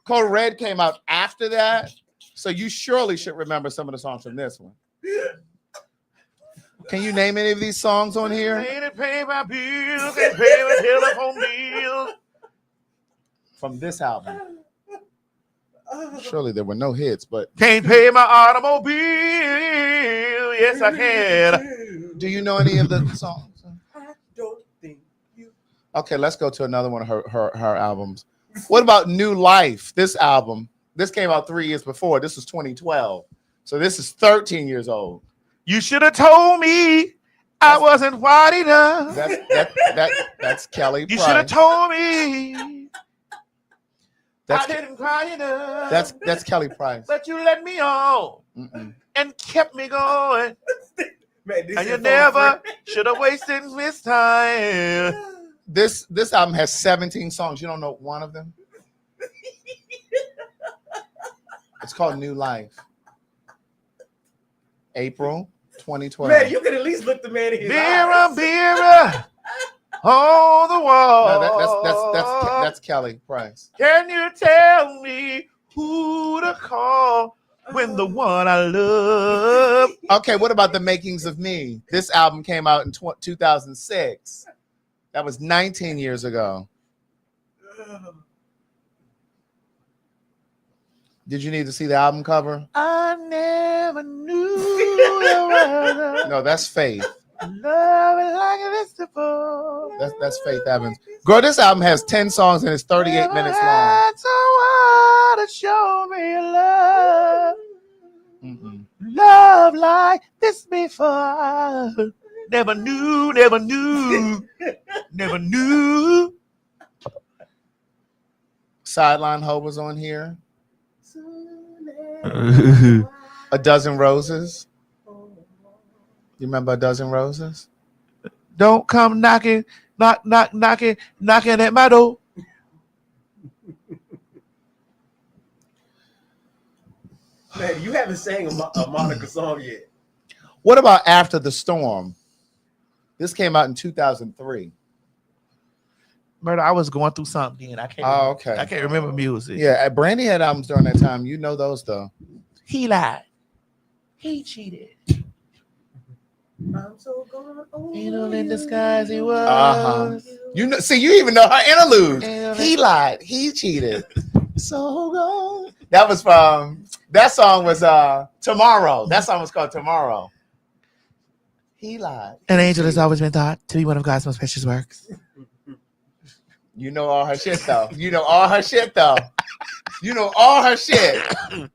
Code Red came out after that. So you surely should remember some of the songs from this one. Can you name any of these songs on here? Ain't pay my bills, ain't pay my telephone bill. From this album. Surely there were no hits, but Can't pay my automobile. Yes, I can. do you know any of the songs? I don't think you. Okay, let's go to another one of her albums. What about New Life? This album. This came out 3 years before. This was 2012. So this is 13 years old. You should have told me I wasn't white enough. That's Kelly You Price. should have told me I That's didn't cry enough. that's Kelly Price. But you let me on Mm-mm. and kept me going. Man, this And you is never should have wasted this time. This album has 17 songs. You don't know one of them? It's called New Life. April 2012. Man, you can at least look the man in his Mirror, eyes. mirror on the wall. No, that's Kelly Price. Can you tell me who to call when the one I love? Okay, what about The Makings of Me? This album came out in 2006. That was 19 years ago. Did you need to see the album cover? I never knew there was No, that's Faith. a love like this before. That's Faith Evans. Girl, this album has 10 songs and it's 38 minutes long. Someone to show me love. Mm-mm. Love like this before. Never knew, never knew, never knew. Sideline Ho was on here. A Dozen Roses. You remember A Dozen Roses? Don't come knocking at my door. Man, you haven't sang a Monica song yet. What about After the Storm? This came out in 2003. Murder, I was going through something and I can't. Oh, okay. I can't remember music. Yeah, Brandy had albums during that time. You know those though. He lied. He cheated. I'm so gone. Angel in disguise he was. Uh-huh. You know, see, you even know her interludes. Angel- He lied. He cheated. So gone. That was from. That song was Tomorrow. That song was called Tomorrow. He lied. An angel has always been thought to be one of God's most precious works. You know all her shit though. You know all her shit though. You know all her shit. An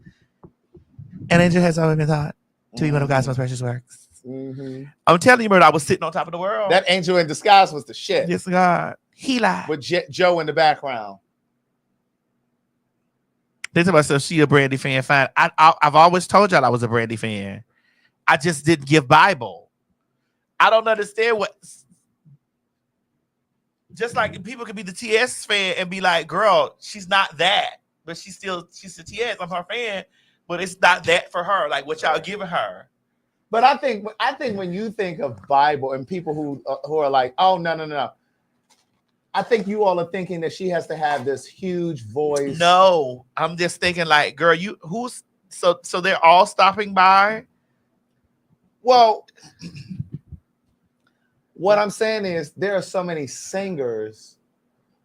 angel has always been thought to be one of God's most precious works. Mm-hmm. I'm telling you, Murder, I was sitting on top of the world. That angel in disguise was the shit. Yes, God. He lied. With Joe in the background. They tell myself she a Brandy fan. Fine. I've always told y'all I was a Brandy fan. I just didn't give Bible. I don't understand what. Just like people could be the TS fan and be like, girl, she's not that, but she's a TS. I'm her fan, but it's not that for her. Like what y'all giving her. But I think when you think of Bible and people who are like, oh no. I think you all are thinking that she has to have this huge voice. No, I'm just thinking like, girl, so they're all stopping by. Well, what I'm saying is there are so many singers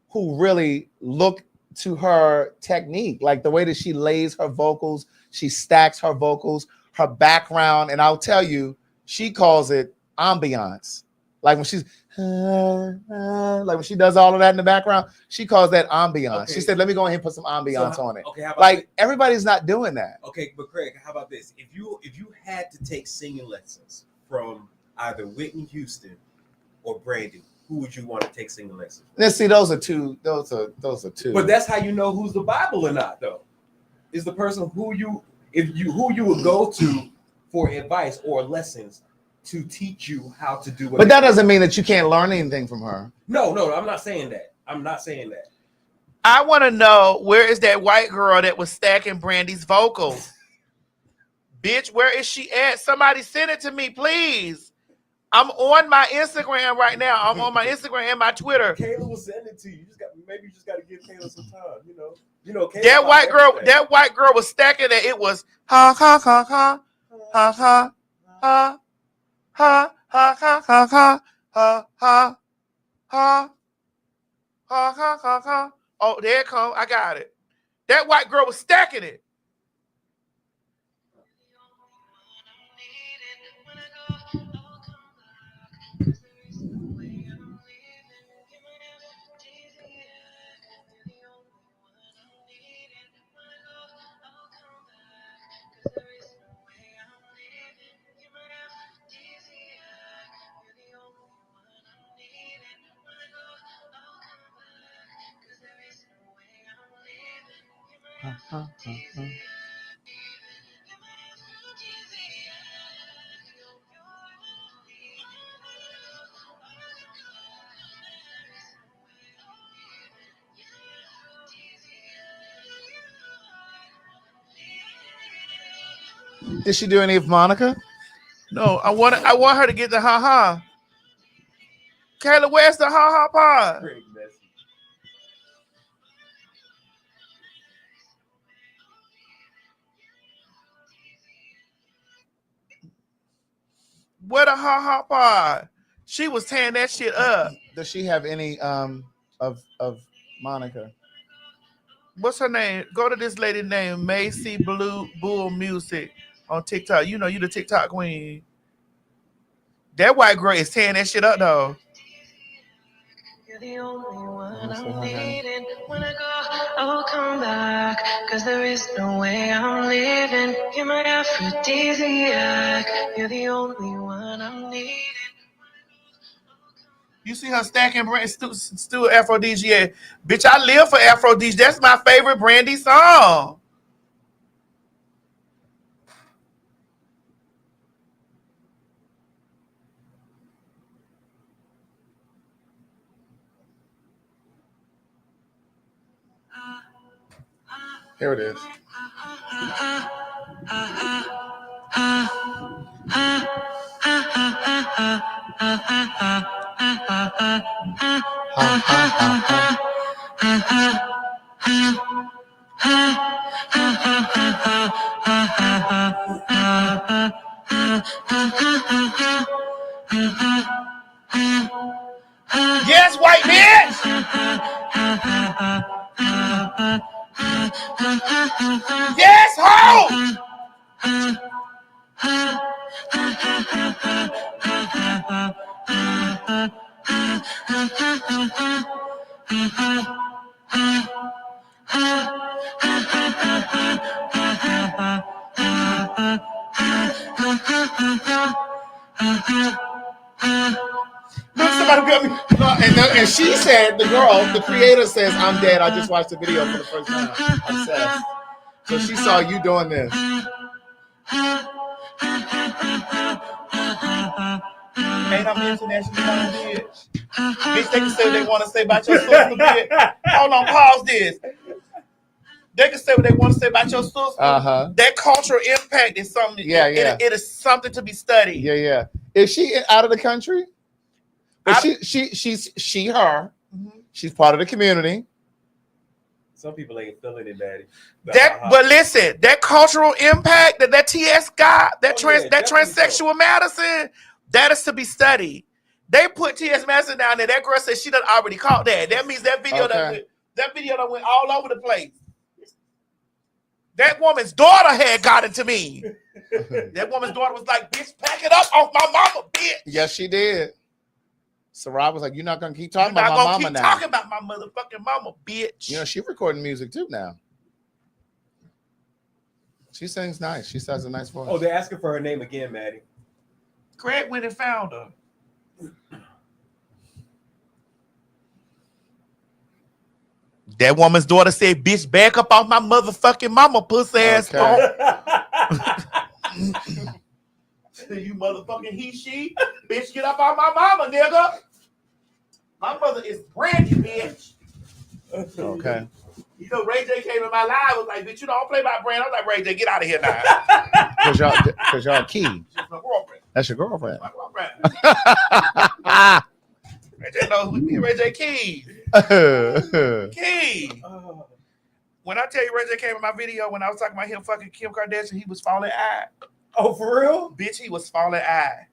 who really look to her technique, like the way that she lays her vocals, she stacks her vocals, her background, and I'll tell you, she calls it ambiance. Like when she's like when she does all of that in the background, she calls that ambiance. Okay. She said, "Let me go ahead and put some ambiance on it." Okay, how about like everybody's not doing that. Okay, but Craig, how about this? If you had to take singing lessons from either Whitney Houston or Brandy, who would you want to take singing lessons from? Let's see, those are two. But that's how you know who's the Bible or not, though. Is the person who you would go to for advice or lessons to teach you how to do what. But that doesn't mean that you can't learn anything from her. No, I'm not saying that. I'm not saying that. I want to know, where is that white girl that was stacking Brandy's vocals? Bitch, where is she at? Somebody send it to me, please. I'm on my Instagram right now. I'm on my Instagram and my Twitter. Kayla will send it to you. Maybe you just got to give Kayla some time. You know. Kayla That white girl was stacking it. It was ha ha ha ha ha ha ha ha ha ha ha ha ha ha ha ha ha ha ha. Oh, there it comes. I got it. That white girl was stacking it. Did she do any of Monica? No, I want her to get the ha ha. Kayla, where's the ha ha pod? Where the ha ha pod? She was tearing that shit up. Does she have any of Monica? What's her name? Go to this lady named Macy Bull Music on TikTok. You know, you the TikTok queen. That white girl is tearing that shit up though. You're the only one I'm needing. When I go, I'll come back. Cause there is no way I'm leaving. You're my aphrodisiac. You're the only one I'm needing. You see her stacking still aphrodisiac. Bitch, I live for aphrodisiac. That's my favorite Brandy song. Here it is. Yes, white bitch. Yes, ho. Look, somebody got me. And she said, the creator says, "I'm dead. I just watched the video for the first time. Obsessed." So she saw you doing this. Ain't I'm international bitch. Bitch, they can say what they want to say about your sister, bitch. Hold on, pause this. They can say what they want to say about your sister. Uh-huh. That cultural impact is something. Yeah, it is something to be studied. Yeah. Is she out of the country? But she's her. Mm-hmm. She's part of the community. Some people ain't feeling it, Daddy. But listen, that cultural impact that TS got, that transsexual medicine, that is to be studied. They put TS Madison down there. That girl said she done already caught that. That means that video done went all over the place. That woman's daughter had got it to me. That woman's daughter was like, bitch, pack it up off my mama, bitch. Yes, she did. Sarah was like, you're not going to keep talking about my mama now. Talking about my motherfucking mama, bitch. You know, she recording music too now. She sings nice. She has a nice voice. Oh, they're asking for her name again, Maddie. Craig went and found her. That woman's daughter said, bitch, back up off my motherfucking mama, pussy ass. You motherfucking he, she. Bitch, get up off my mama, nigga. My mother is Brandy, bitch. Okay. You know, Ray J came in my life, was like, bitch, you don't play my brand. I was like, Ray J, get out of here now. Because y'all key. She's my girlfriend. That's your girlfriend. My girlfriend. Ray J knows who me, Ray J Key. Key. When I tell you Ray J came in my video when I was talking about him fucking Kim Kardashian, he was falling eye. Oh, for real? Bitch, he was falling eye.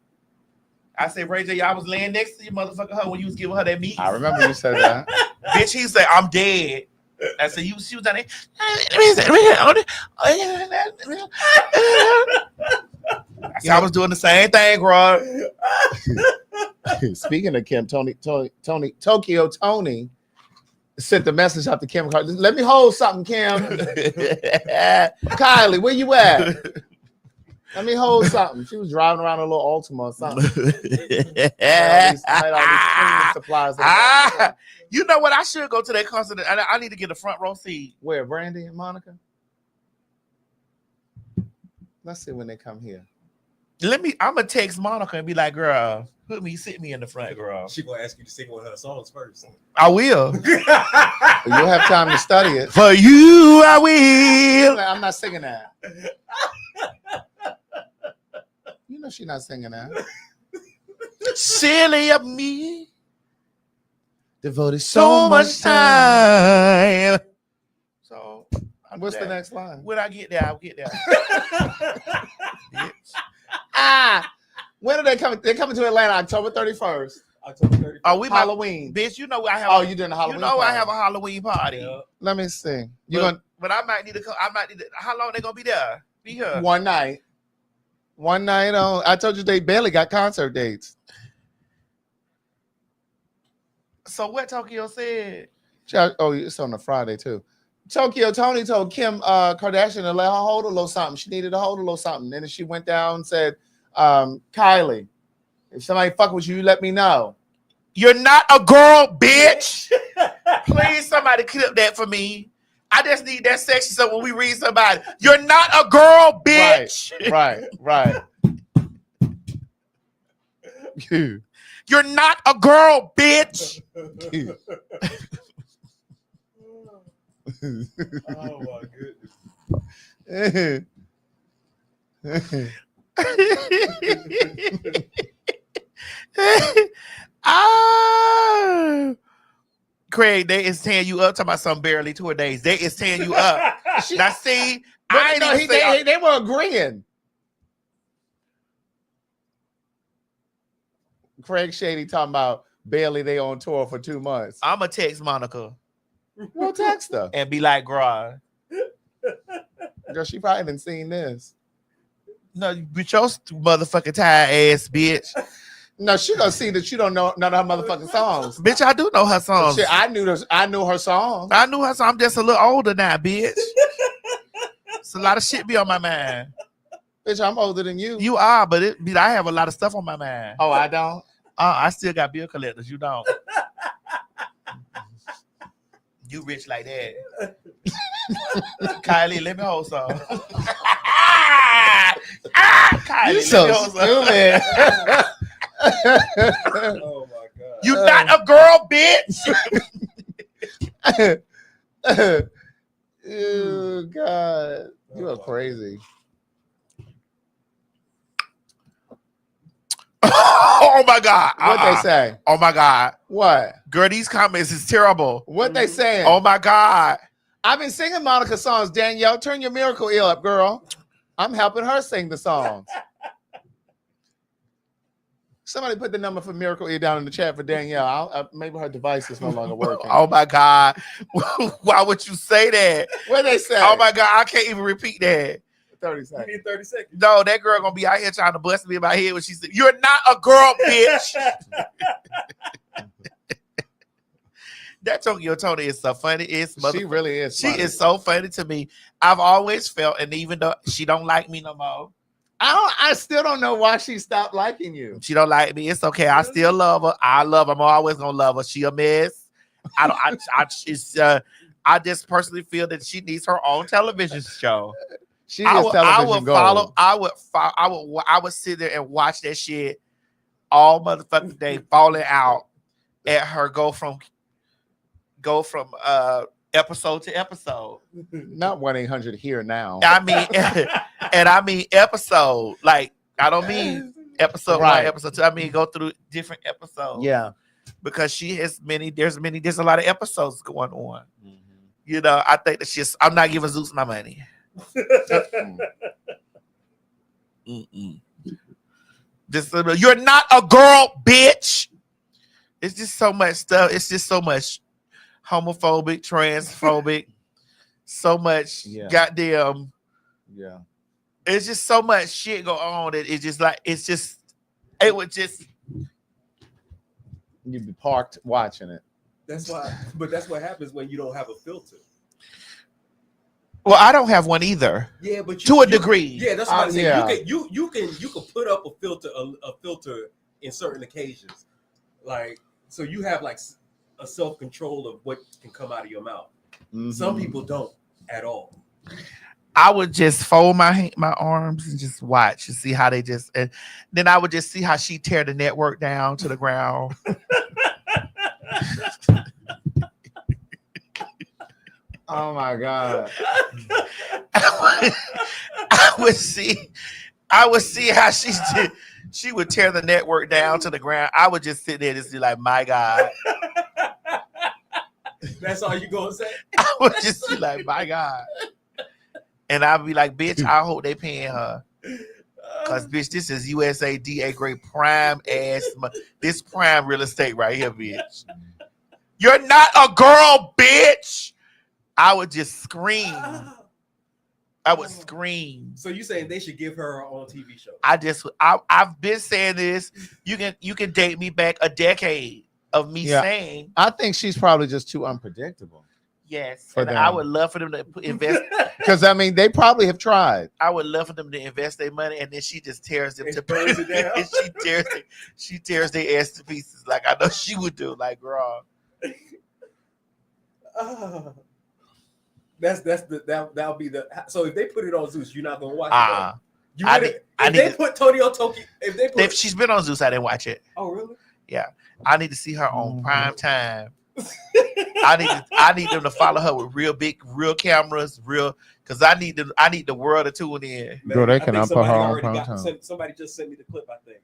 I said, Ray J, I was laying next to you, motherfucker, her when you was giving her that meat. I remember you said that. Bitch, he said, I'm dead. I said, she was down there. I was doing the same thing, bro. Speaking of Kim, Tokyo Tony sent the message out to Kim. Let me hold something, Kim. Kylie, where you at? Let me hold something. She was driving around a little Ultima or something. Supplies. You know what? I should go to that concert. I need to get a front row seat. Where, Brandy and Monica? Let's see when they come here. I'm gonna text Monica and be like, girl, sit me in the front, girl. She gonna ask you to sing one of her songs first. I will. You'll have time to study it. For you, I will. I'm not singing that. You know she's not singing that. Silly of me. Devoted So much time. So what's the next line? When I get there, I'll get there. When are they coming? They're coming to Atlanta October 31st. October 31st. Oh, Halloween. Bitch, you know I have. Oh, you doing a Halloween? You know party. I have a Halloween party. Yeah. Let me see. But I might need to come. How long they gonna be there? Be here. One night. One night on. I told you they barely got concert dates. So what Tokyo said? Oh, it's on a Friday too. Tokyo Tony told Kim Kardashian to let her hold a little something. She needed to hold a little something. And then she went down and said, Kylie, if somebody fuck with you, you let me know. You're not a girl, bitch. Please, somebody clip that for me. I just need that section so when we read somebody, you're not a girl, bitch. Right. You're not a girl, bitch. Oh my goodness. Craig, they is tearing you up. Talking about some barely 2 days. They is tearing you up. Now see, they were agreeing. Craig Shady talking about barely they on tour for 2 months. I'ma text Monica. We'll text her and be like, girl, she probably didn't seen this. No, but your motherfucking tired ass bitch. No, she gonna see that you don't know none of her motherfucking songs. Bitch, I do know her songs. Shit, I knew her songs. I knew her songs. I'm just a little older now, bitch. It's a lot of shit be on my mind. Bitch, I'm older than you. You are, but I have a lot of stuff on my mind. Oh, I don't? I still got bill collectors. You don't. You rich like that. Kylie, let me hold some. Kylie, You let so me hold some. stupid. Oh my god. You not a girl, bitch. Oh God, you are crazy. Oh my God. What they say? Oh my God. What? Girl, these comments is terrible. What they saying? Oh my God. I've been singing Monica songs. Danielle, turn your miracle ear up, girl. I'm helping her sing the songs. Somebody put the number for Miracle Ear down in the chat for Danielle. Maybe her device is no longer working. Oh my God. Why would you say that? What they say? Oh my God. I can't even repeat that. 30 You seconds. need 30 seconds. No, that girl gonna be out here trying to bust me in my head when she said, "You're not a girl, bitch." That Tokyo Tony is so funny. She really is. She funny. is so funny to me. I've always felt, and even though she don't like me no more, I still don't know why she stopped liking you. she don't like me. It's okay. I still love her. I love her. I'm always gonna love her. She a mess. I don't. I just personally feel that she needs her own television show. She is television gold. I would sit there and watch that shit all motherfucking day, falling out at her go from episode to episode. Not 1-800 here now. I mean, and I mean episode. Like I don't mean episode Right. 1, episode 2. I mean go through different episodes. Yeah. Because she has there's a lot of episodes going on. Mm-hmm. You know, I think that I'm not giving Zeus my money. You're not a girl, bitch. It's just so much stuff. It's just so much homophobic, transphobic, so much goddamn. Yeah. It's just so much shit go on that it's just like it would just. You'd be parked watching it. That's why, but that's what happens when you don't have a filter. Well, I don't have one either. Yeah, but to a degree. Yeah, that's what I'm saying. Yeah. You can put up a filter in certain occasions, like so you have like a self control of what can come out of your mouth. Mm-hmm. Some people don't at all. I would just fold my arms and just watch and see how they just, and then I would just see how she tear the network down to the ground. Oh my God. I would see how she would tear the network down to the ground. I would just sit there and just be like, my God. That's all you gonna say? I would just be like, my God. And I'd be like, bitch, I hope they paying her. Because, bitch, this is USADA grade prime ass. This prime real estate right here, bitch. You're not a girl, bitch. I would just scream. I would scream. So you saying they should give her her own TV show? I've been saying this. You can date me back a decade of me saying. I think she's probably just too unpredictable. Yes, and I would love for them to invest. Because I mean, they probably have tried. I would love for them to invest their money, and then she just tears them to burns it down. she tears their ass to pieces, like I know she would do. Like, girl. That'll be the. So if they put it on Zeus, you're not gonna watch it. If she's been on Zeus, I didn't watch it. Oh really? Yeah, I need to see her on prime time. I need them to follow her with real cameras, because I need the world to tune in. Girl, they can put her on prime time. Somebody just sent me the clip. I think.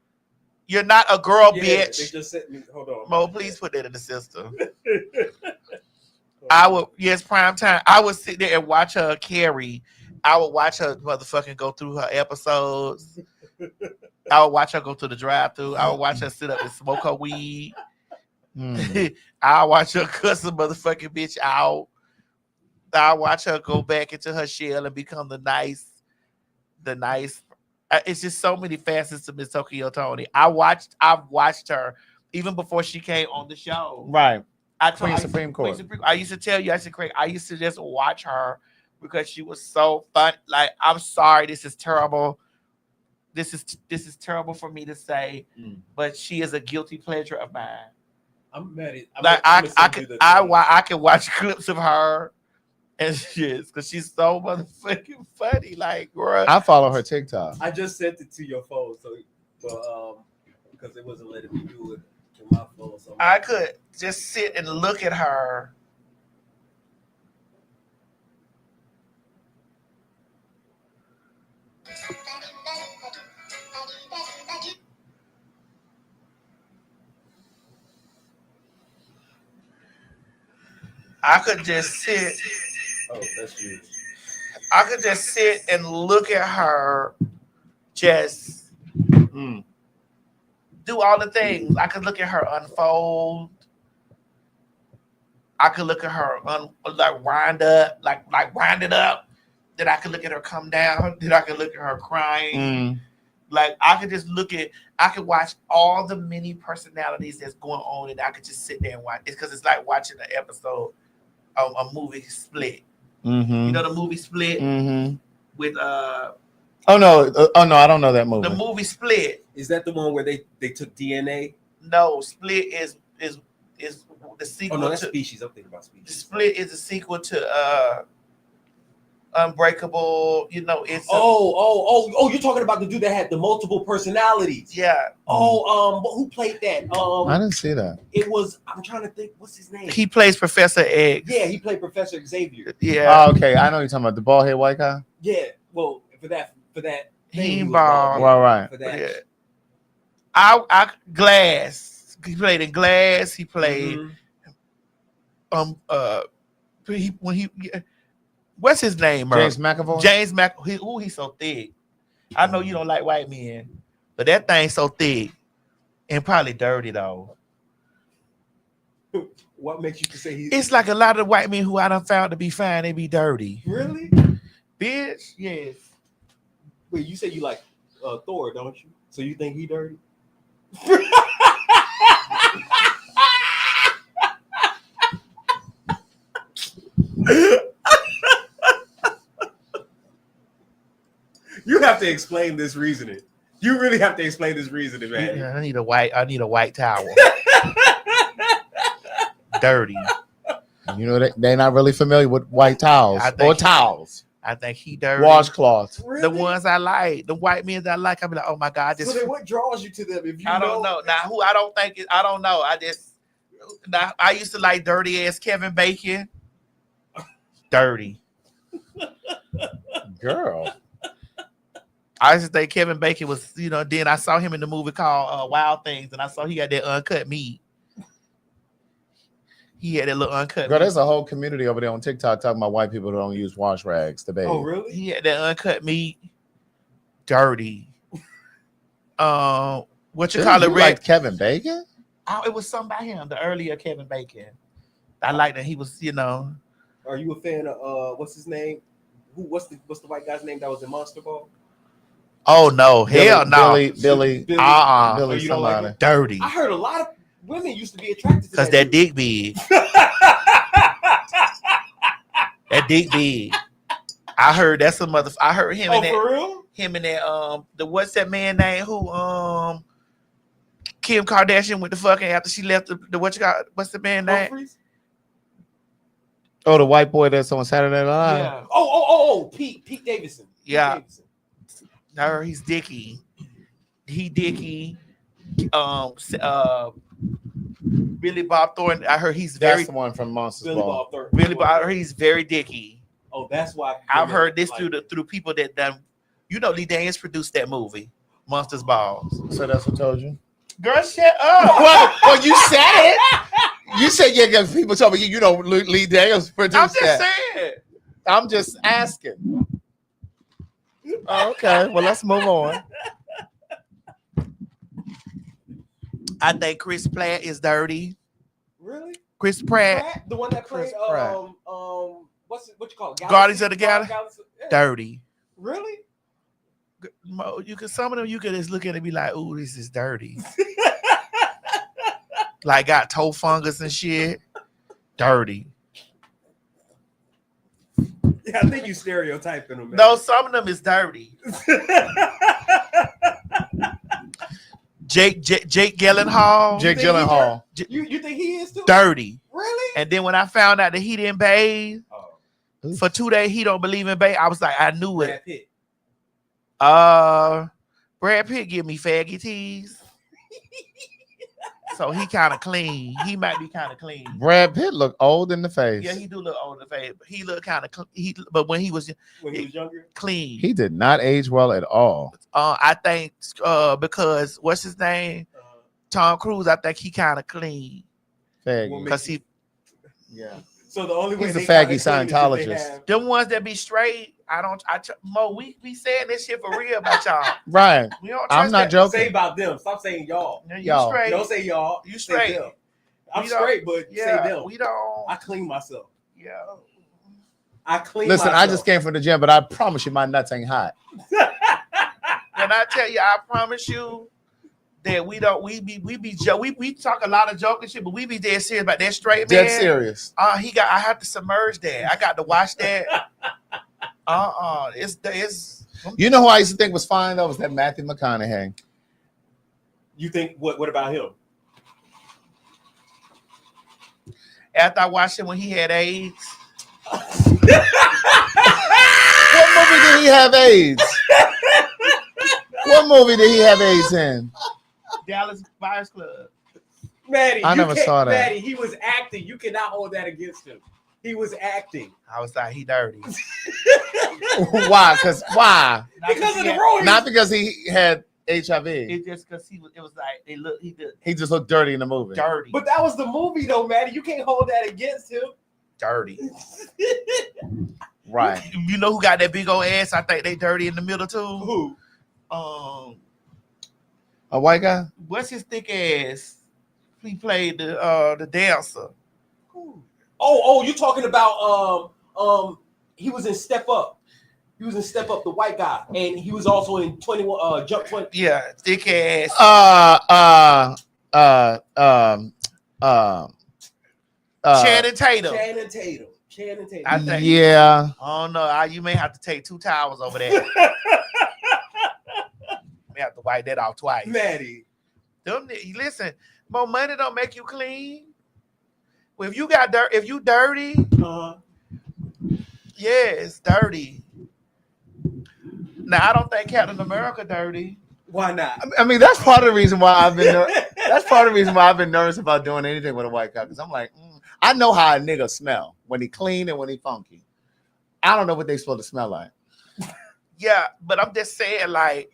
You're not a girl, bitch. They just sent me. Hold on, Mo. Please put that in the system. I would, prime time. I would sit there and watch her carry. I would watch her motherfucking go through her episodes. I would watch her go to the drive-thru. I would watch her sit up and smoke her weed. I'll watch her cuss a motherfucking bitch out. I'll watch her go back into her shell and become the nice. It's just so many facets to Miss Tokyo Tony. I've watched her even before she came on the show. Right. Supreme Court. I used to tell you, I said, Craig, I used to just watch her because she was so fun. Like, I'm sorry, this is terrible. This is terrible for me to say, but she is a guilty pleasure of mine. I'm mad at. I can watch clips of her and shit, because she's so motherfucking funny. Like, bro, I follow her TikTok. I just sent it to your phone, so because it wasn't letting me do it to my phone. So I could just sit and look at her. I could just sit. Oh, that's you. I could just sit and look at her, just do all the things. I could look at her unfold. I could look at her like wind up, like wind it up. Then I could look at her come down. Then I could look at her crying. Like I could just I could watch all the many personalities that's going on, and I could just sit there and watch. It's because it's like watching an episode of a movie Split. You know the movie Split with Oh no, I don't know that movie. The movie Split. Is that the one where they took DNA? No, Split is the sequel. Oh no, that's to Species. I'm thinking about Species. Split is a sequel to Unbreakable. You know, it's you're talking about the dude that had the multiple personalities. Yeah. Who played that? I didn't see that. It was. I'm trying to think. What's his name? He plays Professor X. Yeah, he played Professor Xavier. Yeah. Oh, okay, I know you're talking about the bald head white guy. Yeah. Well, for that. He was bald. Right. For that. Yeah. I Glass. He played in Glass. He played. What's his name? James McAvoy. James McAvoy. He's so thick. I know you don't like white men, but that thing's so thick and probably dirty though. What makes you say he's? It's like a lot of white men who I done found to be fine, they be dirty. Really? Bitch, yes. Wait, you say you like Thor, don't you? So you think he dirty? You have to explain this reasoning. You really have to explain this reasoning, man. Yeah, I need a white towel. Dirty. You know they're not really familiar with white towels or towels. I think he dirty. Washcloths. Really? The ones I like, the white men that I like, I be like, oh my God. So then what draws you to them? If you I don't know. Now who I don't think I don't know. I used to like dirty ass Kevin Bacon. Dirty. Girl. I used to think Kevin Bacon was, then I saw him in the movie called Wild Things, and I saw he got that uncut meat. He had that little uncut Girl, meat. there's a whole community over there on TikTok talking about white people who don't use wash rags to bathe. Oh, really? He had that uncut meat. Dirty. What you call it, Red? Like Kevin Bacon? Oh, it was something about him, the earlier Kevin Bacon. I like that he was, Are you a fan of what's his name? What's the white guy's name that was in Monster Ball? Oh no, hell no. Billy, Billy Billy you don't somebody. like Dirty. I heard a lot of women used to be attracted to Because that dick big. That dick big. I heard that's a mother. I heard him in that. For real? Him in that. What's that man name who Kim Kardashian went to fucking after she left the what you got? What's the man name? Humphreys? Oh, the white boy that's on Saturday Night Live? Yeah. Oh, Pete Davidson. Yeah. Davidson. I heard he's dicky. He dicky. Billy Bob Thornton. I heard he's That's very the one from Monsters Billy Ball. Bob Thornton. Billy Bob. I heard he's very dicky. Oh, that's why I've heard this through people that done. Lee Daniels produced that movie, Monsters Balls. So that's what told you? Girl, shut up. well, you said it. You said, yeah, because people told me, Lee Daniels produced I'm just that. saying. I'm just asking. Oh, okay, well, let's move on. I think Chris Pratt is dirty. Really? Chris Pratt, The one that played Chris Pratt. what you call it? Guardians of the Galaxy? Yeah. dirty. Really? Some of them you could just look at it and be like, "Ooh, this is dirty." Like got toe fungus and shit. Dirty. Yeah, I think you stereotyping them. Man. No, some of them is dirty. Jake Gyllenhaal. Jake Gyllenhaal. You think he is too? Dirty. Really? And then when I found out that he didn't bathe, For 2 days, he don't believe in bae. I was like, I knew Brad it. Pitt. Brad Pitt give me faggy teas. So he kind of clean. He might be kind of clean. Brad Pitt look old in the face. Yeah, he do look old in the face. But he look kind of but when he was younger, clean. He did not age well at all. I think because what's his name? Tom Cruise. I think he kind of clean. Faggy. Because he. Yeah. So the only way He's a they faggy kinda clean is if they Scientologist. have- Them ones that be straight. Mo, we saying this shit for real about y'all. Right. We don't I'm trust not that. joking. Say about them. Stop saying y'all. You Y'all. straight. Don't say y'all. You Say straight. them. I'm We don't- straight, but Yeah, say them. we don't. I clean myself. Yeah. I clean Listen, myself. I just came from the gym, but I promise you my nuts ain't hot. When I tell you, I promise you that we talk a lot of joking shit, but we be dead serious about that straight man. Dead serious. I have to submerge that. I got to watch that. It's You know who I used to think was fine though? Was that Matthew McConaughey. You think what about him? after I watched him when he had AIDS. What movie did he have AIDS? What movie did he have AIDS in? Dallas Buyers Club. Maddie, I never saw that. Maddie, he was acting. You cannot hold that against him. He was acting. I was like, he dirty. Why? Why? Because of the role. Not because he had HIV. It's just because it was like He just looked dirty in the movie. dirty. But that was the movie, though, Maddie. You can't hold that against him. Dirty. Right. You know who got that big old ass? I think they dirty in the middle too. Who? A white guy? What's his thick ass? He played the dancer. Oh, you talking about he was in Step Up. He was in Step Up, the white guy, and he was also in 21 Jump 20. Yeah, thick ass. Channing Tatum. Channing Tatum. I think. Yeah. I don't know. You may have to take 2 towels over there. May have to wipe that off twice. Maddie. Listen, more money don't make you clean. Well, if you got dirt, if you dirty, yeah, it's dirty. Now I don't think Captain America dirty. Why not? I mean, that's part of the reason why I've been. That's part of the reason why I've been nervous about doing anything with a white guy. Because I'm like, I know how a nigga smell when he clean and when he funky. I don't know what they supposed to smell like. Yeah, but I'm just saying, like,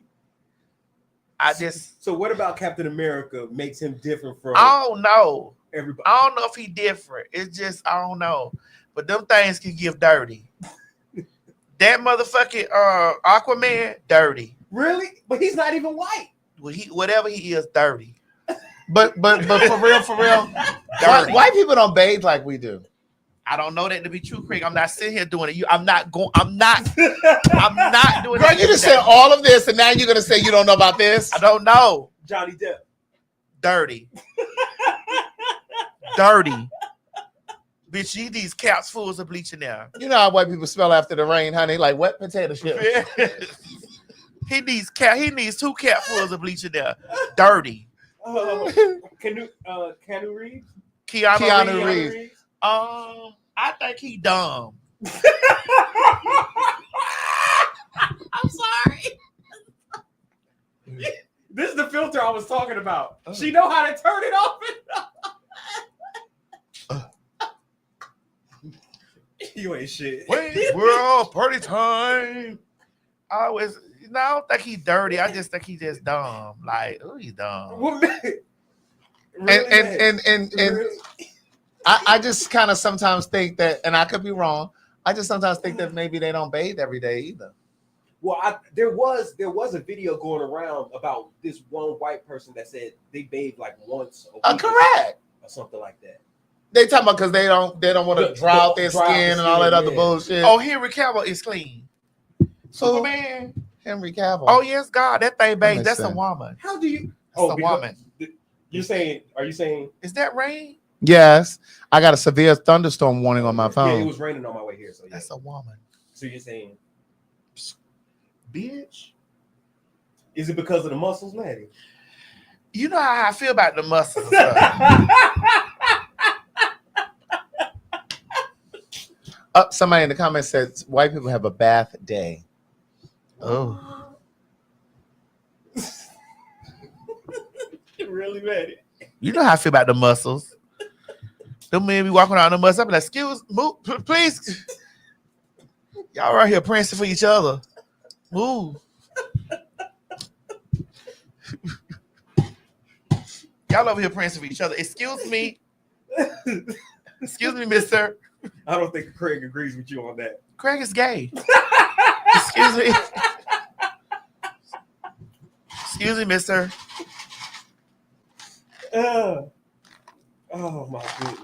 So what about Captain America makes him different from? I don't know. Everybody. I don't know if he different. It's just I don't know. But them things can give dirty. That motherfucking Aquaman, dirty. Really? But he's not even white. Well, whatever he is, dirty. But for real, white people don't bathe like we do. I don't know that to be true, Craig. I'm not sitting here doing it. I'm not doing it. Girl, you just said all of this, and now you're gonna say you don't know about this. I don't know. Johnny Depp. Dirty. Dirty. Bitch, you these caps full of bleach in there. You know how white people smell after the rain, honey, like wet potato chips. He needs 2 capfuls of bleach in there. Dirty. Keanu Reeves? Keanu Reeves. I think he dumb. I'm sorry. This is the filter I was talking about. She know how to turn it off. You ain't shit. We're all party time. I don't think he's dirty. I just think he's just dumb. Like, oh, he's dumb. Well, man. And I just kind of sometimes think that, and I could be wrong. I just sometimes think that maybe they don't bathe every day either. Well, there was a video going around about this one white person that said they bathe like once a week Correct. or something like that. They talking about because they don't want to dry out their skin and all that other bullshit. Oh, Henry Cavill is clean. Superman. Henry Cavill. Oh yes, God, that thing bathes. That's a sense. woman. How do you? That's a woman. Are you saying? Is that rain? Yes, I got a severe thunderstorm warning on my phone. Yeah, it was raining on my way here. So yeah. That's a woman. So you're saying, bitch? Is it because of the muscles, Maddie? You know how I feel about the muscles. Somebody in the comments said white people have a bath day. Oh. Really, man. You know how I feel about the muscles. Them men be walking around the muscles. I be like, excuse, move, please. Y'all right here prancing for each other. Move. Y'all over here prancing for each other. Excuse me. Excuse me, mister. I don't think Craig agrees with you on that. Craig is gay. Excuse me. Excuse me, mister. Oh my goodness.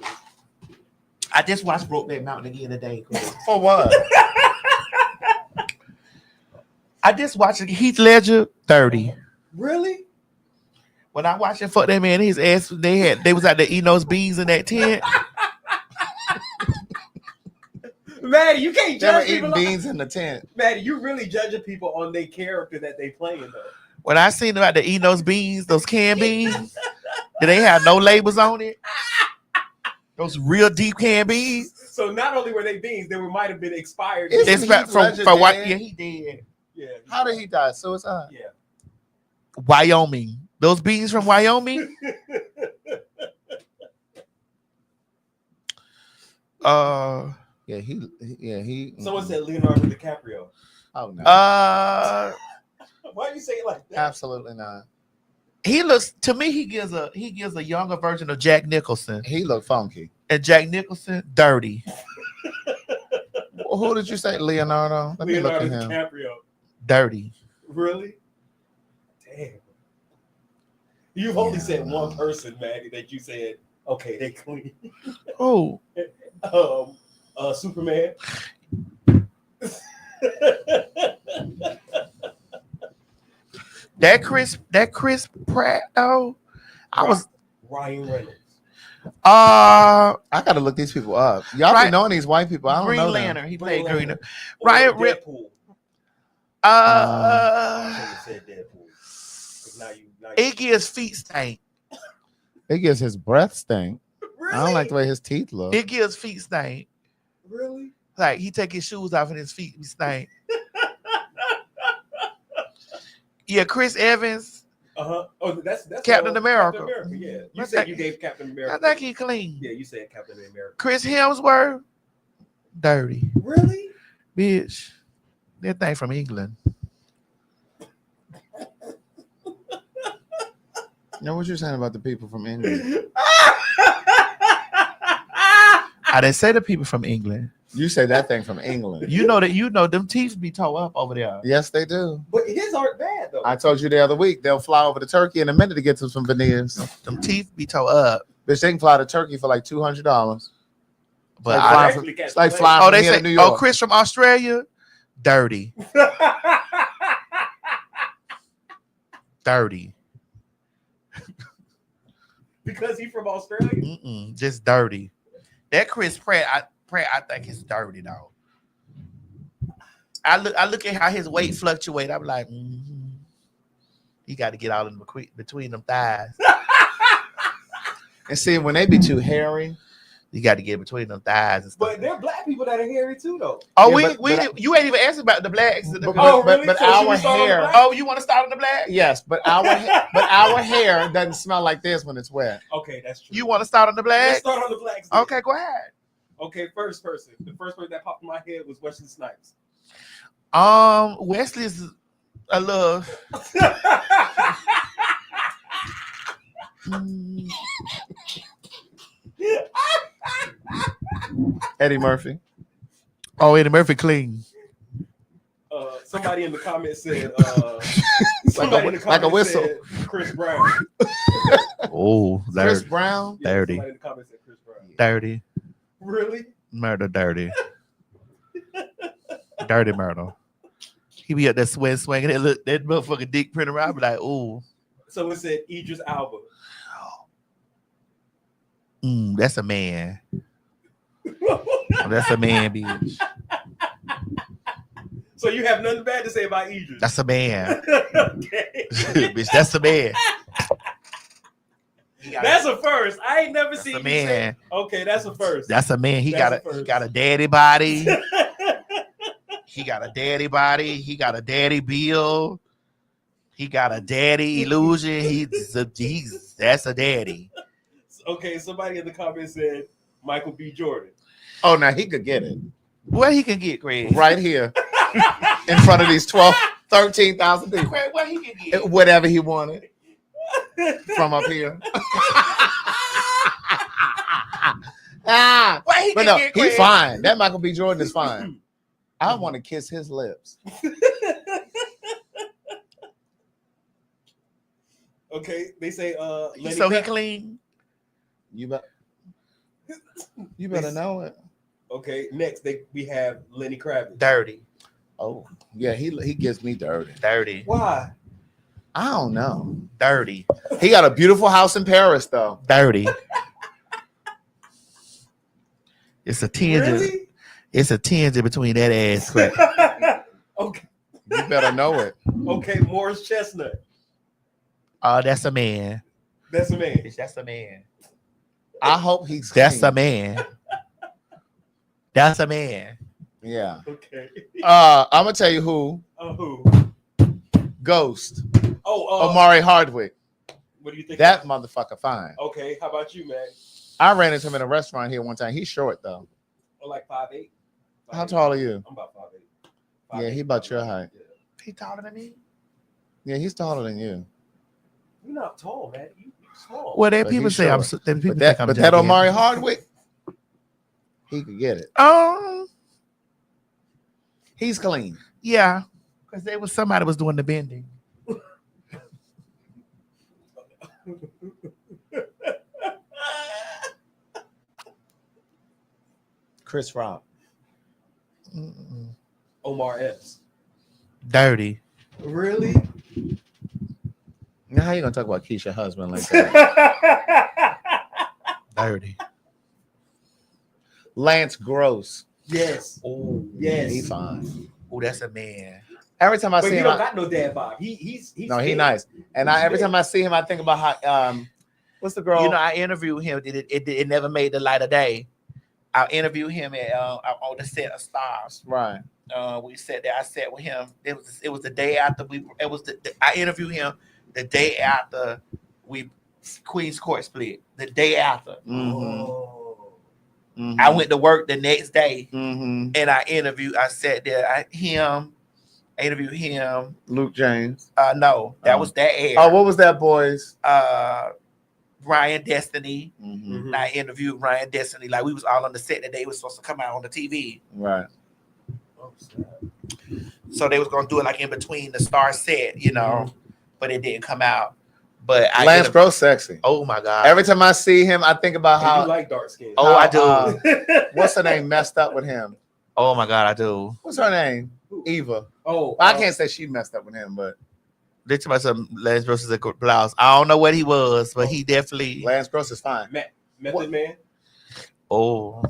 I just watched Brokeback Mountain again today. For what? I just watched Heath Ledger 30. Really? When I watched it, fuck that man, his ass, they was out there eating those beans in that tent. Maddie, you can't They were judge people. eating beans in the tent. Maddie, you really judging people on their character that they playing though. When I seen them out there eating those beans, those canned beans, that they have no labels on it. Those real deep canned beans. So not only were they beans, they might have been expired. Isn't It's Heath from Ledger what? dead? Yeah, he did. Yeah. How did he die? Suicide? Yeah. Wyoming. Those beans from Wyoming. Yeah, he. Someone said Leonardo DiCaprio. Oh no. Why you say it like that? Absolutely not. He looks to me. He gives a younger version of Jack Nicholson, He looked funky. and Jack Nicholson dirty, Who did you say? Leonardo? Let me look Leonardo at him. DiCaprio. dirty. Really? Damn. You've only said one person, Maddie, that you said, okay, they clean. Oh, Superman. that Chris Pratt though. I was Ryan Reynolds. I gotta look these people up. Y'all Right. be knowing these white people. I don't Green know them. Lantern. He played Green Green. Lantern. Ryan Or Rip. Deadpool. Uh, I shouldn't have said Deadpool. 'Cause now you Iggy his feet stink. It gives his breath stink. really? I don't like the way his teeth look. Iggy his feet stink. Really? Like he take his shoes off and his feet be stink. Yeah, Chris Evans. Uh-huh. Oh, that's Captain America. Captain America, yeah. You I said think- you gave Captain I America. think he clean. Yeah, you said Captain America. Chris Hemsworth, dirty Really? bitch. That thing from England. Know what you're saying about the people from England? I didn't say the people from England. You say that thing from England. You know them teeth be tore up over there. Yes, they do. But his aren't bad though. I told you the other week they'll fly over to Turkey in a minute to get to some veneers. Them teeth be tore up. Bitch, they can fly to Turkey for like $200. But Like I, flying actually from- it's can't like play. flying oh, from they here say to New York. Chris from Australia, dirty, dirty. Because he's from Australia. Just dirty. That Chris Pratt, I think is dirty though. I look at how his weight fluctuate. I'm like, he got to get out in between them thighs. And see, when they be too hairy, You got to get between them thighs and stuff. But there are black people that are hairy too, though. Oh, Yeah, you ain't even asked about the blacks. Oh, really? but So should we our start on the hair, black? Oh, you want to start on the black? yes, but our hair doesn't smell like this when it's wet. Okay, that's true. You want to start on the Let's black? start on the blacks. then. Okay, go ahead. Okay, first person. The first person that popped in my head was Wesley Snipes. Wesley's a little. Eddie Murphy. Oh, Eddie Murphy clean. Somebody in the comments said. Like a whistle. said Chris Brown. Oh, Chris Brown. Yeah, Dirty. Somebody in the comments said Chris Brown. dirty, Really? murder, dirty, dirty murder. He be up there swinging. That motherfucking dick print around. I be like, ooh, Someone said Idris Alba. that's a man. That's a man, bitch. So you have nothing bad to say about Idris. That's a man, Okay. bitch. That's a man. He That's a first. I ain't never That's seen a you say. man. Okay, that's a first. That's a man. He That's got a daddy body. He got a daddy body. He got a daddy build. He got a daddy illusion. He's that's a daddy. Okay, somebody in the comments said Michael B. Jordan. Oh, now he could get it Where he can get Craig? right here in front of these 13,000 people. Craig, where he can get? Whatever he wanted from up here. Where he But can no, get he's Craig? fine. That Michael B. Jordan is fine. I want to kiss his lips. Okay, they say Lenny So he Kravitz. clean. You better know it. Okay, next we have Lenny Kravitz. Dirty. Oh, yeah, he gets me dirty. Dirty. Why? I don't know. Dirty. He got a beautiful house in Paris, though. Dirty. It's a tangent. Really? It's a tangent between that ass crack. Okay. You better know it. Okay, Morris Chestnut. Oh, that's a man. That's a man. Bitch, that's a man. I hope he's That's clean. a man. That's a man. Yeah. Okay. I'm gonna tell you who. Who? Ghost. Oh, Omari Hardwick. what do you think? That motherfucker fine. Okay, how about you, man? I ran into him in a restaurant here one time. He's short though. Oh, like 5'8"? How tall are you? I'm about 5'8". Yeah, he about your height. Yeah. He taller than me. Yeah, he's taller than you. You're not tall, man. You small. Well, then But people he's say I'm. short. Then people But think I'm. that gigantic. Omari Hardwick, he could get it. Oh, He's clean. yeah. Because there was somebody was doing the bending. Chris Rock. Mm-mm. Omar Epps. Dirty. Really? Now how you gonna talk about Keisha's husband like that? Dirty. Lance Gross. Yes. Oh, Yes. He fine. oh, that's a man. Every time I But see he him, don't got no dad bod. He's no, he skinny. nice. And every big. time I see him, I think about how what's the girl? You know, I interviewed him. It never made the light of day. I interviewed him at on the set of Stars. right. We sat there. I sat with him. It was the day after I interviewed him the day after we Queen's Court split. The day after. Oh. I went to work the next day Mm-hmm. and I sat there. I interviewed him. Luke James. No, that was that air. Oh, what was that boy's? Ryan Destiny. Mm-hmm. I interviewed Ryan Destiny. Like we was all on the set that they was supposed to come out on the TV. Right. Oh, snap. So they was gonna do it like in between the Star set, you know, but it didn't come out. But I Lance Gross sexy. oh my god! Every time I see him, I think about And how you like dark skin. Oh, I do. What's her name messed up with him. Oh my god, I do. What's her name? Eva. Oh, I can't say she messed up with him, but They talk about some Lance Gross is a good blouse. I don't know what he was, but he definitely. Lance Gross is fine. Method Man. Oh,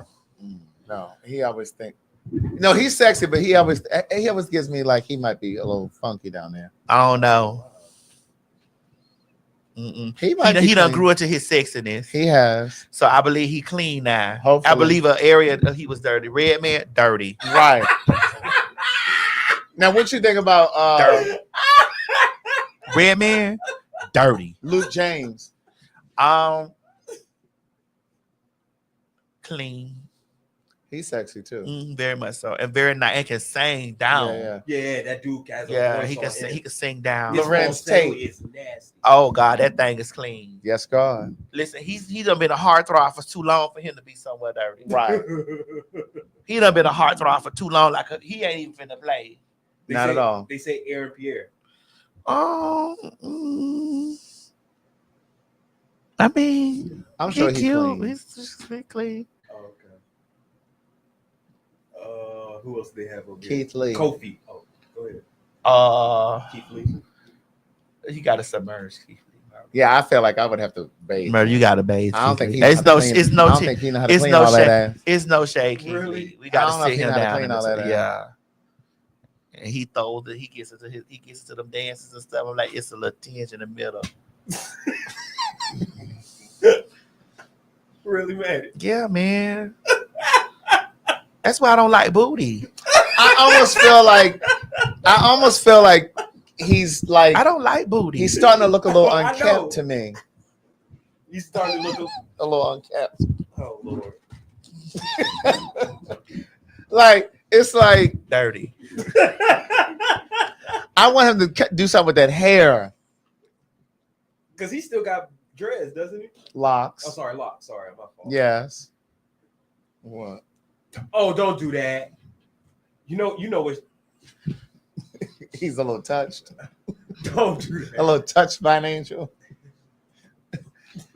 No, he always think. No, he's sexy, but he always gives me like he might be a little funky down there. I don't know. Mm-mm. He might. He be done clean. grew into his sexiness, He has. so I believe he clean now. Hopefully. I believe an area that he was dirty. Red man, dirty. Right. Now, what you think about Dirty. Red man, dirty. Luke James? Clean. He's sexy too. Very much so, and very nice, and can sing down. Yeah, Yeah, that dude has a Yeah, voice he on can him. sing. He can sing down. His Lorenz falsetto Tate. is nasty. Oh God, that thing is clean. Yes, God. Listen, he done been a heartthrob for too long for him to be somewhere dirty. Right. He done been a heartthrob for too long. Like he ain't even finna play. They Not say- at all. They say Aaron Pierre. Oh, I mean, I'm sure he's cute. clean. He's just clean. Oh, okay. Who else do they have over Keith here? Lee. Kofi. Oh, go ahead. Keith Lee. You gotta submerge. Yeah, I feel like I would have to bathe. You gotta bathe. I don't think he. It's know how no. to clean- It's no. I don't think he know how to It's clean no all that shade. ass. It's no shade. Keith Really? Lee. We I don't gotta know if sit he him know how to down. clean all that ass. Yeah. And he throws it. He gets into them dances and stuff. I'm like, it's a little tinge in the middle. Really mad. Yeah, man. That's why I don't like booty. I almost feel like he's like I don't like booty. he's starting to look a little I know. unkept to me. You starting to look. A little unkept. Oh Lord. Like it's like Dirty. I want him to do something with that hair. Because he still got dreads, doesn't he? Locks. Oh, sorry, locks. Sorry, my fault. Yes. What? Oh, don't do that. You know what? He's a little touched. Don't do that. A little touched by an angel.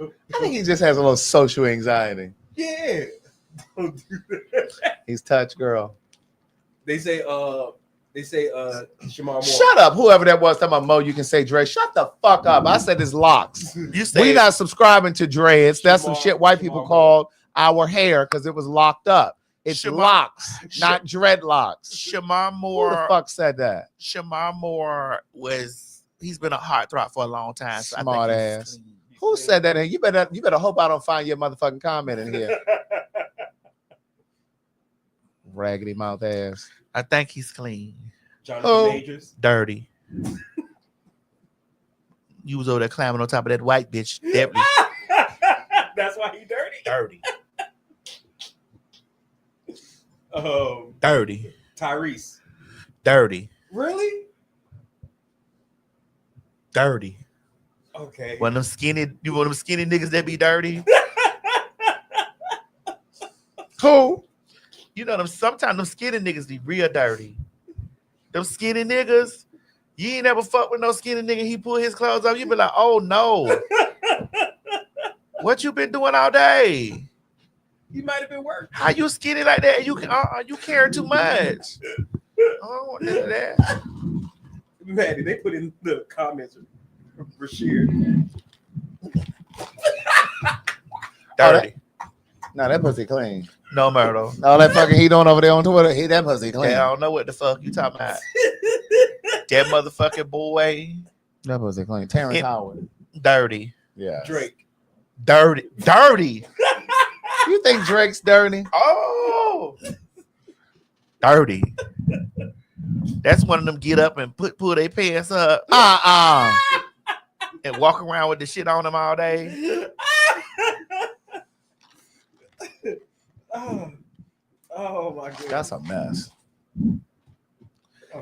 I think he just has a little social anxiety. Yeah. Don't do that. He's touched, girl. They say Shamar Moore. Shut up, whoever that was talking about Mo. You can say Dre. Shut the fuck up. I said it's locks. You say We not subscribing to dreads. That's some Shamar- shit white people Shamar called our hair because it was locked up. It's Shamar- locks, not dreadlocks. Shamar Who the Moore. fuck said that? Shamar Moore he's been a heartthrob for a long time. So Smart I think he's ass. clean. Who said that? And you better hope I don't find your motherfucking comment in here. Raggedy mouth ass. I think he's clean. Jonathan Oh. Majors. Dirty. You was over there climbing on top of that white bitch. Definitely That's why he dirty. dirty. Dirty. Tyrese. Dirty. Really? Dirty. Okay. One of them skinny niggas that be dirty. Who? You know them sometimes them skinny niggas be real dirty. Them skinny niggas, you ain't never fuck with no skinny nigga. He pull his clothes off. You be like, oh no. What you been doing all day? He might have been working. How you skinny like that? You carry too much. I don't want none of that. Maddie, they put in the comments for sheer. Dirty. No, that pussy clean. No murder. All that fucking he doing over there on Twitter, that pussy clean. Yeah, I don't know what the fuck you talking about. That motherfucking boy. That pussy clean. Terrence Howard. Dirty. Yeah. Drake. Dirty. Dirty. You think Drake's dirty? Oh. Dirty. That's one of them get up and pull their pants up and walk around with the shit on them all day. Oh my god. That's a mess.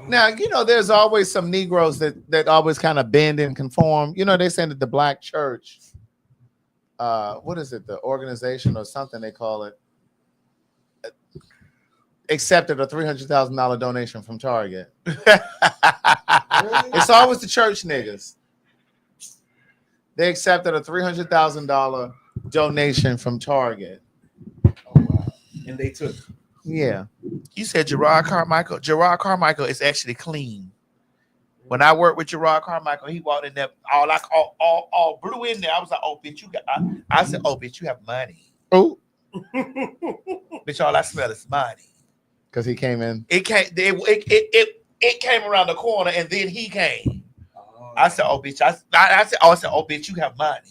Now, you know, there's always some Negroes that always kind of bend and conform. You know, they say that the black church, what is it, the organization or something they call it, accepted a $300,000 donation from Target. It's always the church niggas. They accepted a $300,000 donation from Target. Oh, wow. And they took. Yeah. You said Gerard Carmichael. Gerard Carmichael is actually clean. When I worked with Gerard Carmichael, he walked in there all blue in there. I was like, oh bitch, you got. I said, oh bitch, you have money. Oh. Bitch, all I smell is money. Because he came in. It came around the corner and then he came. I said, oh bitch, I said, oh bitch, you have money.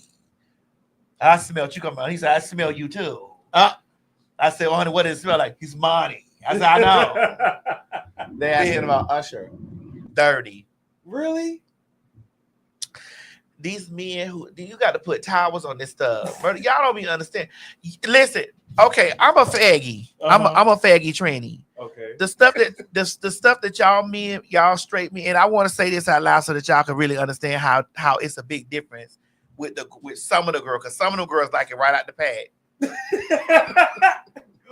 I smelled you come out. He said, I smell you too. I said, oh honey, what does it smell like? He's money. I said, I know. They asked him about Usher. Dirty. Really? These men who you got to put towels on this stuff. Bro, y'all don't even understand. Listen, okay, I'm a faggy. I'm a faggy tranny. Okay. The stuff that y'all men, y'all straight men, and I want to say this out loud so that y'all can really understand how it's a big difference with some of the girls, because some of the girls like it right out the pad.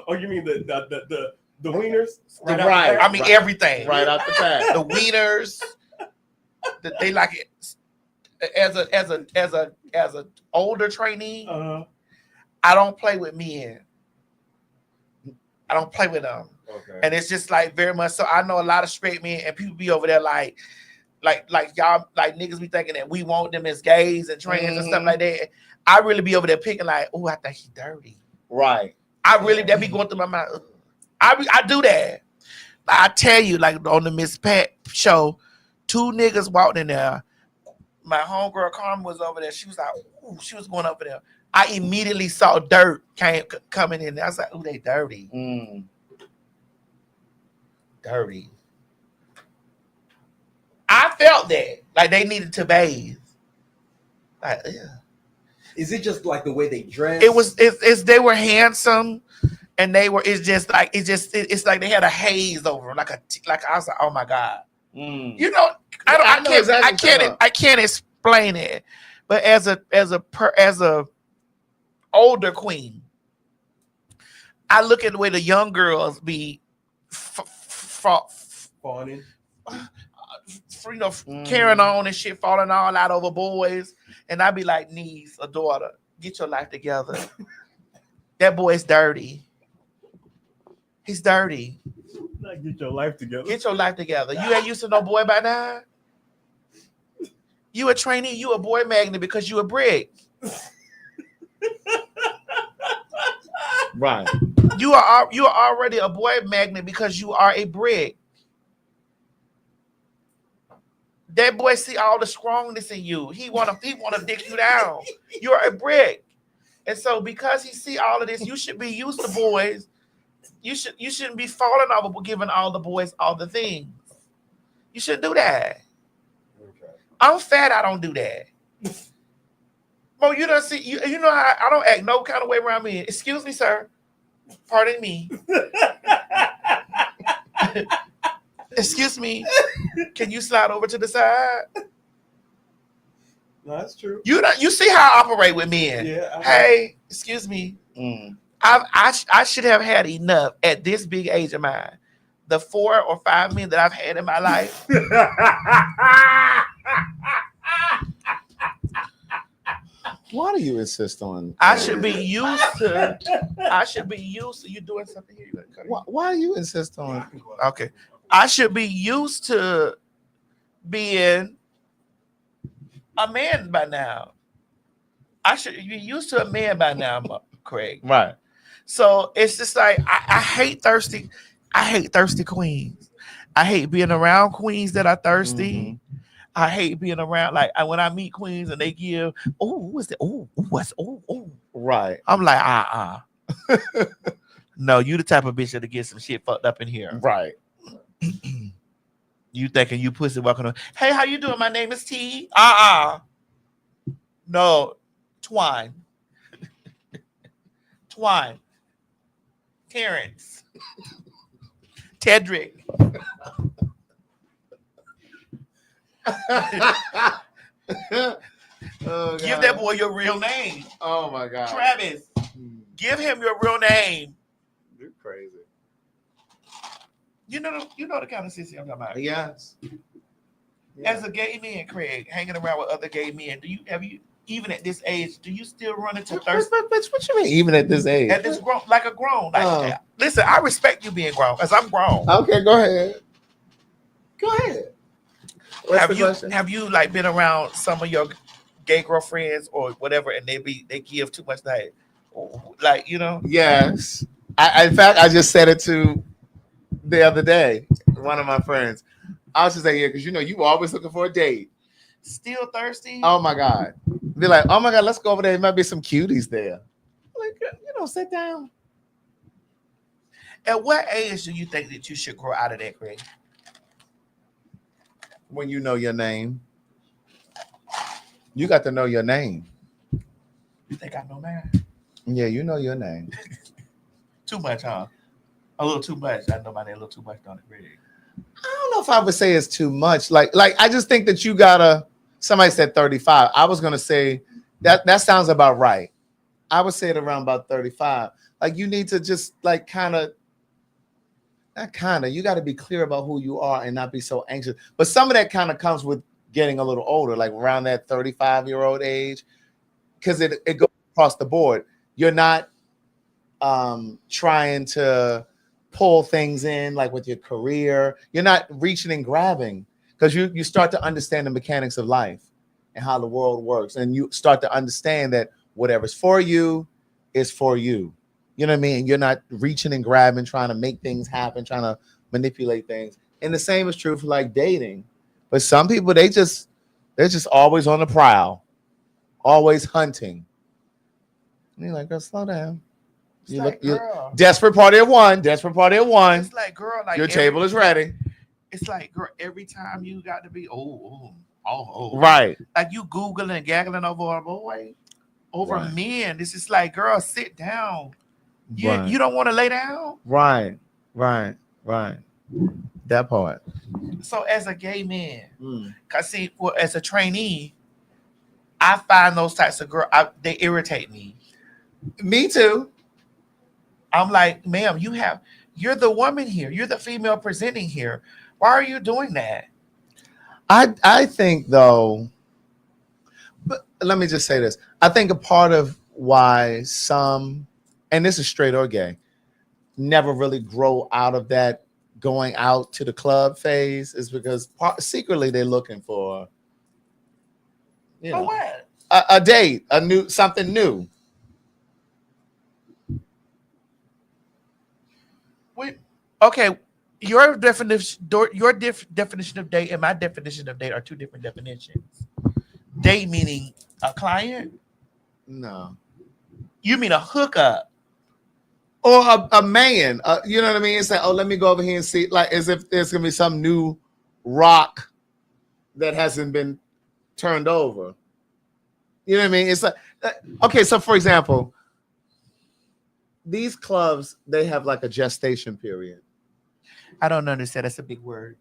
Oh, you mean the wieners? Right. I mean everything. Right out the pad. The wieners. They like it as a older trainee. I don't play with men. I don't play with them. Okay. And it's just like very much so. I know a lot of straight men and people be over there like y'all, like niggas be thinking that we want them as gays and trans and stuff like that. I really be over there picking like, oh, I think he's dirty. Right. That be going through my mind. I do that. I tell you, like on the Miss Pat show, 2 niggas walked in there. My homegirl Carmen was over there. She was like, ooh, she was going over there. I immediately saw dirt coming in. I was like, "Oh, they dirty, dirty." I felt that like they needed to bathe. Like, yeah. Is it just like the way they dress? It's they were handsome, and they were. It's like they had a haze over them, like I was like, "Oh my God." You know, I can't explain it, but as a older queen, I look at the way the young girls be fawning, carrying on and shit, falling all out over boys, and I be like, niece, a daughter, get your life together. That boy's dirty. He's dirty. Like, get your life together. Get your life together. You ain't used to no boy by now. You a trainee. You a boy magnet because you a brick. Right. You are already a boy magnet because you are a brick. That boy see all the strongness in you. He wanna dick you down. You're a brick, and so because he see all of this, you should be used to boys. You shouldn't be falling over giving all the boys all the things. You shouldn't do that. Okay. I'm fat. I don't do that. Bro, you don't see. You know I don't act no kind of way around me. Excuse me, sir. Pardon me. Excuse me. Can you slide over to the side? No, that's true. You see how I operate with men. Yeah. Hey, excuse me. I should have had enough at this big age of mine. The 4 or 5 men that I've had in my life. Why do you insist on? I should be used to you doing something here. Why do you insist on? Okay. I should be used to being a man by now. I should be used to a man by now, Craig. Right. So it's just like I hate thirsty. I hate thirsty queens. I hate being around queens that are thirsty. Mm-hmm. I hate being around when I meet queens and they give, what's that? Right. I'm like, No, you the type of bitch that'll get some shit fucked up in here. Right. You thinking you pussy walking on, hey, how you doing? My name is T. No, Twine. Twine. Terrence. Tedrick. Give that boy your real name. Oh my God. Travis. Give him your real name. You're crazy. You know the kind of sissy I'm talking about. Yes. As a gay man, Craig, hanging around with other gay men, have you even at this age, do you still run into thirst? What you mean? Even at this age? At this grown, like a grown. Listen, I respect you being grown, because I'm grown. Okay, go ahead. Go ahead. Have you like been around some of your gay girlfriends or whatever, and they give too much like you know? Yes. In fact, I just said it to the other day, one of my friends. I was just saying, yeah, because you were always looking for a date. Still thirsty? Oh my God. Be like, oh my God, let's go over there. There might be some cuties there. Like, sit down. At what age do you think that you should grow out of that, Craig? When you know your name. You got to know your name. You think I know mine? Yeah, you know your name. Too much, huh? A little too much. I know my name a little too much, don't it, Craig? I don't know if I would say it's too much. Like I just think that you gotta. Somebody said 35. I was gonna say that sounds about right. I would say it around about 35. Like you need to just like you got to be clear about who you are and not be so anxious. But some of that kind of comes with getting a little older, like around that 35-year-old age, because it goes across the board. You're not trying to pull things in like with your career. You're not reaching and grabbing because you start to understand the mechanics of life and how the world works. And you start to understand that whatever's for you is for you. You know what I mean? You're not reaching and grabbing, trying to make things happen, trying to manipulate things. And the same is true for like dating. But some people, they're just always on the prowl, always hunting. And you're like, girl, slow down. It's You like, look, you girl. desperate party of one. Desperate party of one. It's like, girl, like Your table is ready. It's like, girl, every time you got to be, oh. Right. Like you Googling and gaggling over a boy, over Right. men. This is like, girl, sit down. Right. You don't want to lay down? Right. That part. So as a gay man, Mm. cause see, well, as a trainee, I find those types of girls, they irritate me. Me too. I'm like, ma'am, you're the woman here. You're the female presenting here. Why are you doing that? I think though, but let me just say this. I think a part of why some, and this is straight or gay, never really grow out of that going out to the club phase is because secretly they're looking for, you know, what? a date, something new. Okay, your definition of date and my definition of date are two different definitions. Date meaning a client. No. You mean a hookup. Or a man, you know what I mean? It's like, oh, let me go over here and see, like, as if there's gonna be some new rock that hasn't been turned over. You know what I mean? It's like, okay, so for example, these clubs, they have like a gestation period. I don't understand. That's a big word.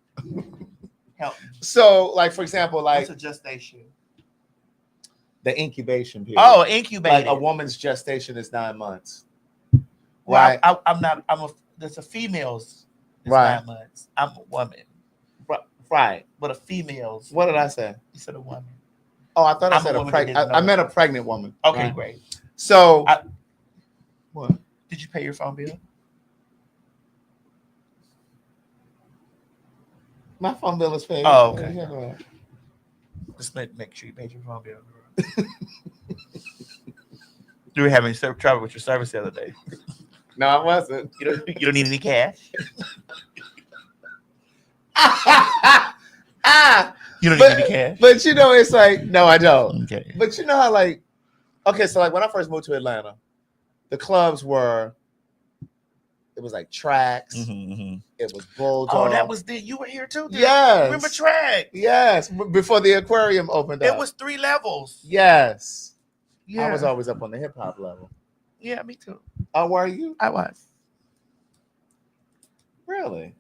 Help me. So, like, for example, like What's a gestation? the incubation period. Oh, incubated. Like a woman's gestation is 9 months. Well, Right. There's a female's is Right. 9 months. I'm a woman. Right. But a female's. What did I say? You said a woman. Oh, I thought I I'm a said woman that didn't I know. meant a pregnant woman. Okay, Right. great. So, what? Did you pay your phone bill? My phone bill is paid. Oh, okay. Yeah. Just make sure you paid your phone bill. You were having trouble with your service the other day. No, I wasn't. You don't need any cash. You don't need any cash. But you know, it's like, no, I don't. Okay. But you know how, like, okay, so like when I first moved to Atlanta, the clubs were, it was like Tracks, it was Bulldog. Oh, that was you were here too. Yes. Remember Track? Yes, before the aquarium opened up. It was 3 levels. Yes. Yeah. I was always up on the hip hop level. Yeah, me too. Oh, were you? I was. Really?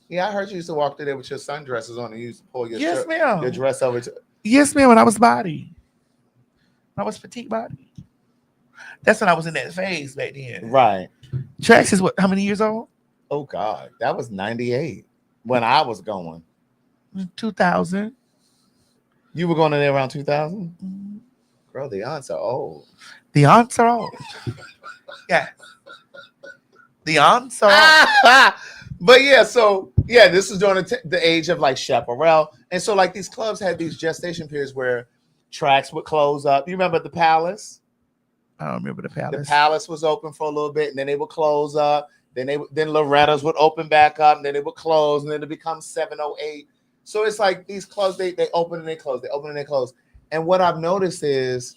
Yeah, I heard you used to walk through there with your sundresses on and you used to pull your Yes, ma'am. your dress over to. Yes, ma'am. When I was body. When I was petite body. That's when I was in that phase back then. Right. Trax is what? How many years old? Oh God, that was 98 when I was going. 2000. You were going in there around 2000? Girl, the aunts are old. The aunts are old. Yeah. The aunts are old. But yeah, so yeah, this is during the age of like Chaparral. And so like these clubs had these gestation periods where Tracks would close up. You remember the Palace? I don't remember the Palace. The Palace was open for a little bit, and then they would close up. Then Loretta's would open back up, and then they would close, and then it becomes 708. So it's like these clubs, they open and they close, they open and they close. And what I've noticed is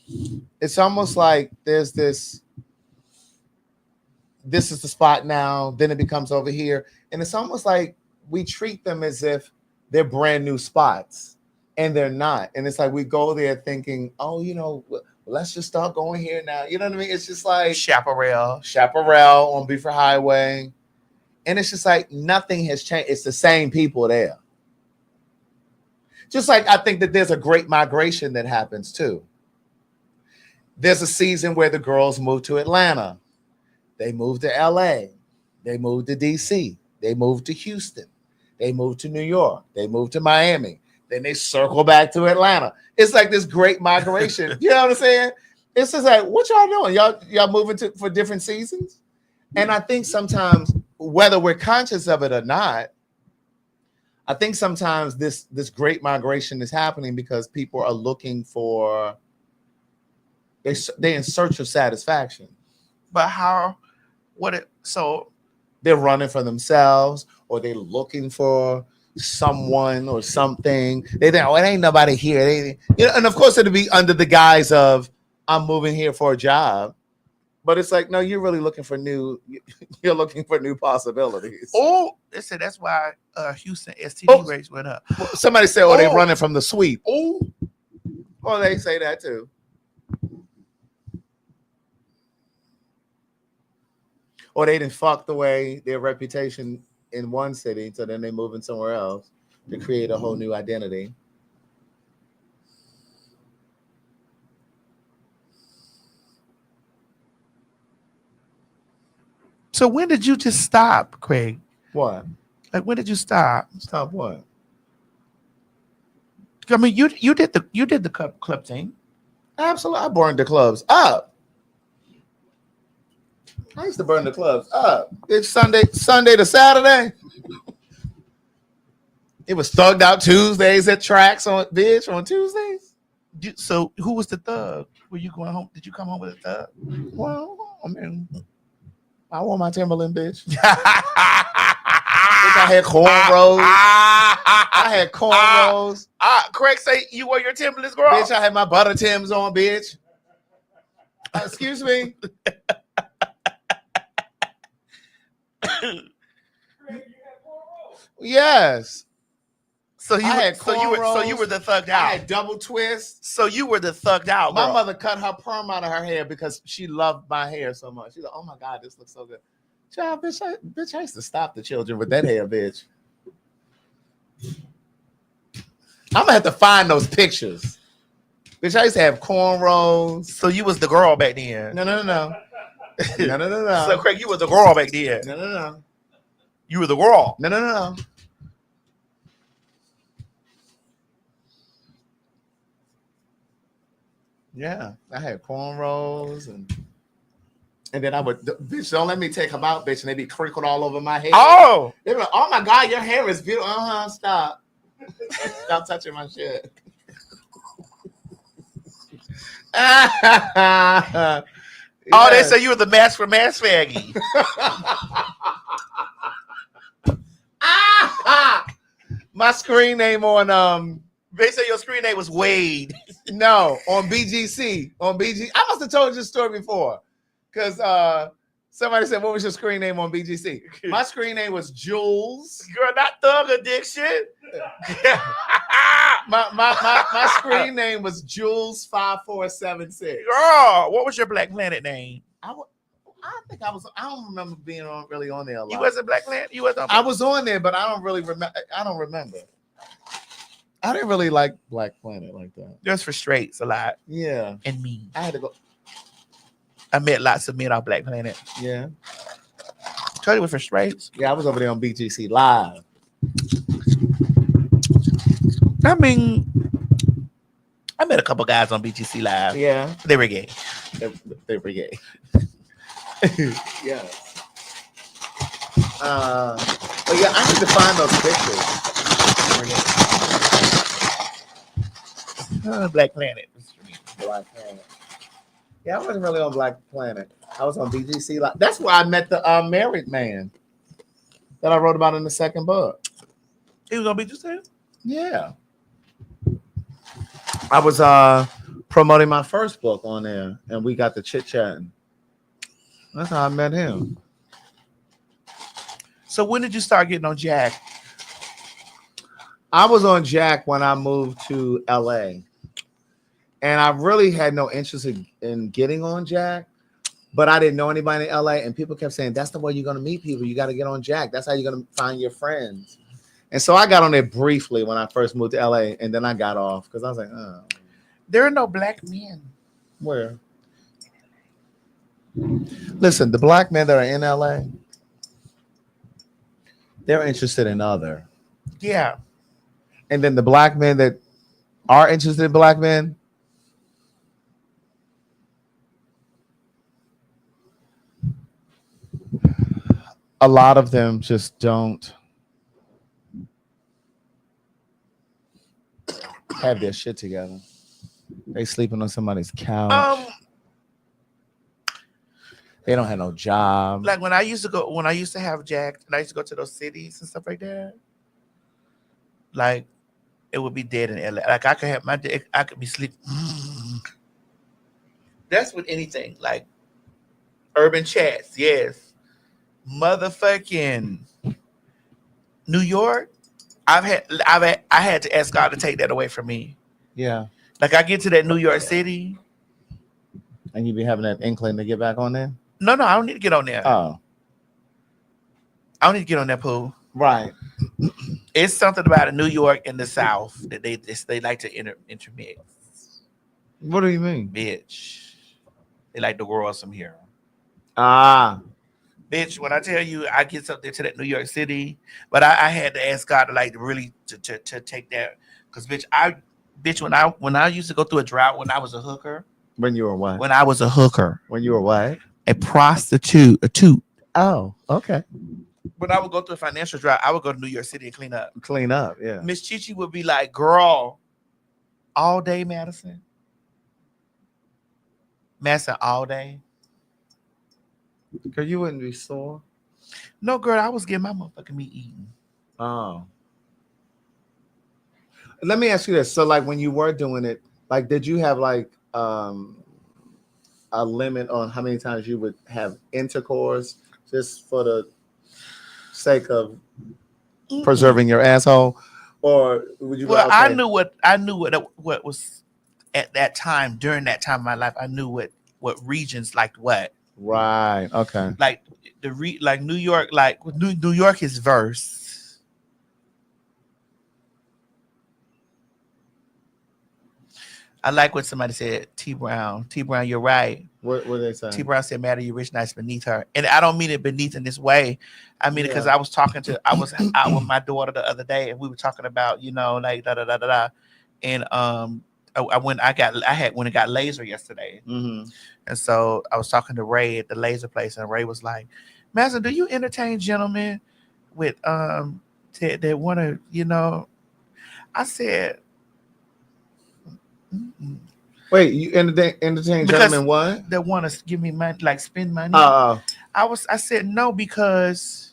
it's almost like there's this is the spot now, then it becomes over here. And it's almost like we treat them as if they're brand new spots, and they're not. And it's like we go there thinking, oh, you know, let's just start going here now. You know what I mean? It's just like Chaparral on Beaufort Highway. And it's just like nothing has changed. It's the same people there. Just like I think that there's a great migration that happens too. There's a season where the girls move to Atlanta. They move to LA. They move to DC. They move to Houston. They move to New York. They move to Miami. Then they circle back to Atlanta. It's like this great migration. You know what I'm saying? It's just like, what y'all doing? Y'all moving for different seasons? And I think sometimes, whether we're conscious of it or not, I think sometimes this great migration is happening because people are looking for, they're in search of satisfaction. But so they're running for themselves, or they're looking for someone or something. They think, oh, it ain't nobody here. And of course it'll be under the guise of I'm moving here for a job. But it's like, no, you're really looking for new possibilities. Oh, they said that's why Houston STD rates went up. Somebody said, oh, they running from the sweep. Oh, they say that too. Or they didn't fuck the way their reputation in one city, so then they move in somewhere else to create a whole new identity. So when did you just stop, Craig? What? Like when did you stop? Stop what? I mean, you did the club thing. Absolutely, I burned the clubs up. I used to burn the clubs up. It's Sunday to Saturday. It was thugged out Tuesdays at tracks on Tuesdays. So who was the thug? Were you going home? Did you come home with a thug? Well, I mean, I wore my Timberland, bitch. I had cornrows. Craig say you wore your Timberlands, girl. Bitch, I had my butter Tims on, bitch. Excuse me. Yes. So you were the thugged out. I had double twists. So you were the thugged out. My girl. mother cut her perm out of her hair because she loved my hair so much. She's like, "Oh my God, this looks so good." Child, bitch, I used to stop the children with that hair, bitch. I'm gonna have to find those pictures. Bitch, I used to have cornrows. So you was the girl back then. No. No. So Craig, you was the girl back then. No. You were the girl. No. Yeah, I had cornrows and then I would, bitch, don't let me take them out, bitch, and they be crinkled all over my hair. Oh, they be like, oh my God, your hair is beautiful. Stop. Stop touching my shit. Oh, they say you were the mask for mass faggy. My screen name on They say your screen name was Wade. No, on BGC. On BG, I must have told you this story before. Because somebody said, what was your screen name on BGC? My screen name was Jules. Girl, not Thug Addiction. my screen name was Jules 5476. Girl, what was your Black Planet name? I think I was. I don't remember being really on there a lot. You wasn't Black Planet. You wasn't. I was on there, but I don't really remember. I don't remember. I didn't really like Black Planet like that. Just for straights a lot. Yeah, and me. I had to go. I met lots of men on Black Planet. Yeah, Charlie was for straights. Yeah, I was over there on BGC Live. I mean, I met a couple guys on BGC Live. Yeah, they were gay. They were gay. Yeah. But yeah, I need to find those pictures. Black Planet. Black Planet. Yeah, I wasn't really on Black Planet. I was on BGC Live. That's where I met the married man that I wrote about in the second book. He was on BGC? Yeah. I was promoting my first book on there, and we got to chit-chatting. That's how I met him. So when did you start getting on Jack? I was on Jack when I moved to LA. And I really had no interest in getting on Jack, but I didn't know anybody in LA. And people kept saying, that's the way you're going to meet people. You got to get on Jack. That's how you're going to find your friends. And so I got on there briefly when I first moved to LA, and then I got off because I was like, oh. There are no black men. Where? Listen, the black men that are in LA, they're interested in other. Yeah. And then the black men that are interested in black men, a lot of them just don't have their shit together. They sleeping on somebody's couch. They don't have no job. Like when I used to have Jack, and I used to go to those cities and stuff like that. Like it would be dead in LA. Like I could have I could be sleeping. That's with anything like urban chats. Yes, motherfucking New York. I had to ask God to take that away from me. Yeah. Like I get to that New York City. And you be having that inkling to get back on there? No, I don't need to get on there. Oh. I don't need to get on that pool. Right. It's something about a New York and the South that they like to intermix. What do you mean? Bitch. They like to grow some here. Ah. Bitch, when I tell you I get something to that New York City, but I had to ask God to like really to take that. Because when I used to go through a drought when I was a hooker. When you were what? When I was a hooker. When you were what? A prostitute, a toot. Oh, okay. When I would go through a financial drought, I would go to New York City and clean up. Clean up, yeah. Miss Chichi would be like, girl, all day, Madison all day. Girl, you wouldn't be sore? No, girl, I was getting my motherfucking meat eaten. Oh. Let me ask you this. So, like, when you were doing it, like, did you have, like, a limit on how many times you would have intercourse just for the sake of preserving your asshole, or would you? Well, I knew what was at that time during that time of my life. I knew what regions liked what. Right. Okay. Like like New York, like New York is verse. I like what somebody said. T Brown, you're right. What did they say? T Brown said, "Matter, you rich, nice beneath her," and I don't mean it beneath in this way. I mean it because I was out with my daughter the other day, and we were talking about like da da da da da, and I had when it got laser yesterday, and so I was talking to Ray at the laser place, and Ray was like, "Master, do you entertain gentlemen with that want to I said. Mm-mm. Wait, you entertain gentlemen what? That want to give me money, like spend money. I said no because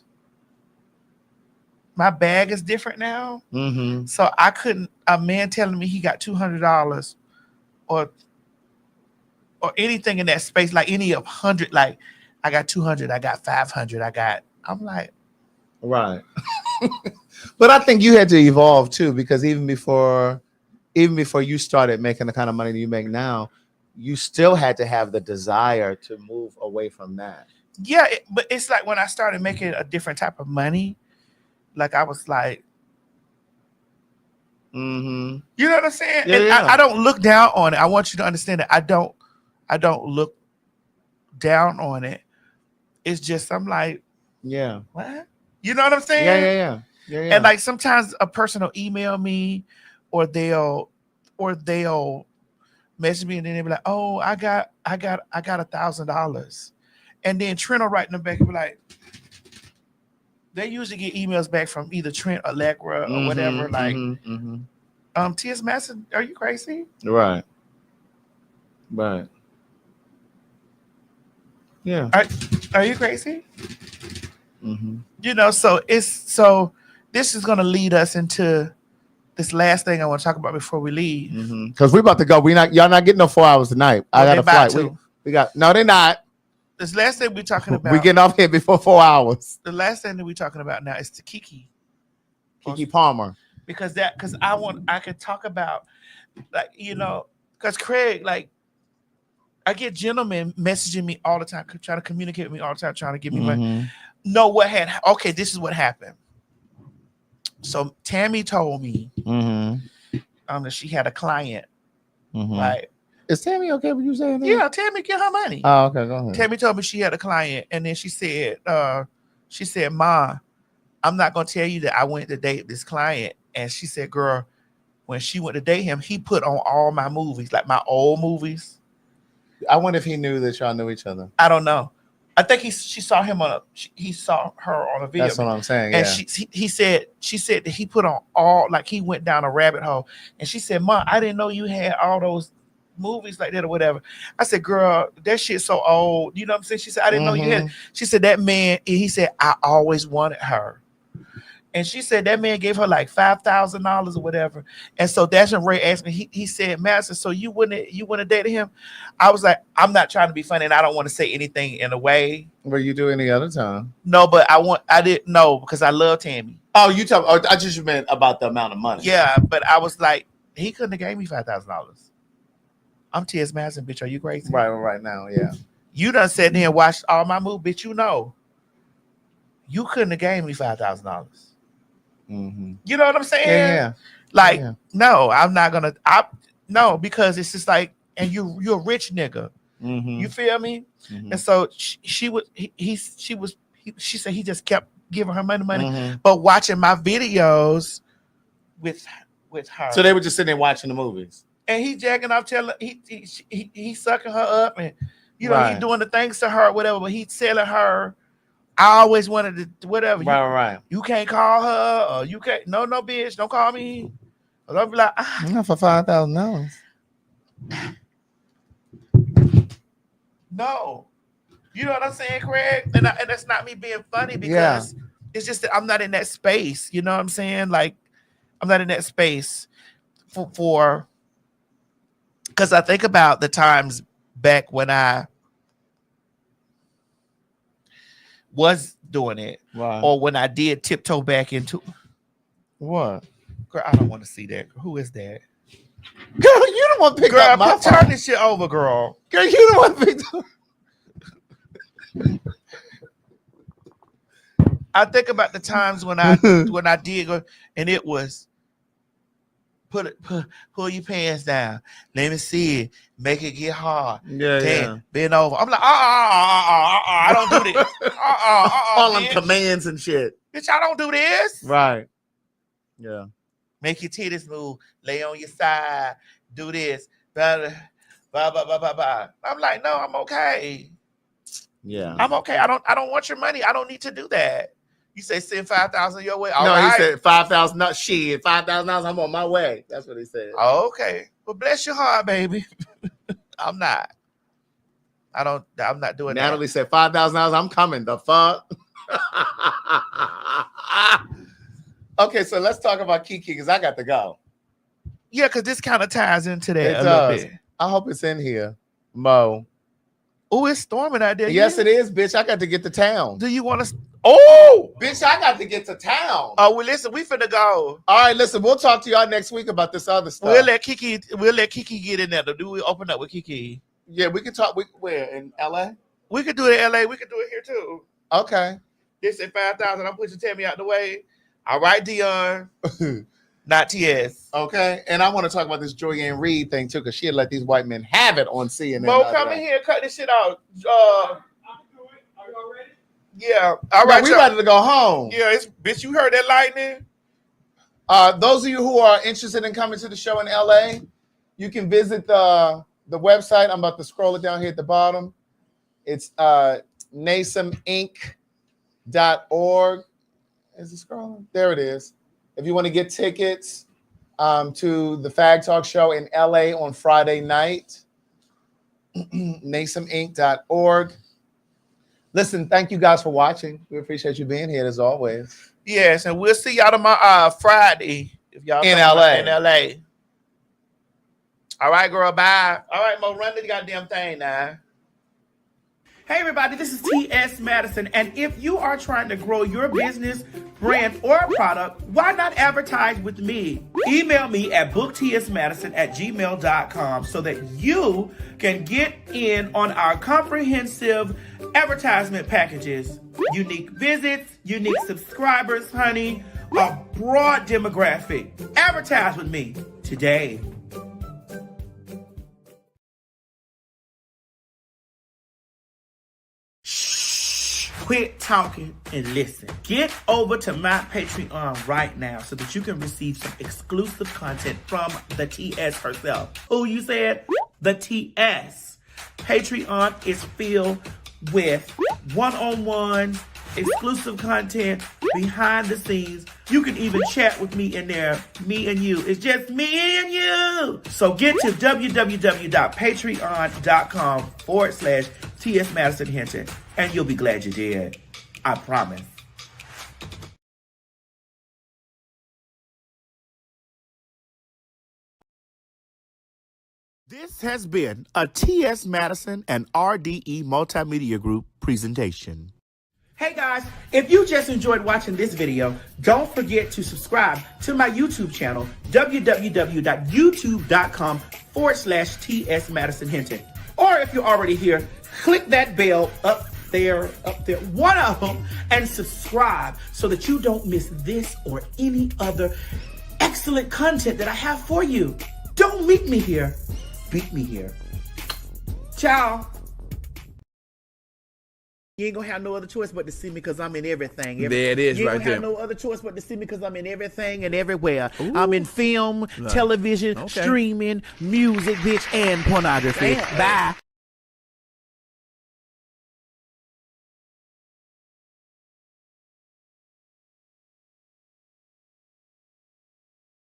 my bag is different now. Mm-hmm. So I couldn't. A man telling me he got $200 or anything in that space, like any of 100, like I got 200, I got 500, I'm like, right. But I think you had to evolve too, because even before you started making the kind of money that you make now, you still had to have the desire to move away from that. Yeah, but it's like when I started making a different type of money, like I was like, you know what I'm saying? Yeah, and yeah. I don't look down on it. I want you to understand that I don't look down on it. It's just I'm like, yeah, what? You know what I'm saying? Yeah. And like sometimes a person will email me, or they'll message me, and then they'll be like, "Oh, I got $1,000," and then Trent will write in the back and be like, they usually get emails back from either Trent, Allegra, or whatever. Like, T.S. Madison, are you crazy? Right. Yeah. Are you crazy? So this is gonna lead us into this last thing I want to talk about before we leave. Because we're about to go. Y'all not getting no 4 hours tonight. I got a flight. We got no, they're not. This last thing we're talking about. We're getting off here before 4 hours. The last thing that we're talking about now is the Kiki Palmer. Because I could talk about, like, because Craig, like, I get gentlemen messaging me all the time, trying to communicate with me all the time, trying to give me money. Okay, this is what happened. So Tammy told me that she had a client. Like, is Tammy okay with you saying that? Yeah, Tammy get her money. Oh, okay, go ahead. Tammy told me she had a client, and then she said, "Ma, I'm not gonna tell you that I went to date this client." And she said, "Girl, when she went to date him, he put on all my movies, like my old movies." I wonder if he knew that y'all knew each other. I don't know. I think he saw her on a video. That's what I'm saying. And yeah. she said that he put on all, like he went down a rabbit hole. And she said, "Ma, I didn't know you had all those movies like that or whatever." I said, "Girl, that shit's so old." You know what I'm saying? She said, "I didn't know you had." She said, "That man," he said, "I always wanted her." And she said that man gave her like $5,000 or whatever. And so that's when Ray asked me, he said, Madison, so you wouldn't date him? I was like, I'm not trying to be funny and I don't want to say anything in a way. What you do any other time? No, but I didn't know because I love Tammy. Oh, I just meant about the amount of money. Yeah, but I was like, he couldn't have gave me $5,000. I'm T.S. Madison, bitch. Are you crazy? Right now, yeah. You done sat there and watched all my movies, bitch. You know. You couldn't have gave me $5,000. Mm-hmm. You know what I'm saying? Yeah. Like, yeah. no, I'm not gonna. No, because it's just like, and you're a rich nigga. Mm-hmm. You feel me? Mm-hmm. And so she said he just kept giving her money, Mm-hmm. but watching my videos with her. So they were just sitting there watching the movies. And he jacking off, telling he sucking her up, and he doing the things to her, whatever. But he's telling her, I always wanted to whatever. Right. You can't call her, or you can't. No, bitch, don't call me. Or I'll be like, not for $5,000. No, you know what I'm saying, Craig? And that's not me being funny because it's just that I'm not in that space. You know what I'm saying? Like, I'm not in that space for. Because I think about the times back when I was doing it, or when I did tiptoe back into what? Girl, I don't want to see that. Who is that? Girl, you don't want to pick up my phone. Turn this shit over, girl. Girl, you don't want to pick up. I think about the times when I did go, and it was pull your pants down. Let me see it. Make it get hard. Yeah. Bend over. I'm like, I don't do this. All them commands and shit. Bitch, I don't do this. Right. Yeah. Make your titties move. Lay on your side. Do this. Blah, blah, blah, blah, blah, blah. I'm like, no, I'm okay. Yeah. I'm okay. I don't want your money. I don't need to do that. You say send 5,000 your way. He said 5,000. Not shit. $5,000. I'm on my way. That's what he said. Oh, okay. Well, bless your heart, baby. I'm not. I'm not doing that. Natalie said $5,000. I'm coming. The fuck. Okay, so let's talk about Kiki because I got to go. Yeah, because this kind of ties into that It little does. bit. I hope it's in here, Mo. Oh, it's storming out there. Yes, it is, bitch. I got to get to town. Do you want to? Oh, bitch, I got to get to town. Oh, well, listen, we finna go. All right, listen, we'll talk to y'all next week about this other stuff. We'll let Kiki get in there. Do we open up with Kiki? Yeah, we can talk. Where in LA? We could do it in LA. We could do it here too. Okay. This is 5,000. I'm pushing Tammy out the way. All right, Dion. Not TS. Okay, and I want to talk about this Joyanne Reed thing too, because she had let these white men have it on CNN. Mo, come in here and cut this shit out. Are y'all ready? Yeah. All right, we ready to go home. Yeah, bitch, you heard that lightning? Those of you who are interested in coming to the show in LA, you can visit the website. I'm about to scroll it down here at the bottom. It's nasominc.org. Is it scrolling? There it is. If you want to get tickets to the PhagTawlk show in LA on Friday night, nasominc.org. Listen, thank you guys for watching. We appreciate you being here as always. Yes, and we'll see y'all tomorrow, Friday, if y'all in LA. In LA. All right, girl, bye. All right, Mo, run the goddamn thing now. Hey everybody, this is T.S. Madison, and if you are trying to grow your business, brand, or product, why not advertise with me? Email me at booktsmadison@gmail.com so that you can get in on our comprehensive advertisement packages. Unique visits, unique subscribers, honey, a broad demographic. Advertise with me today. Quit talking and listen. Get over to my Patreon right now so that you can receive some exclusive content from the TS herself. Who you said? The TS. Patreon is filled with one-on-one, exclusive content, behind the scenes. You can even chat with me in there, me and you. It's just me and you. So get to www.patreon.com/TS Madison Hinton, and you'll be glad you did. I promise. This has been a T.S. Madison and RDE Multimedia Group presentation. Hey guys, if you just enjoyed watching this video, don't forget to subscribe to my YouTube channel, www.youtube.com/TS Madison Hinton. Or if you're already here, click that bell up there, one of them, and subscribe so that you don't miss this or any other excellent content that I have for you. Don't meet me here, beat me here. Ciao. You ain't gonna have no other choice but to see me because I'm in everything. There it is, you ain't right gonna there. have no other choice but to see me because I'm in everything and everywhere. I'm in film, television, streaming, music, bitch, and pornography. Bye.